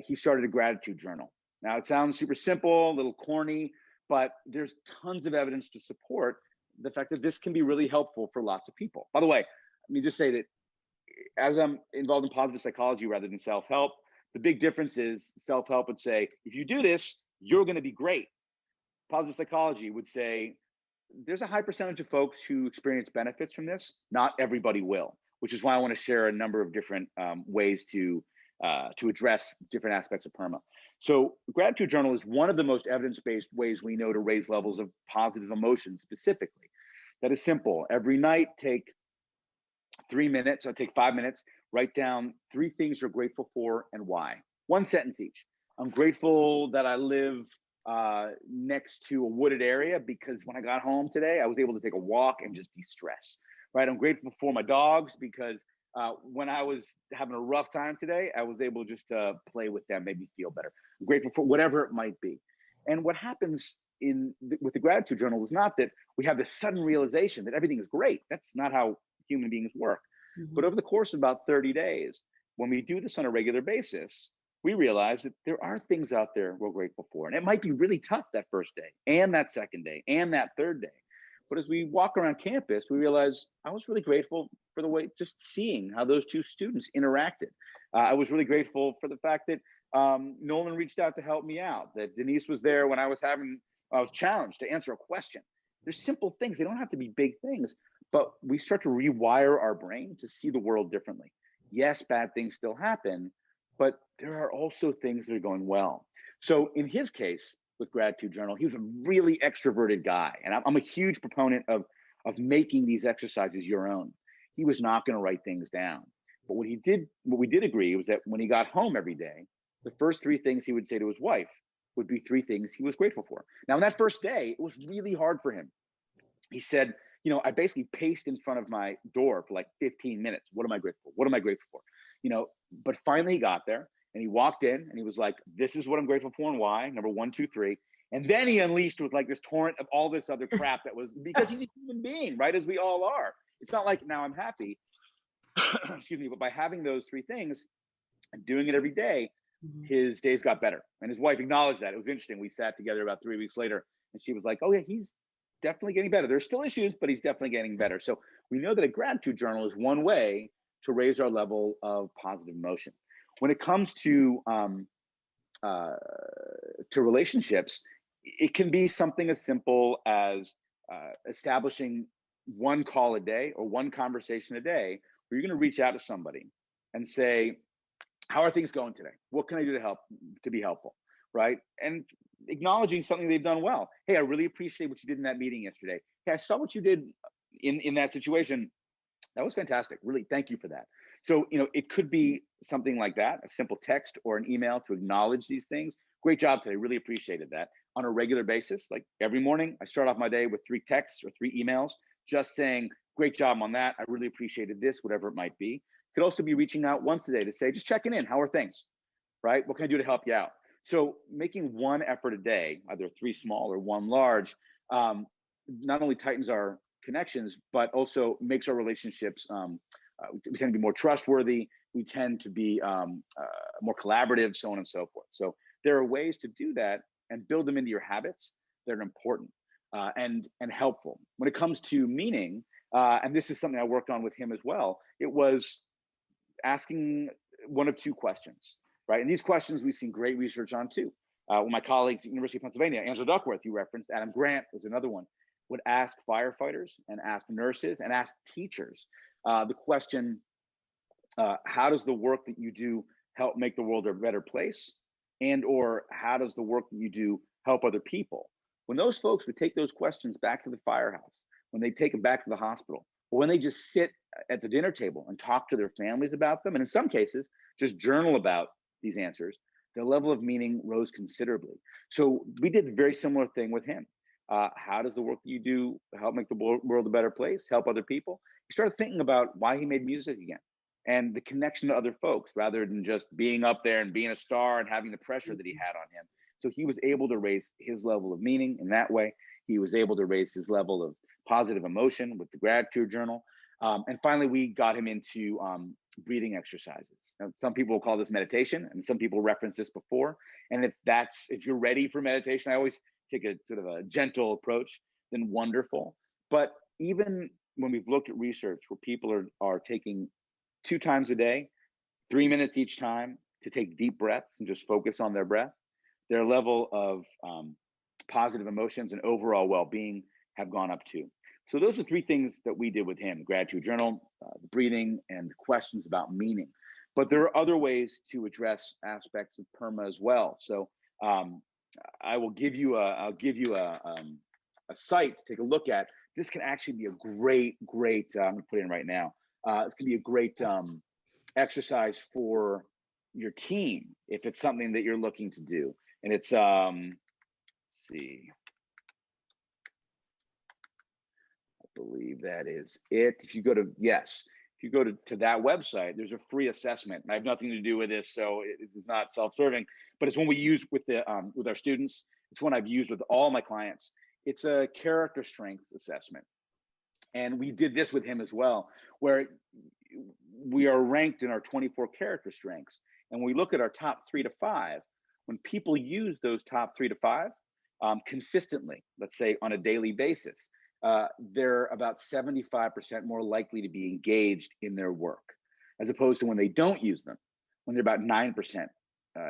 he started a gratitude journal. Now it sounds super simple, a little corny, but there's tons of evidence to support the fact that this can be really helpful for lots of people. By the way, let me just say that as I'm involved in positive psychology rather than self-help, the big difference is self-help would say, if you do this, you're going to be great. Positive psychology would say, there's a high percentage of folks who experience benefits from this. Not everybody will, which is why I want to share a number of different ways to address different aspects of PERMA. So gratitude journal is one of the most evidence-based ways we know to raise levels of positive emotions specifically. That is simple. Every night, take 3 minutes, or take 5 minutes, write down 3 things you're grateful for and why. 1 sentence each. I'm grateful that I live next to a wooded area because when I got home today, I was able to take a walk and just de-stress, right? I'm grateful for my dogs because when I was having a rough time today, I was able just to play with them, make me feel better. I'm grateful for whatever it might be. And what happens with the gratitude journal is not that we have this sudden realization that everything is great. That's not how human beings work. Mm-hmm. But over the course of about 30 days, when we do this on a regular basis, we realize that there are things out there we're grateful for. And it might be really tough that first day and that second day and that third day. But as we walk around campus, we realize I was really grateful for the way, just seeing how those 2 students interacted. I was really grateful for the fact that Nolan reached out to help me out, that Denise was there when I was challenged to answer a question. There's simple things. They don't have to be big things, but we start to rewire our brain to see the world differently. Yes, bad things still happen, but there are also things that are going well. So in his case, with gratitude journal, he was a really extroverted guy. And I'm a huge proponent of making these exercises your own. He was not going to write things down. But what we did agree was that when he got home every day, the first 3 things he would say to his wife would be 3 things he was grateful for. Now, on that first day, it was really hard for him. He said, I basically paced in front of my door for like 15 minutes. What am I grateful for? What am I grateful for? But finally he got there and he walked in and he was like, this is what I'm grateful for and why, number 1, 2, 3. And then he unleashed with like this torrent of all this other crap that was, because he's a human being, right? As we all are. It's not like now I'm happy, excuse me, but by having those 3 things and doing it every day, his days got better. And his wife acknowledged that. It was interesting. We sat together about 3 weeks later and she was like, oh yeah, he's definitely getting better. There's still issues, but he's definitely getting better. So we know that a gratitude journal is one way to raise our level of positive emotion. When it comes to relationships, it can be something as simple as establishing 1 call a day or 1 conversation a day where you're going to reach out to somebody and say, how are things going today? What can I do to be helpful, right? And acknowledging something they've done well. Hey, I really appreciate what you did in that meeting yesterday. Hey, I saw what you did in that situation. That was fantastic. Really, thank you for that. So, it could be something like that, a simple text or an email to acknowledge these things. Great job today. Really appreciated that. On a regular basis, like every morning, I start off my day with 3 texts or 3 emails, just saying, great job on that. I really appreciated this, whatever it might be. Could also be reaching out once a day to say, just checking in. How are things, right? What can I do to help you out? So making 1 effort a day, either 3 small or 1 large, not only tightens our connections, but also makes our relationships, we tend to be more trustworthy. We tend to be more collaborative, so on and so forth. So there are ways to do that and build them into your habits that are important and helpful. When it comes to meaning, and this is something I worked on with him as well, it was asking 1 of 2 questions, right? And these questions we've seen great research on too. One of my colleagues at University of Pennsylvania, Angela Duckworth, you referenced, Adam Grant was another one, would ask firefighters and ask nurses and ask teachers the question, how does the work that you do help make the world a better place? And or how does the work that you do help other people? When those folks would take those questions back to the firehouse, when they take them back to the hospital, or when they just sit at the dinner table and talk to their families about them, and in some cases, just journal about these answers, their level of meaning rose considerably. So we did a very similar thing with him. How does the work that you do help make the world a better place, help other people? He started thinking about why he made music again and the connection to other folks rather than just being up there and being a star and having the pressure that he had on him. So he was able to raise his level of meaning in that way. He was able to raise his level of positive emotion with the gratitude journal. And finally, we got him into breathing exercises. Now, some people will call this meditation, and some people reference this before. And if you're ready for meditation, I always take a sort of a gentle approach, then wonderful. But even when we've looked at research where people are taking 2 times a day, 3 minutes each time to take deep breaths and just focus on their breath, their level of positive emotions and overall well-being have gone up too. So those are 3 things that we did with him: gratitude journal, the breathing, and the questions about meaning. But there are other ways to address aspects of PERMA as well. So I will give you a site to take a look at. This can actually be a great, I'm gonna put it in right now. It can be a great exercise for your team if it's something that you're looking to do. And it's, let's see, I believe that is it. If you go to, yes, if you go to that website, there's a free assessment. I have nothing to do with this, so it is not self-serving, but it's one we use with our students. It's one I've used with all my clients. It's a character strengths assessment. And we did this with him as well, where we are ranked in our 24 character strengths. And we look at our top 3 to 5, when people use those top 3 to 5 consistently, let's say on a daily basis, they're about 75% more likely to be engaged in their work, as opposed to when they don't use them, when they're about 9%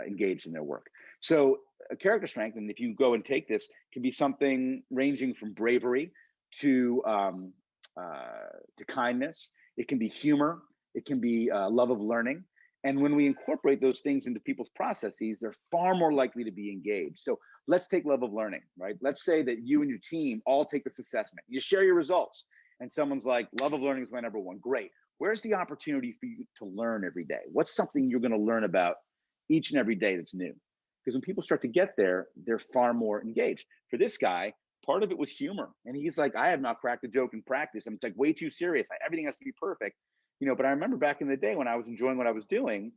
engaged in their work. So a character strength, and if you go and take this, can be something ranging from bravery to kindness. It can be humor. It can be love of learning. And when we incorporate those things into people's processes, they're far more likely to be engaged. So let's take love of learning, right? Let's say that you and your team all take this assessment. You share your results, and someone's like, love of learning is my number 1. Great. Where's the opportunity for you to learn every day? What's something you're going to learn about each and every day that's new? Because when people start to get there, they're far more engaged. For this guy, part of it was humor. And he's like, I have not cracked a joke in practice. I'm like way too serious. Everything has to be perfect. But I remember back in the day when I was enjoying what I was doing,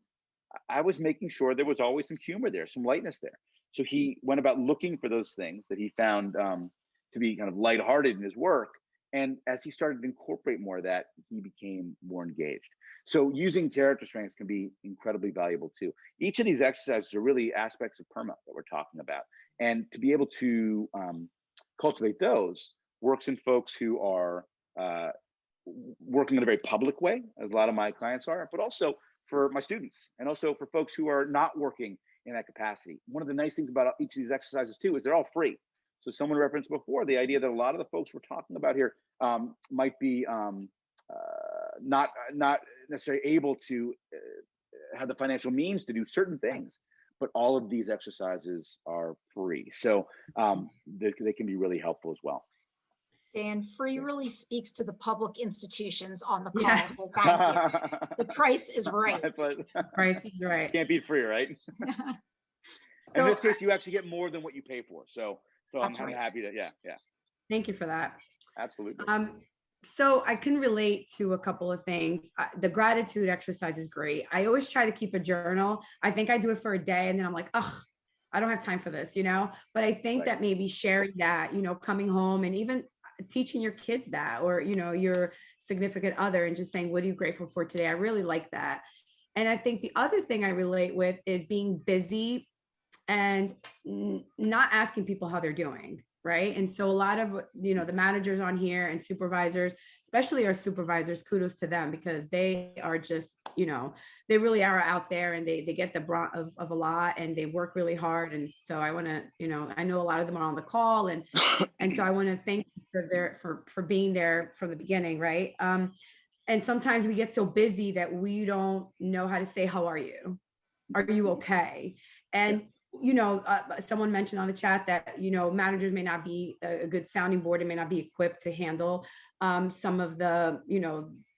I was making sure there was always some humor there, some lightness there. So he went about looking for those things that he found to be kind of lighthearted in his work. And as he started to incorporate more of that, he became more engaged. So using character strengths can be incredibly valuable too. Each of these exercises are really aspects of PERMA that we're talking about. And to be able to cultivate those works in folks who are working in a very public way, as a lot of my clients are, but also for my students and also for folks who are not working in that capacity. One of the nice things about each of these exercises too is they're all free. So someone referenced before the idea that a lot of the folks we're talking about here might be not necessarily able to have the financial means to do certain things, but all of these exercises are free. So they can be really helpful as well. Dan, free really speaks to the public institutions on the call. Yes. So thank you. The price is right. Price is right. Can't beat free, right? In this case, you actually get more than what you pay for. So I'm happy to, yeah. Thank you for that. Absolutely. So I can relate to a couple of things. The gratitude exercise is great. I always try to keep a journal. I think I do it for a day and then I'm like, oh, I don't have time for this, but I think that maybe sharing that, coming home and even teaching your kids that, or, your significant other, and just saying, what are you grateful for today? I really like that. And I think the other thing I relate with is being busy and not asking people how they're doing. Right. And so a lot of, the managers on here and supervisors, especially our supervisors, kudos to them, because they are just, they really are out there and they get the brunt of a lot and they work really hard. And so I want to, I know a lot of them are on the call and so I want to thank you for being there from the beginning. Right. And sometimes we get so busy that we don't know how to say, how are you? Are you okay? And someone mentioned on the chat that, managers may not be a good sounding board and may not be equipped to handle some of the,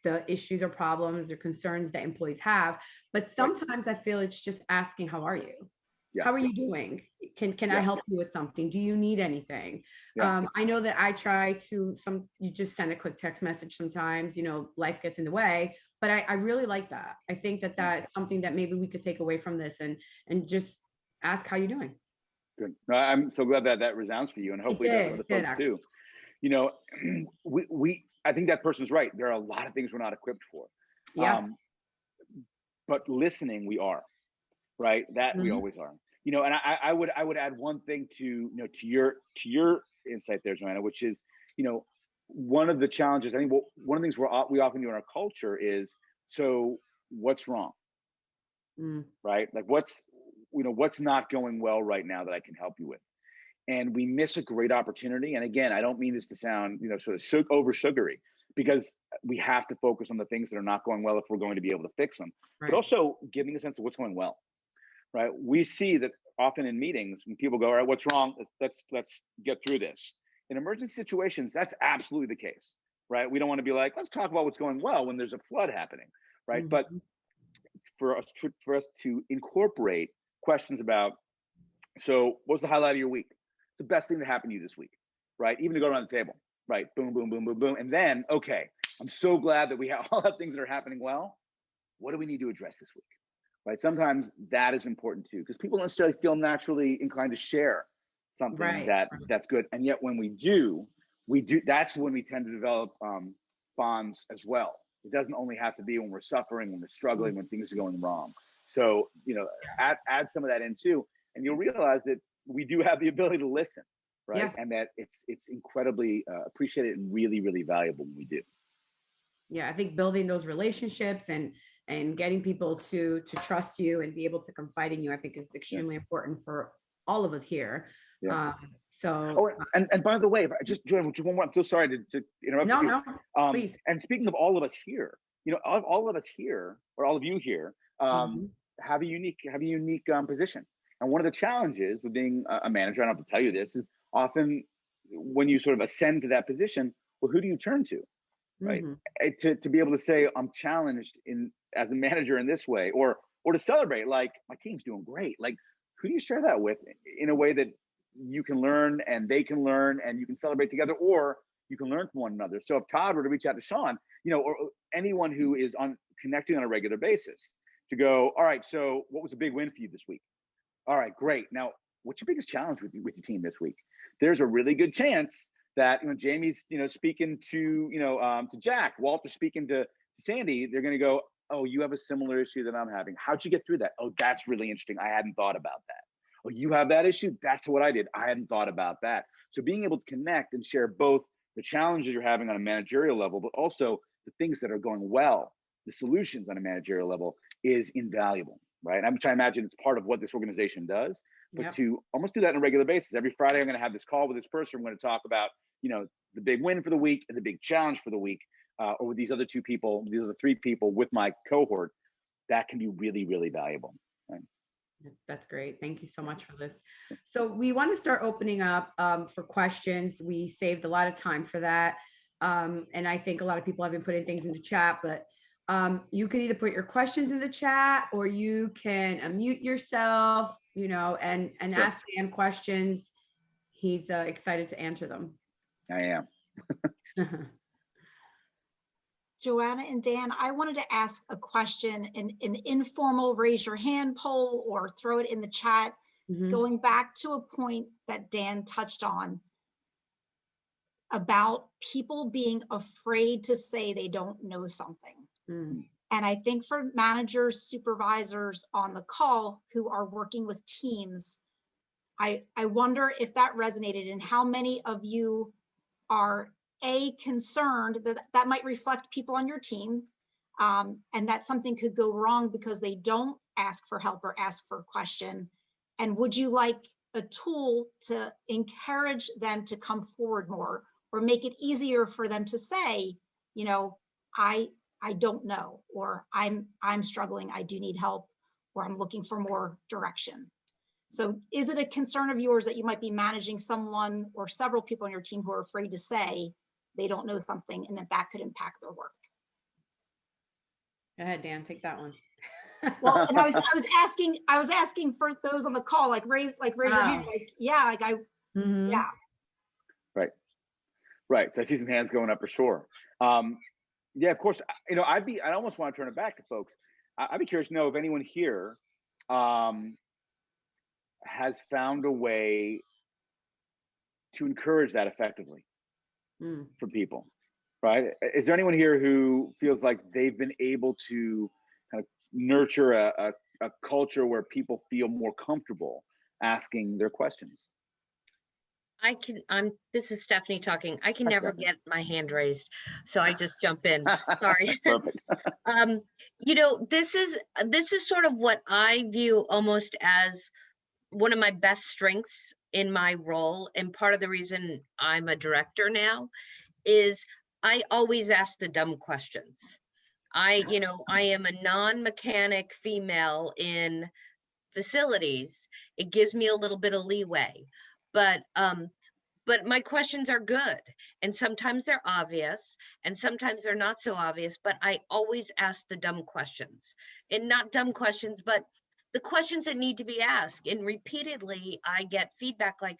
the issues or problems or concerns that employees have. But sometimes I feel it's just asking, how are you? Yeah. How are you doing? Can I help you with something? Do you need anything? I know that I try to you just send a quick text message sometimes, life gets in the way, but I really like that. I think that that's something that maybe we could take away from this and just ask how you're doing. Good. No, I'm so glad that resounds for you, and hopefully that other folks too. I think that person's right. There are a lot of things we're not equipped for. Yeah. But listening, we are, right? That we always are. And I would add one thing to to your insight there, Joanna, which is, one of the challenges. I think one of the things we often do in our culture is, so what's wrong, right? Like what's not going well right now that I can help you with, and we miss a great opportunity. And again, I don't mean this to sound sort of over sugary, because we have to focus on the things that are not going well if we're going to be able to fix them, but also giving a sense of what's going well. Right. We see that often in meetings when people go, all right, what's wrong? Let's get through this. In emergency situations, that's absolutely the case. Right. We don't want to be like, let's talk about what's going well when there's a flood happening. Right. But for us to incorporate questions about, so what's the highlight of your week? The best thing that happened to you this week. Right. Even to go around the table. Right. Boom, boom, boom, boom, boom. And then, okay, I'm so glad that we all have things that are happening well. What do we need to address this week? Right. Sometimes that is important too, because people don't necessarily feel naturally inclined to share something that's good. And yet when we do, that's when we tend to develop bonds as well. It doesn't only have to be when we're suffering, when we're struggling, when things are going wrong. So, add some of that in too, and you'll realize that we do have the ability to listen, right? Yeah. And that it's incredibly appreciated and really, really valuable when we do. Yeah, I think building those relationships and getting people to trust you and be able to confide in you, I think is extremely important for all of us here. Yeah. And by the way, if I just join one more, I'm so sorry to interrupt you. No, please. And speaking of all of us here, all of us here, or all of you here, have a unique position. And one of the challenges with being a manager, I don't have to tell you this, is often when you sort of ascend to that position, well, who do you turn to? Right. To be able to say, I'm challenged as a manager in this way, or to celebrate, like, my team's doing great. Like, who do you share that with in a way that you can learn and they can learn and you can celebrate together, or you can learn from one another? So if Todd were to reach out to Sean, or anyone who is connecting on a regular basis, to go, all right, so what was a big win for you this week? All right, great. Now, what's your biggest challenge with your team this week? There's a really good chance that Jamie's speaking to Jack, Walter speaking to Sandy, they're going to go, oh, you have a similar issue that I'm having. How'd you get through that? Oh, that's really interesting. I hadn't thought about that. Oh, you have that issue? That's what I did. I hadn't thought about that. So being able to connect and share both the challenges you're having on a managerial level, but also the things that are going well, the solutions on a managerial level, is invaluable, right? I'm trying to imagine it's part of what this organization does, but to almost do that on a regular basis. Every Friday, I'm going to have this call with this person. I'm going to talk about the big win for the week and the big challenge for the week, or with these other two people, these other three people with my cohort. That can be really, really valuable. Right? That's great. Thank you so much for this. So we want to start opening up for questions. We saved a lot of time for that. And I think a lot of people have been putting things into chat, but you can either put your questions in the chat, or you can unmute yourself, and ask Dan questions. He's excited to answer them. I am. Joanna and Dan, I wanted to ask a question, an informal raise your hand poll or throw it in the chat, going back to a point that Dan touched on about people being afraid to say they don't know something. And I think for managers, supervisors on the call who are working with teams, I wonder if that resonated, and how many of you are concerned that might reflect people on your team, and that something could go wrong because they don't ask for help or ask for a question. And would you like a tool to encourage them to come forward more, or make it easier for them to say, I don't know, or I'm struggling, I do need help, or I'm looking for more direction. So is it a concern of yours that you might be managing someone or several people on your team who are afraid to say they don't know something and that could impact their work? Go ahead, Dan, take that one. Well, and I was asking for those on the call, like raise your hand, like, yeah, like yeah. Right. Right. So I see some hands going up for sure. Yeah, of course. You know, I almost want to turn it back to folks. I'd be curious to know if anyone here has found a way to encourage that effectively for people, right? Is there anyone here who feels like they've been able to kind of nurture a culture where people feel more comfortable asking their questions? This is Stephanie talking. I can Hi, never Stephanie. get my hand raised, so I just jump in. Sorry. Perfect. You know, this is sort of what I view almost as one of my best strengths in my role. And part of the reason I'm a director now is I always ask the dumb questions. I am a non-mechanic female in facilities. It gives me a little bit of leeway, but my questions are good, and sometimes they're obvious and sometimes they're not so obvious, but I always ask the dumb questions, and not dumb questions, but the questions that need to be asked. And repeatedly I get feedback like,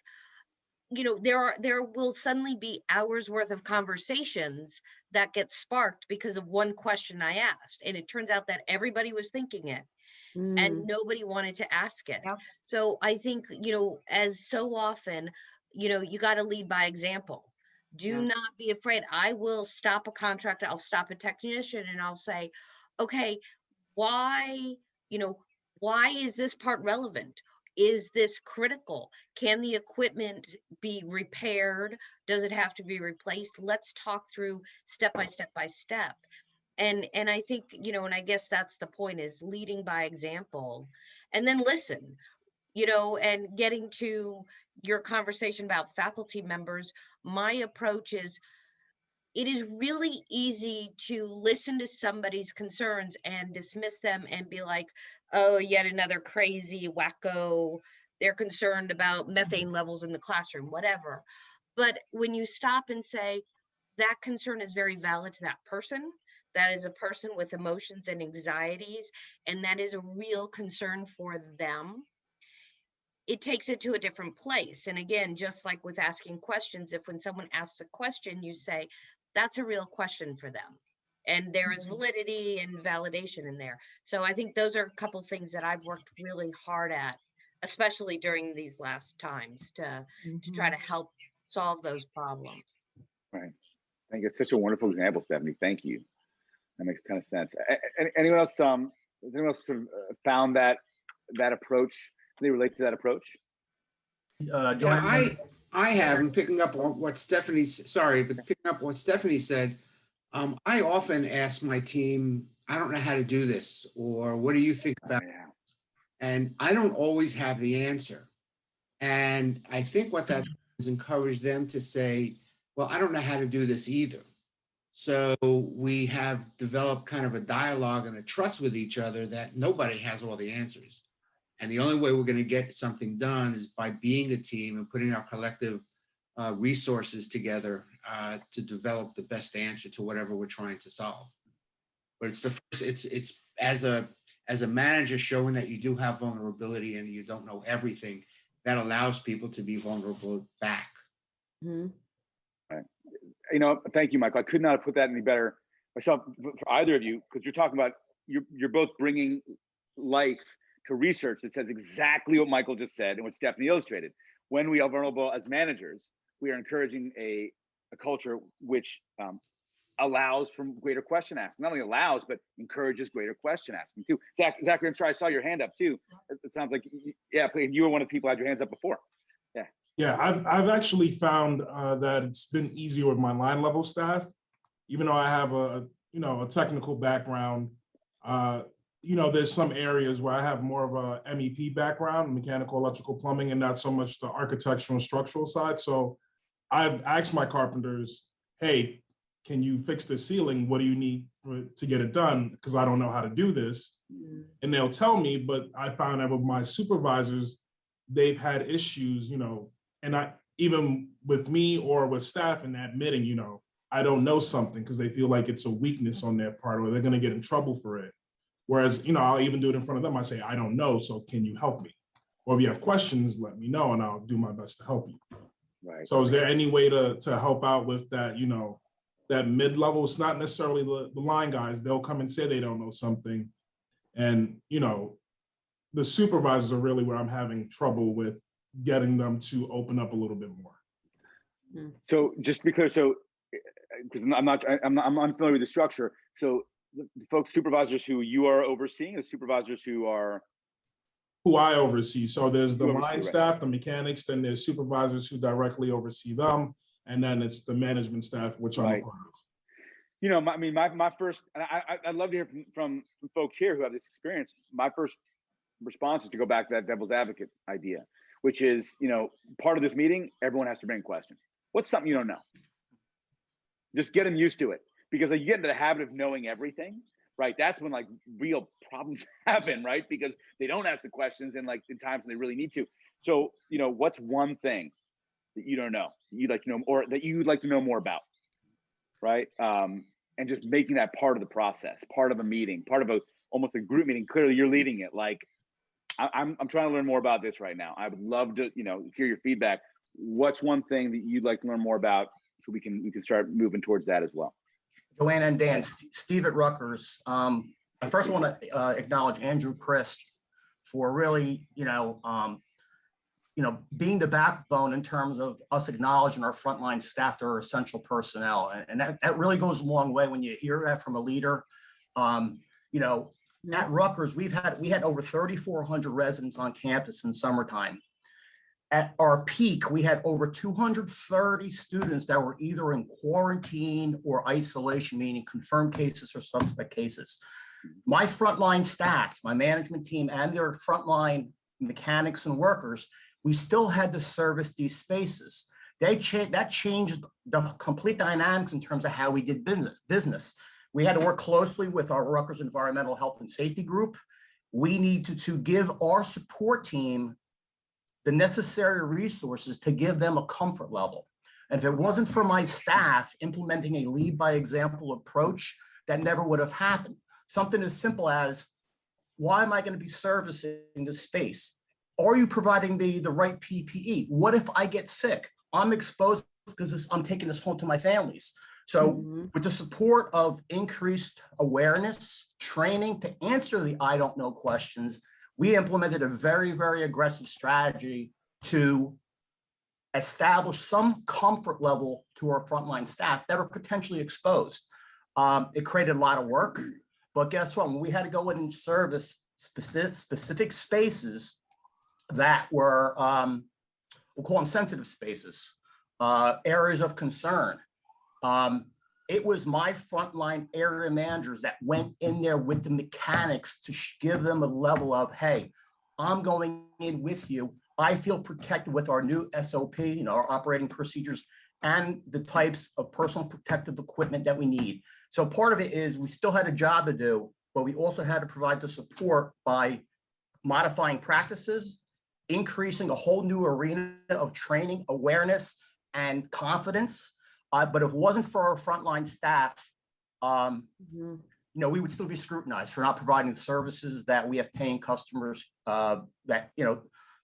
you know, there will suddenly be hours worth of conversations that get sparked because of one question I asked, and it turns out that everybody was thinking it and nobody wanted to ask it. So I think, you know, as so often, you know, you got to lead by example. Do not be afraid. I will stop a contractor, I'll stop a technician, and I'll say, okay, why is this part relevant? Is this critical? Can the equipment be repaired? Does it have to be replaced? Let's talk through step by step by step. And I think, you know, and I guess that's the point, is leading by example, and then listen, you know, and getting to your conversation about faculty members. My approach is, it is really easy to listen to somebody's concerns and dismiss them and be like, oh, yet another crazy wacko. They're concerned about methane levels in the classroom, whatever. But when you stop and say, that concern is very valid to that person, that is a person with emotions and anxieties, and that is a real concern for them, it takes it to a different place. And again, just like with asking questions, if when someone asks a question, you say, that's a real question for them, and there is validity and validation in there. So I think those are a couple things that I've worked really hard at, especially during these last times, to try to help solve those problems. Right. I think it's such a wonderful example, Stephanie. Thank you. That makes a ton of sense. Anyone else? Has anyone else sort of found that approach? They relate to that approach? Yeah, I have, and picking up on what Stephanie said, I often ask my team, I don't know how to do this, or what do you think about it? And I don't always have the answer. And I think what that does is encourage them to say, well, I don't know how to do this either. So we have developed kind of a dialogue and a trust with each other that nobody has all the answers. And the only way we're going to get something done is by being a team and putting our collective resources together to develop the best answer to whatever we're trying to solve. But it's as a manager, showing that you do have vulnerability and you don't know everything, that allows people to be vulnerable back. Right. You know, thank you, Michael. I could not have put that any better myself for either of you, because you're talking about, you're both bringing life to research that says exactly what Michael just said and what Stephanie illustrated. When we are vulnerable as managers, we are encouraging a culture which allows for greater question asking. Not only allows, but encourages greater question asking too. Zachary, I'm sorry, I saw your hand up too. It sounds like, you were one of the people who had your hands up before. Yeah. Yeah, I've actually found that it's been easier with my line level staff, even though I have a technical background. There's some areas where I have more of a MEP background, mechanical, electrical, plumbing, and not so much the architectural and structural side. So I've asked my carpenters, hey, can you fix the ceiling? What do you need to get it done? Because I don't know how to do this. And they'll tell me, but I found that with my supervisors, they've had issues, and even with me or with staff and admitting, I don't know something because they feel like it's a weakness on their part or they're going to get in trouble for it. Whereas, I'll even do it in front of them. I say, I don't know, so can you help me? Or if you have questions, let me know and I'll do my best to help you. Right. So is there any way to help out with that, that mid-level? It's not necessarily the line guys. They'll come and say they don't know something. And, the supervisors are really where I'm having trouble with getting them to open up a little bit more. So just because I'm unfamiliar with the structure. So the folks, supervisors who you are overseeing, or supervisors who I oversee. So there's the You oversee, line right. staff, the mechanics, then there's supervisors who directly oversee them. And then it's the management staff, which I'm a Right. part of. my first, and I'd love to hear from folks here who have this experience. My first response is to go back to that devil's advocate idea, which is, part of this meeting, everyone has to bring a question. What's something you don't know? Just get them used to it, because you get into the habit of knowing everything, right? That's when real problems happen, right? Because they don't ask the questions in times when they really need to. So, what's one thing that you don't know, you'd like to know, or that you'd like to know more about, right? And just making that part of the process, part of a meeting, part of almost a group meeting. Clearly, you're leading it. I'm trying to learn more about this right now. I would love to, hear your feedback. What's one thing that you'd like to learn more about, so we can start moving towards that as well? Joanna and Dan, Steve at Rutgers. I first want to acknowledge Andrew Christ for really, being the backbone in terms of us acknowledging our frontline staff that are essential personnel. And that really goes a long way when you hear that from a leader. At Rutgers, we had over 3,400 residents on campus in summertime. At our peak, we had over 230 students that were either in quarantine or isolation, meaning confirmed cases or suspect cases. My frontline staff, my management team, and their frontline mechanics and workers, we still had to service these spaces. That changed the complete dynamics in terms of how we did business. We had to work closely with our Rutgers Environmental Health and Safety Group. We needed to give our support team the necessary resources to give them a comfort level. And if it wasn't for my staff implementing a lead by example approach, that never would have happened. Something as simple as, why am I going to be servicing this space? Are you providing me the right PPE? What if I get sick? I'm exposed because I'm taking this home to my families. So with the support of increased awareness, training to answer the I don't know questions, we implemented a very, very aggressive strategy to establish some comfort level to our frontline staff that are potentially exposed. It created a lot of work, but guess what? When we had to go in and service specific spaces that were, we'll call them sensitive spaces, areas of concern, it was my frontline area managers that went in there with the mechanics to give them a level of, hey, I'm going in with you. I feel protected with our new SOP, our operating procedures, and the types of personal protective equipment that we need. So part of it is we still had a job to do, but we also had to provide the support by modifying practices, increasing a whole new arena of training, awareness, and confidence. But if it wasn't for our frontline staff, we would still be scrutinized for not providing the services that we have paying customers,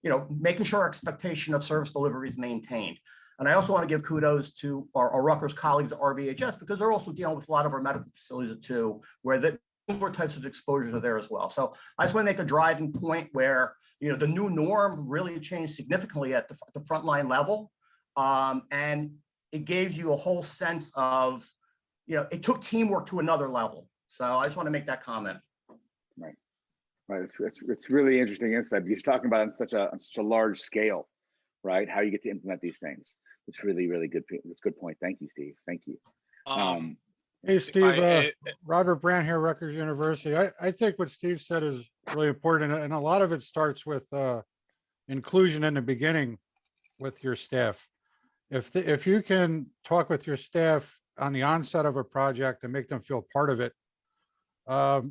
making sure our expectation of service delivery is maintained. And I also want to give kudos to our Rutgers colleagues at RVHS, because they're also dealing with a lot of our medical facilities too, where the similar types of exposures are there as well. So I just want to make a driving point where, the new norm really changed significantly at the frontline level. And it gave you a whole sense of, it took teamwork to another level. So I just want to make that comment. Right. It's really interesting insight, because you're talking about on such a large scale, right? How you get to implement these things. It's really, really good. It's a good point. Thank you, Steve. Thank you. Hey, Steve, Robert Brandt here, Rutgers University. I think what Steve said is really important, and a lot of it starts with inclusion in the beginning with your staff. If you can talk with your staff on the onset of a project and make them feel part of it,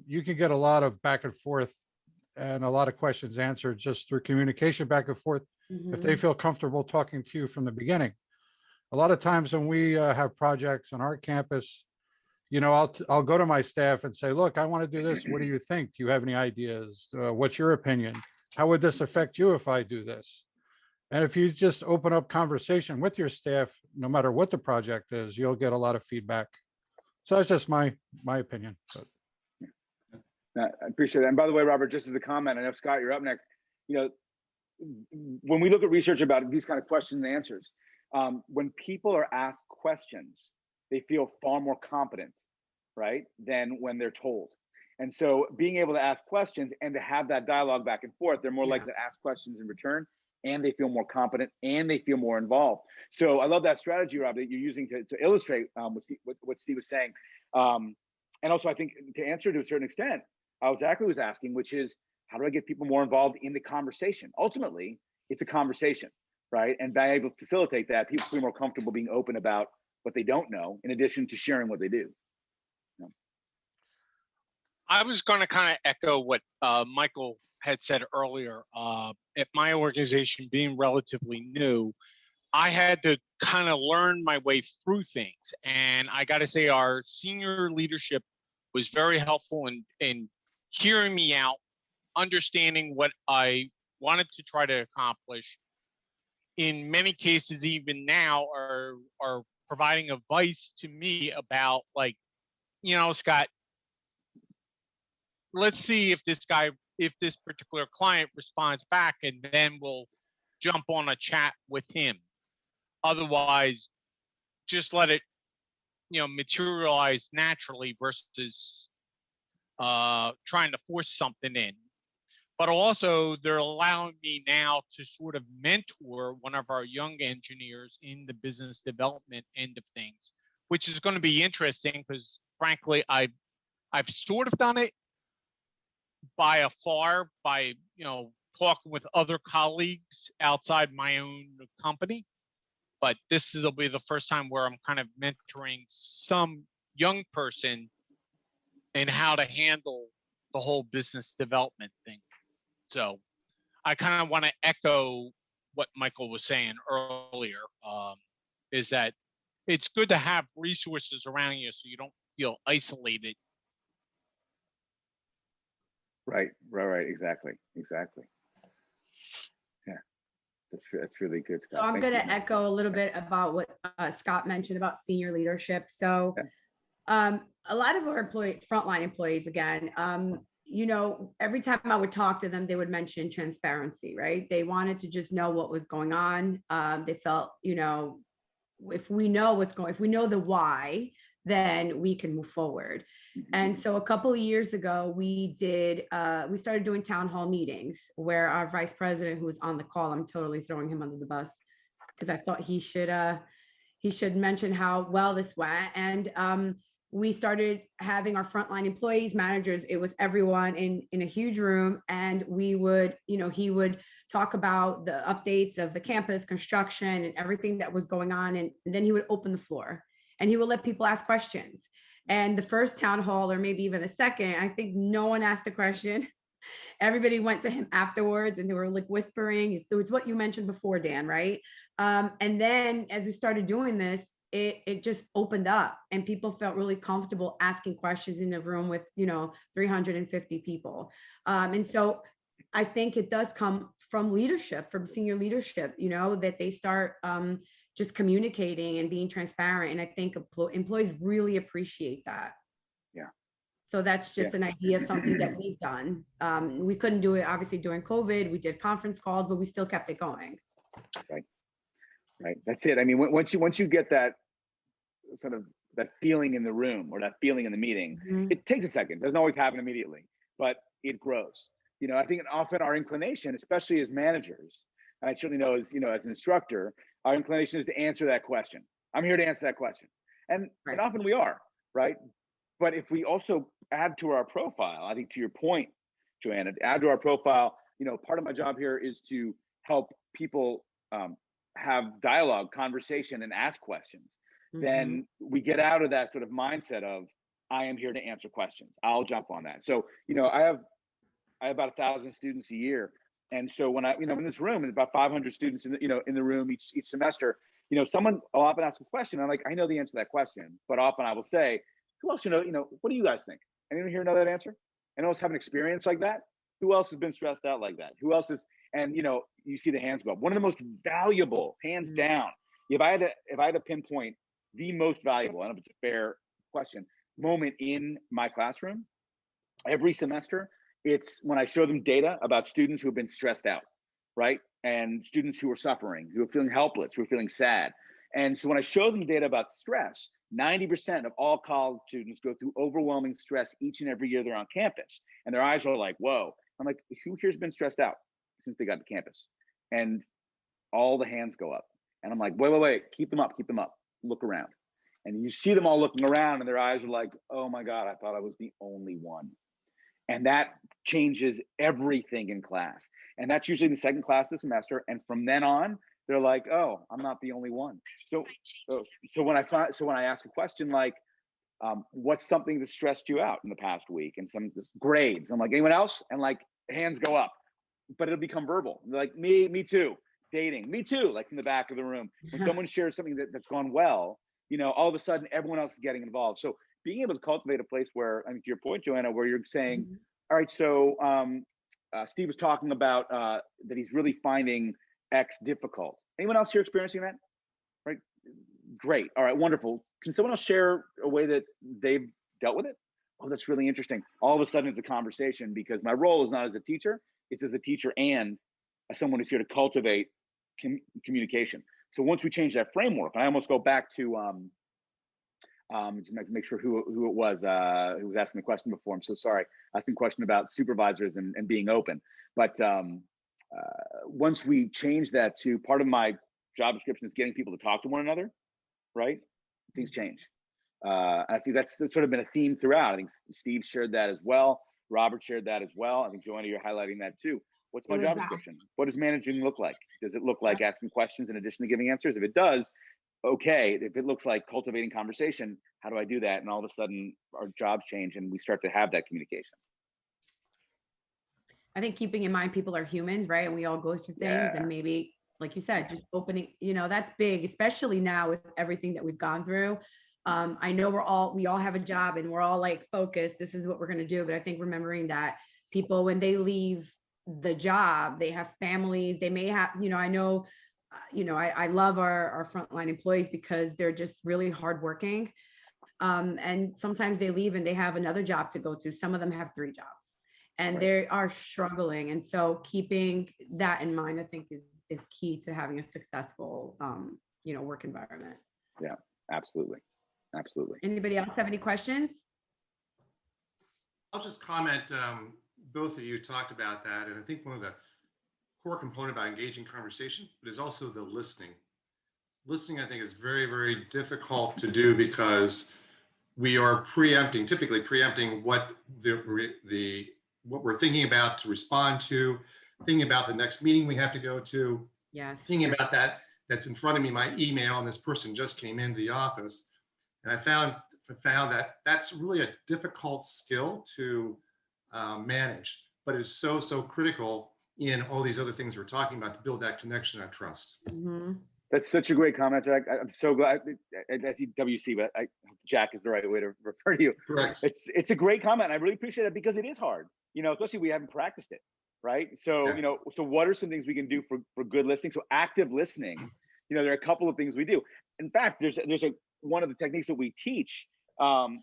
you can get a lot of back and forth and a lot of questions answered just through communication back and forth. If they feel comfortable talking to you from the beginning. A lot of times when we have projects on our campus, you know, I'll go to my staff and say, look, I want to do this. What do you think? Do you have any ideas? What's your opinion? How would this affect you if I do this? And if you just open up conversation with your staff, no matter what the project is, you'll get a lot of feedback. So that's just my opinion. But. I appreciate that. And by the way, Robert, just as a comment, I know Scott, you're up next. You know, when we look at research about these kind of questions and answers, when people are asked questions, they feel far more competent, right, than when they're told. And so being able to ask questions and to have that dialogue back and forth, they're more likely to ask questions in return, and they feel more competent and they feel more involved. So I love that strategy, Rob, that you're using to illustrate what Steve was saying. And also, I think to answer to a certain extent, Zach was asking, which is, how do I get people more involved in the conversation? Ultimately, it's a conversation, right? And being able to facilitate that, people feel more comfortable being open about what they don't know, in addition to sharing what they do. I was going to kind of echo what Michael had said earlier. At my organization being relatively new, I had to kind of learn my way through things. And I got to say, our senior leadership was very helpful in hearing me out, understanding what I wanted to try to accomplish. In many cases, even now, are providing advice to me about, like, you know, Scott, let's see if this particular client responds back, and then we'll jump on a chat with him. Otherwise, just let it, you know, materialize naturally versus trying to force something in. But also, they're allowing me now to sort of mentor one of our young engineers in the business development end of things, which is going to be interesting because, frankly, I've sort of done it by afar by, you know, talking with other colleagues outside my own company. But this will be the first time where I'm kind of mentoring some young person in how to handle the whole business development thing. So I kind of want to echo what Michael was saying earlier, is that it's good to have resources around you so you don't feel isolated. Right, exactly. Yeah, that's really good, Scott. So I'm going to echo a little bit about what Scott mentioned about senior leadership. So a lot of our frontline employees, again, you know, every time I would talk to them, they would mention transparency, right? They wanted to just know what was going on. They felt, you know, if we know if we know the why, then we can move forward. And so a couple of years ago, we started doing town hall meetings where our vice president, who was on the call, I'm totally throwing him under the bus because I thought he should mention how well this went. And we started having our frontline employees, managers, it was everyone in a huge room. And we would, you know, he would talk about the updates of the campus construction and everything that was going on. And then he would open the floor and he would let people ask questions. And the first town hall, or maybe even the second, I think no one asked a question. Everybody went to him afterwards and they were like whispering. It was what you mentioned before, Dan, right? And then as we started doing this, it just opened up and people felt really comfortable asking questions in a room with, you know, 350 people. And so I think it does come from leadership, from senior leadership, you know, that they start just communicating and being transparent. And I think employees really appreciate that. Yeah. So that's just an idea of something that we've done. We couldn't do it obviously during COVID. We did conference calls, but we still kept it going. Right. That's it. I mean, once you get that sort of that feeling in the room or that feeling in the meeting, it takes a second. It doesn't always happen immediately, but it grows. You know, I think often our inclination, especially as managers, and I certainly know as, you know, as an instructor, our inclination is to answer that question. I'm here to answer that question. And often we are, right? But if we also add to our profile, I think to your point, Joanna, add to our profile, you know, part of my job here is to help people have dialogue, conversation, and ask questions. Then we get out of that sort of mindset of, I am here to answer questions. I'll jump on that. So, you know, I have I have about 1,000 students a year. And so when I, in this room, and about 500 students in the room each semester, someone will often ask a question. I'm like, I know the answer to that question, but often I will say, who else, what do you guys think? Anyone here know that answer? Anyone else have an experience like that? Who else has been stressed out like that? Who else is, and you see the hands go up. One of the most valuable, hands down, if I had to pinpoint the most valuable, I don't know if it's a fair question, moment in my classroom, every semester, it's when I show them data about students who have been stressed out, right? And students who are suffering, who are feeling helpless, who are feeling sad. And so when I show them data about stress, 90% of all college students go through overwhelming stress each and every year they're on campus. And their eyes are like, whoa. I'm like, who here's been stressed out since they got to campus? And all the hands go up. And I'm like, wait, keep them up, look around. And you see them all looking around and their eyes are like, oh my God, I thought I was the only one. And that changes everything in class. And that's usually the second class of the semester. And from then on, they're like, oh, I'm not the only one. So when I ask a question like, what's something that stressed you out in the past week? And some grades. I'm like, anyone else? And like hands go up, but it'll become verbal. They're like, me too. Dating, me too. Like in the back of the room, when someone shares something that's gone well, all of a sudden everyone else is getting involved. So being able to cultivate a place where, I mean, to your point, Joanna, where you're saying, all right, so Steve was talking about that he's really finding X difficult. Anyone else here experiencing that? Right? Great. All right, wonderful. Can someone else share a way that they've dealt with it? Oh, that's really interesting. All of a sudden it's a conversation because my role is not as a teacher, it's as a teacher and as someone who's here to cultivate communication. So once we change that framework, and I almost go back to make sure who it was who was asking the question before. I'm so sorry. Asking a question about supervisors and being open. But once we change that to part of my job description is getting people to talk to one another, right? Things change. I think that's sort of been a theme throughout. I think Steve shared that as well. Robert shared that as well. I think Joanna, you're highlighting that too. What's my job description? What does managing look like? Does it look like asking questions in addition to giving answers? If it does, okay. If it looks like cultivating conversation, how do I do that? And all of a sudden our jobs change and we start to have that communication. I think keeping in mind people are humans, right? And we all go through things and maybe, like you said, just opening, that's big, especially now with everything that we've gone through. I know we all have a job and we're all like focused, this is what we're going to do. But I think remembering that people, when they leave the job, they have families, they may have, I know, I love our frontline employees because they're just really hardworking. And sometimes they leave and they have another job to go to. Some of them have 3 jobs and they are struggling. And so keeping that in mind, I think is key to having a successful, work environment. Yeah, absolutely. Absolutely. Anybody else have any questions? I'll just comment, both of you talked about that. And I think one of the core component about engaging conversation, but is also the listening. Listening, I think, is very, very difficult to do because we are typically preempting what what we're thinking about to respond to, thinking about the next meeting we have to go to, thinking about that's in front of me, my email, and this person just came into the office. And I found that that's really a difficult skill to manage, but it's so critical in all these other things we're talking about to build that connection and trust. That's such a great comment, Jack. I'm so glad. I see WC, but Jack is the right way to refer to you. Correct. It's a great comment. I really appreciate it because it is hard, especially we haven't practiced it, right? So, so what are some things we can do for good listening? So active listening, there are a couple of things we do. In fact, there's one of the techniques that we teach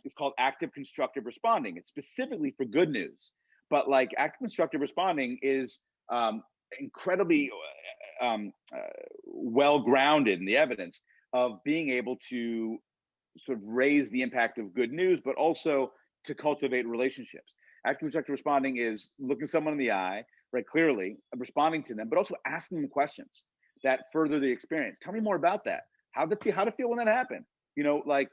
is called active constructive responding. It's specifically for good news, but like active constructive responding is incredibly well grounded in the evidence of being able to sort of raise the impact of good news, but also to cultivate relationships. Active constructive responding is looking someone in the eye, right, clearly, responding to them, but also asking them questions that further the experience. Tell me more about that. How did it feel when that happened? What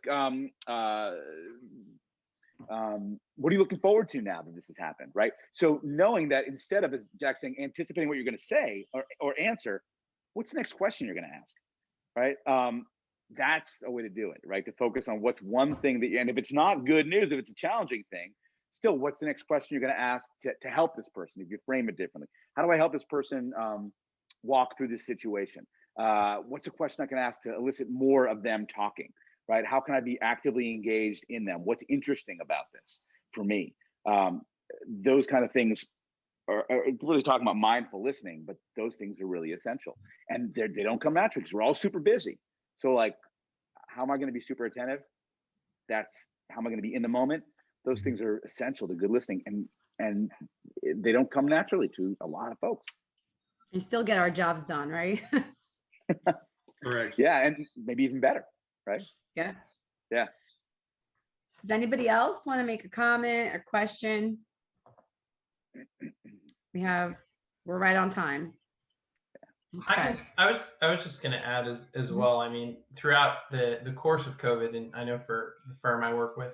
are you looking forward to now that this has happened, right? So knowing that instead of, as Jack's saying, anticipating what you're going to say or answer, what's the next question you're going to ask, right? That's a way to do it, right? To focus on what's one thing and if it's not good news, if it's a challenging thing, still, what's the next question you're going to ask to help this person if you frame it differently? How do I help this person walk through this situation? What's a question I can ask to elicit more of them talking, right? How can I be actively engaged in them? What's interesting about this for me? Those kind of things are really talking about mindful listening, but those things are really essential. And they don't come naturally because we're all super busy. So like, how am I going to be super attentive? That's how am I going to be in the moment? Those things are essential to good listening, and they don't come naturally to a lot of folks. And still get our jobs done, right? Correct. Yeah, and maybe even better, right? Yeah. Yeah. Does anybody else want to make a comment or question? We're right on time. Okay. I was just going to add as well. I mean, throughout the course of COVID, and I know for the firm I work with,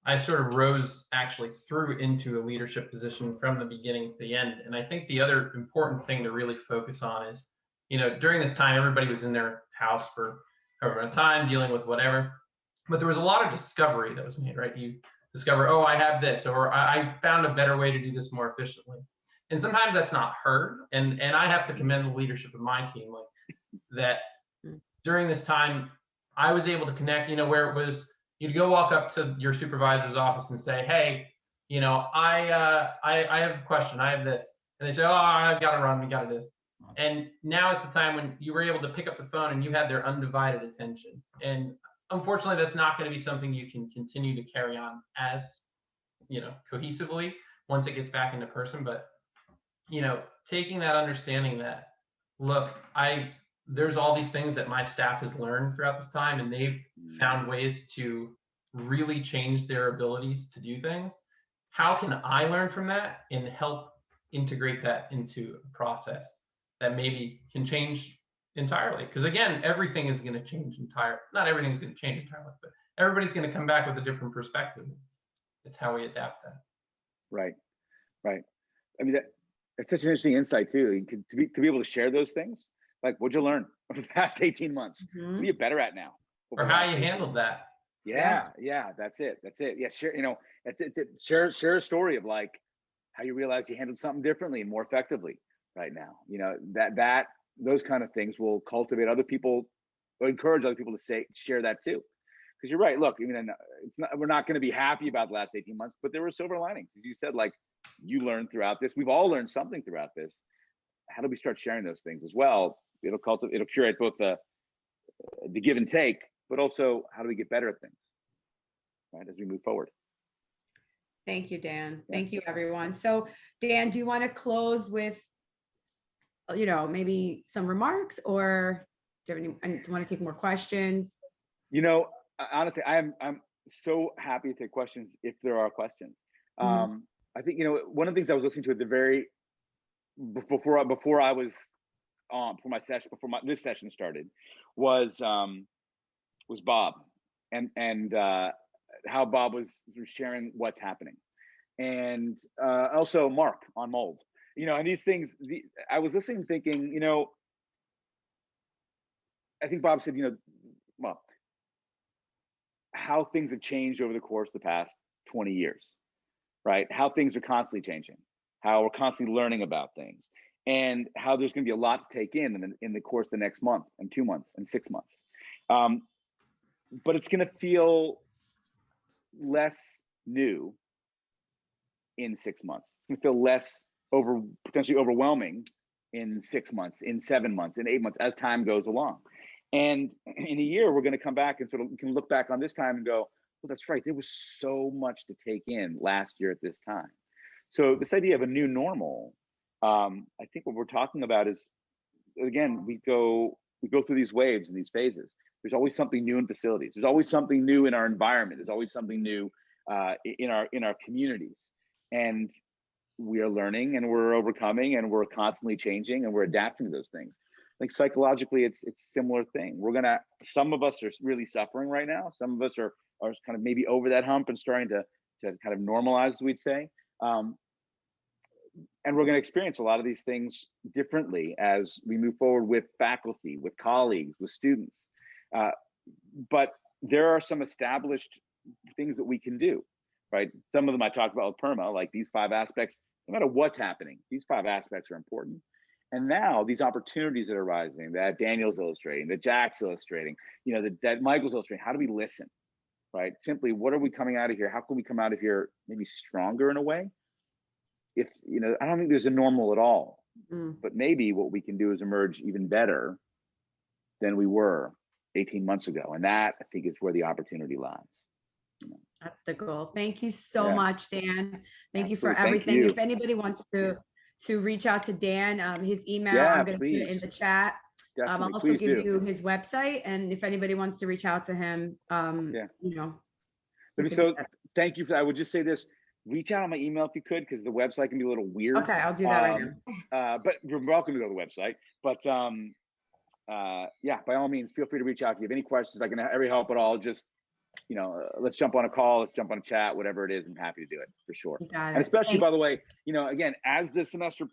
I sort of rose actually through into a leadership position from the beginning to the end. And I think the other important thing to really focus on is, you know, during this time, everybody was in their house for however amount of time dealing with whatever, but there was a lot of discovery that was made, right? You discover, oh, I have this, or I found a better way to do this more efficiently. And sometimes that's not heard. And I have to commend the leadership of my team, like that during this time, I was able to connect, you know, where it was, you'd go walk up to your supervisor's office and say, hey, you know, I have a question, I have this. And they say, oh, I've got to run, we got to do this. And now it's the time when you were able to pick up the phone and you had their undivided attention. And unfortunately, that's not going to be something you can continue to carry on as, you know, cohesively once it gets back into person. But, you know, taking that understanding that, look, there's all these things that my staff has learned throughout this time, and they've found ways to really change their abilities to do things. How can I learn from that and help integrate that into a process that maybe can change entirely? Because again, everything is going to change entirely. Not everything's going to change entirely, but everybody's going to come back with a different perspective. It's how we adapt that. Right, right. I mean, that's such an interesting insight too. To be able to share those things. Like, what'd you learn over the past 18 months? What are you better at now? Or how you handled that. Yeah, that's it. Yeah, share, you know, share a story of like how you realize you handled something differently and more effectively right now. You know, that those kind of things will cultivate other people, or encourage other people to share that too. Because you're right. Look, I mean, we're not going to be happy about the last 18 months, but there were silver linings. As you said, like you learned throughout this. We've all learned something throughout this. How do we start sharing those things as well? It'll curate both the give and take, but also how do we get better at things, right, as we move forward. Thank you, Dan. Thank you, everyone. So Dan, do you want to close with, you know, maybe some remarks, or do you want to take more questions? You know, honestly, I'm so happy to take questions if there are questions. I think, you know, one of the things I was listening to at the very, before I was this session started was Bob and how Bob was sharing what's happening, and also Mark on mold, you know, and these things. I was listening, thinking, you know, I think Bob said, you know, well, how things have changed over the course of the past 20 years, right? How things are constantly changing, how we're constantly learning about things, and how there's going to be a lot to take in the course of the next month and 2 months and 6 months. But it's going to feel less new in 6 months. It's going to feel less potentially overwhelming in 6 months, in 7 months, in 8 months, as time goes along. And in a year, we're going to come back and sort of, we can look back on this time and go, well, that's right. There was so much to take in last year at this time. So this idea of a new normal, I think what we're talking about is, again, we go through these waves and these phases. There's always something new in facilities. There's always something new in our environment. There's always something new in our communities. And we are learning and we're overcoming and we're constantly changing and we're adapting to those things. Like psychologically, it's a similar thing. Some of us are really suffering right now. Some of us are kind of maybe over that hump and starting to kind of normalize, we'd say. And we're going to experience a lot of these things differently as we move forward with faculty, with colleagues, with students. But there are some established things that we can do. right? Some of them I talked about with PERMA, like these 5 aspects, no matter what's happening, these 5 aspects are important. And now these opportunities that are rising, that Daniel's illustrating, that Jack's illustrating, you know, that Michael's illustrating, how do we listen, right? Simply, what are we coming out of here? How can we come out of here maybe stronger in a way? If, you know, I don't think there's a normal at all, but maybe what we can do is emerge even better than we were 18 months ago. And that, I think, is where the opportunity lies. That's the goal. Thank you so Yeah. much, Dan. Thank you for Absolutely. Thank everything. you. If anybody wants to reach out to Dan, his email, Yeah, I'm going to put it in please. the chat. Definitely, I'll also please give do. you his website, and if anybody wants to reach out to him, Yeah. you know. Let me, so thank you for that. I would just say this, reach out on my email if you could, because the website can be a little weird. Okay, I'll do that right now. But you're welcome to go to the website. But yeah, by all means, feel free to reach out if you have any questions. If I can ever help at all, just, you know, let's jump on a call, let's jump on a chat, whatever it is. I'm happy to do it for sure. And especially, by the way, you know, again, as the semester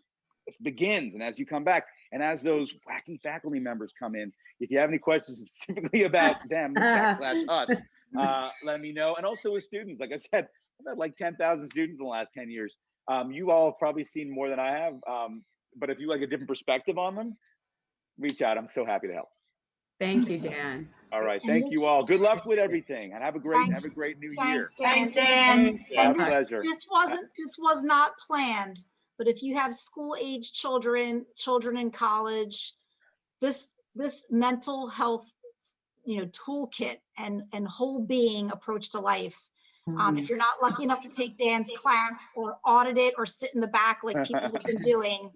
begins and as you come back and as those wacky faculty members come in, if you have any questions specifically about them / us, let me know. And also with students, like I said, I've had like 10,000 students in the last 10 years. You all have probably seen more than I have. But if you like a different perspective on them, reach out. I'm so happy to help. Thank you, Dan. All right. Thank you all. Good luck with everything and have a great new year. Thanks, Dan. My pleasure. This was not planned, but if you have school-age children in college, this mental health, you know, toolkit and whole being approach to life. If you're not lucky enough to take Dan's class or audit it or sit in the back like people have been doing,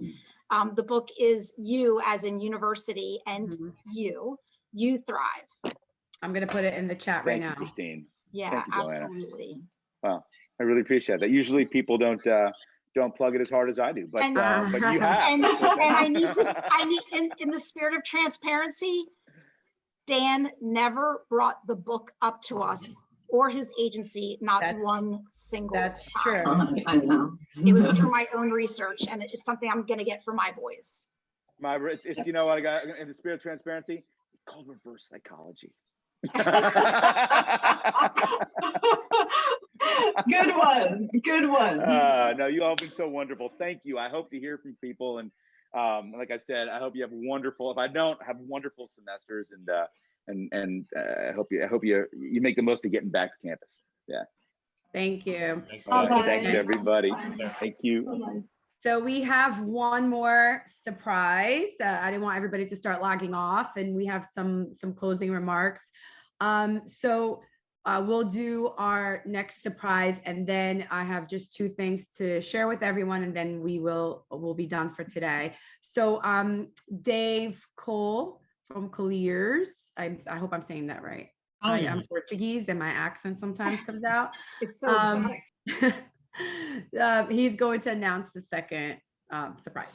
the book is You, as in university, and You Thrive. I'm going to put it in the chat right now. Thank you, Christine. Yeah, Thank you, Joanna. absolutely. Wow, I really appreciate that. Usually people don't plug it as hard as I do, but you have. And I need in the spirit of transparency, Dan never brought the book up to us or his agency, not one single time. True. I know. It was through my own research, and it's something I'm going to get for my boys. It's you know what I got in the spirit of transparency, it's called reverse psychology. Good one. Good one. No, you all have been so wonderful. Thank you. I hope to hear from people, and like I said, I hope you have wonderful. If I don't, have wonderful semesters, and I hope you make the most of getting back to campus. Yeah. Thank you. All right. Thanks everybody. Thank you. So we have one more surprise. I didn't want everybody to start logging off, and we have some closing remarks. So we'll do our next surprise, and then I have just 2 things to share with everyone, and then we'll be done for today. So Dave Cole from Colliers, I hope I'm saying that right. I'm Portuguese, and my accent sometimes comes out. It's so exotic. He's going to announce the second surprise.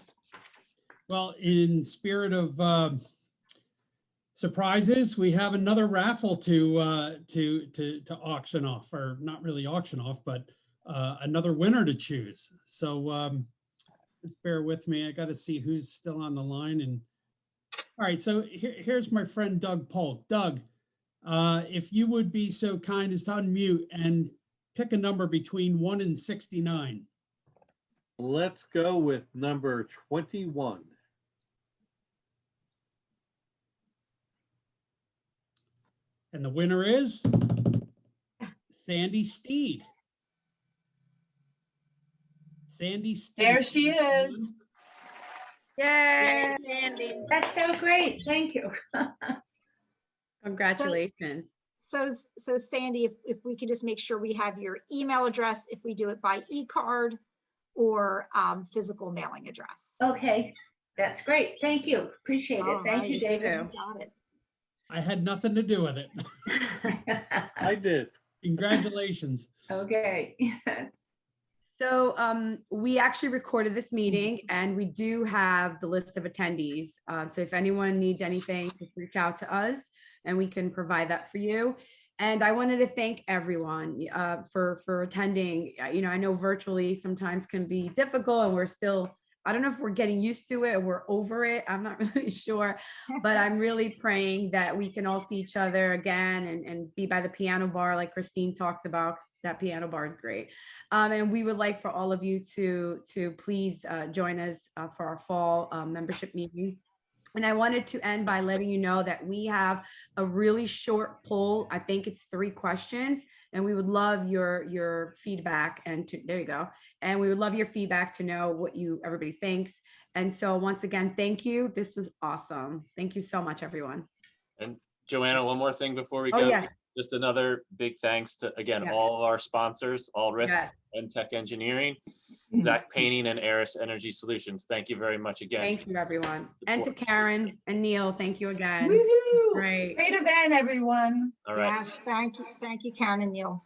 Well, in spirit of surprises, we have another raffle to auction off, or not really auction off, but another winner to choose. So just bear with me. I got to see who's still on the line. And all right, so here's my friend Doug Polk. Doug, if you would be so kind as to unmute and pick a number between 1 and 69. Let's go with number 21. And the winner is Sandy Steed. Sandy Steed. There she is. Yay! Sandy. That's so great. Thank you. Congratulations. So Sandy, if we could just make sure we have your email address, if we do it by e-card or physical mailing address. Okay, that's great. Thank you. Appreciate it. Thank you, David. Got it. I had nothing to do with it. I did. Congratulations. Okay. So we actually recorded this meeting, and we do have the list of attendees. So if anyone needs anything, just reach out to us and we can provide that for you. And I wanted to thank everyone for attending. You know, I know virtually sometimes can be difficult, and we're still I don't know if we're getting used to it or we're over it. I'm not really sure, but I'm really praying that we can all see each other again and be by the piano bar like Christine talks about. That piano bar is great. And we would like for all of you to please join us for our fall membership meeting. And I wanted to end by letting you know that we have a really short poll. I think it's 3 questions, and we would love your feedback. And there you go. And we would love your feedback to know what everybody thinks. And so once again, thank you. This was awesome. Thank you so much, everyone. And Joanna, one more thing before we Oh, go. yeah. Just another big thanks to, again, Yeah. all of our sponsors, All Risk, Yeah. NTech Engineering, Zach Painting, and Eris Energy Solutions. Thank you very much again. Thank you, everyone. And to Karen and Neil, thank you again. Woohoo! Great. Great event, everyone. All right. Yes, thank you, Karen and Neil.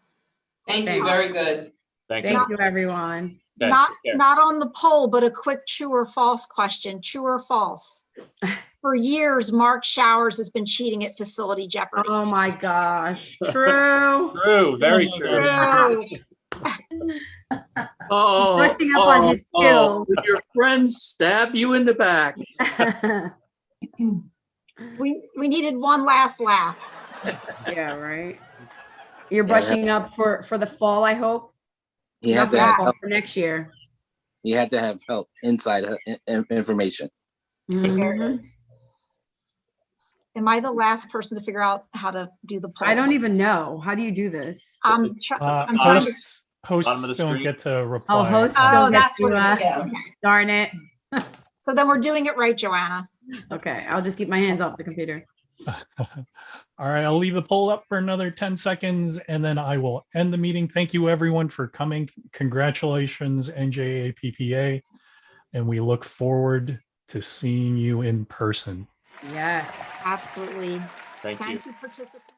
Thank you, very good. Thanks. Thank you, everyone. Okay, Not take care. not on the poll, but a quick true or false question. True or false? For years, Mark Showers has been cheating at Facility Jeopardy. Oh my gosh. True. True, very true. True. Oh, Brushing up on his skills. did your friends stab you in the back? We needed one last laugh. Yeah, right. You're brushing up for the fall, I hope. He had Not for to the have fall, help. for next year. He had to have help inside information. Mhm. Am I the last person to figure out how to do the poll? I don't even know. How do you do this? I'm trying to. Bottom of the Hosts don't screen. get to reply. Oh, hosts Oh, don't get that's to, what it is. darn it. So then we're doing it right, Joanna. Okay, I'll just keep my hands off the computer. All right, I'll leave the poll up for another 10 seconds and then I will end the meeting. Thank you everyone for coming. Congratulations, NJAPPA. And we look forward to seeing you in person. Yes. Absolutely. Thank you. Thank you, participants.